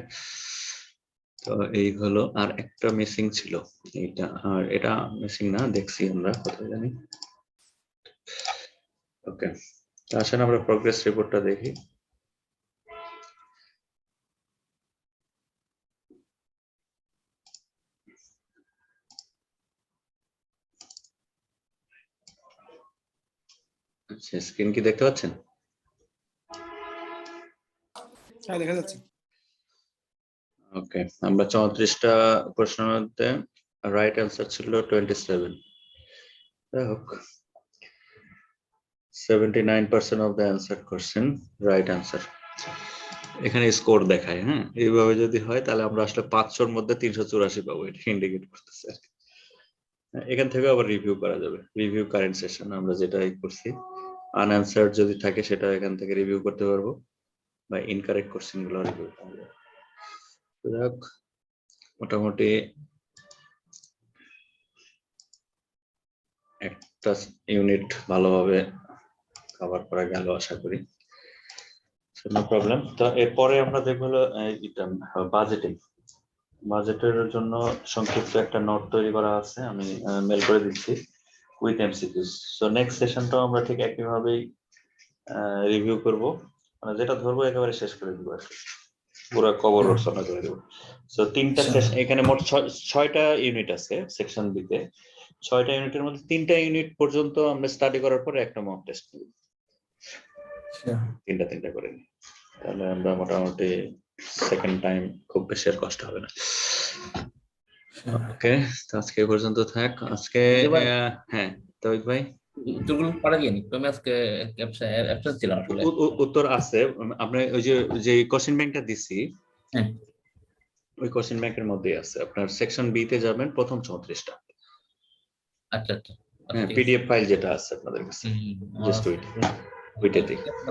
তো এই হলো, আর একটা মিসিং ছিল, এটা আর এটা মিসিং না, দেখছি আমরা কোথায় জানি। ওকে, আসেন আমরা প্রোগ্রেস রিপোর্টটা দেখি। আচ্ছা, স্ক্রিন কি দেখতে পাচ্ছেন? হ্যাঁ, দেখা যাচ্ছে। ওকে, আমরা 34টা প্রশ্নের মধ্যে রাইট অ্যান্সার ছিল 27। হোক, 79% of the answer question right answer. এখানে স্কোর দেখায়, হ্যাঁ, এইভাবে যদি হয় তাহলে আমরা আসলে 500-র মধ্যে 384 পাবো, এটা ইন্ডিকেট করতেছে। এখান থেকে আবার রিভিউ করা যাবে, রিভিউ কারেন্ট সেশন আমরা যেটাই করছি। আনঅ্যান্সার যদি থাকে সেটা এখান থেকে রিভিউ করতে পারবো, বা ইনকারেক্ট কোশ্চেন গুলো রিভিউ করা যাবে। মোটামুটি একটা ইউনিট ভালোভাবে কভার করা গেল আশা করি, নো প্রবলেম। তো এরপরে আমরা দেখবো বাজেটিং। বাজেটের জন্য সংক্ষিপ্ত একটা নোট তৈরি করা আছে, আমি মেল করে দিচ্ছি উইথ এমসিকিউস। সো নেক্সট সেশনটাও আমরা ঠিক একইভাবেই রিভিউ করব, মানে যেটা ধরবো একেবারে শেষ করে দিব, আর পুরো কভার রচনা করে দেবো। সো 3টা সেশন, এখানে মোট 6টা ইউনিট আছে সেকশন বি তে। 6টা ইউনিটের মধ্যে 3টা ইউনিট পর্যন্ত আমরা স্টাডি করার পরে একটা মক টেস্ট নেব, 3টা করে নিই, তাহলে আমরা মোটামুটি সেকেন্ড টাইম খুব বেশি আর কষ্ট হবে না। ওকে, তো আজকে এই পর্যন্ত থাক আজকে। হ্যাঁ তৌহিদ ভাই, উত্তরগুলো পারা যায়নি, আমি আজকে অ্যাবসেন্ট ছিলাম আসলে। উত্তর আছে, আপনি ওই যে কোশ্চেন ব্যাংকটা দিছি, হ্যাঁ, ওই কোশ্চেন ব্যাংকের মধ্যেই আছে। আপনার সেকশন বি তে যাবেন, প্রথম 34টা। আচ্ছা আচ্ছা, হ্যাঁ, পিডিএফ ফাইল যেটা আছে আপনাদের কাছে, জাস্ট ওইটা দেখি।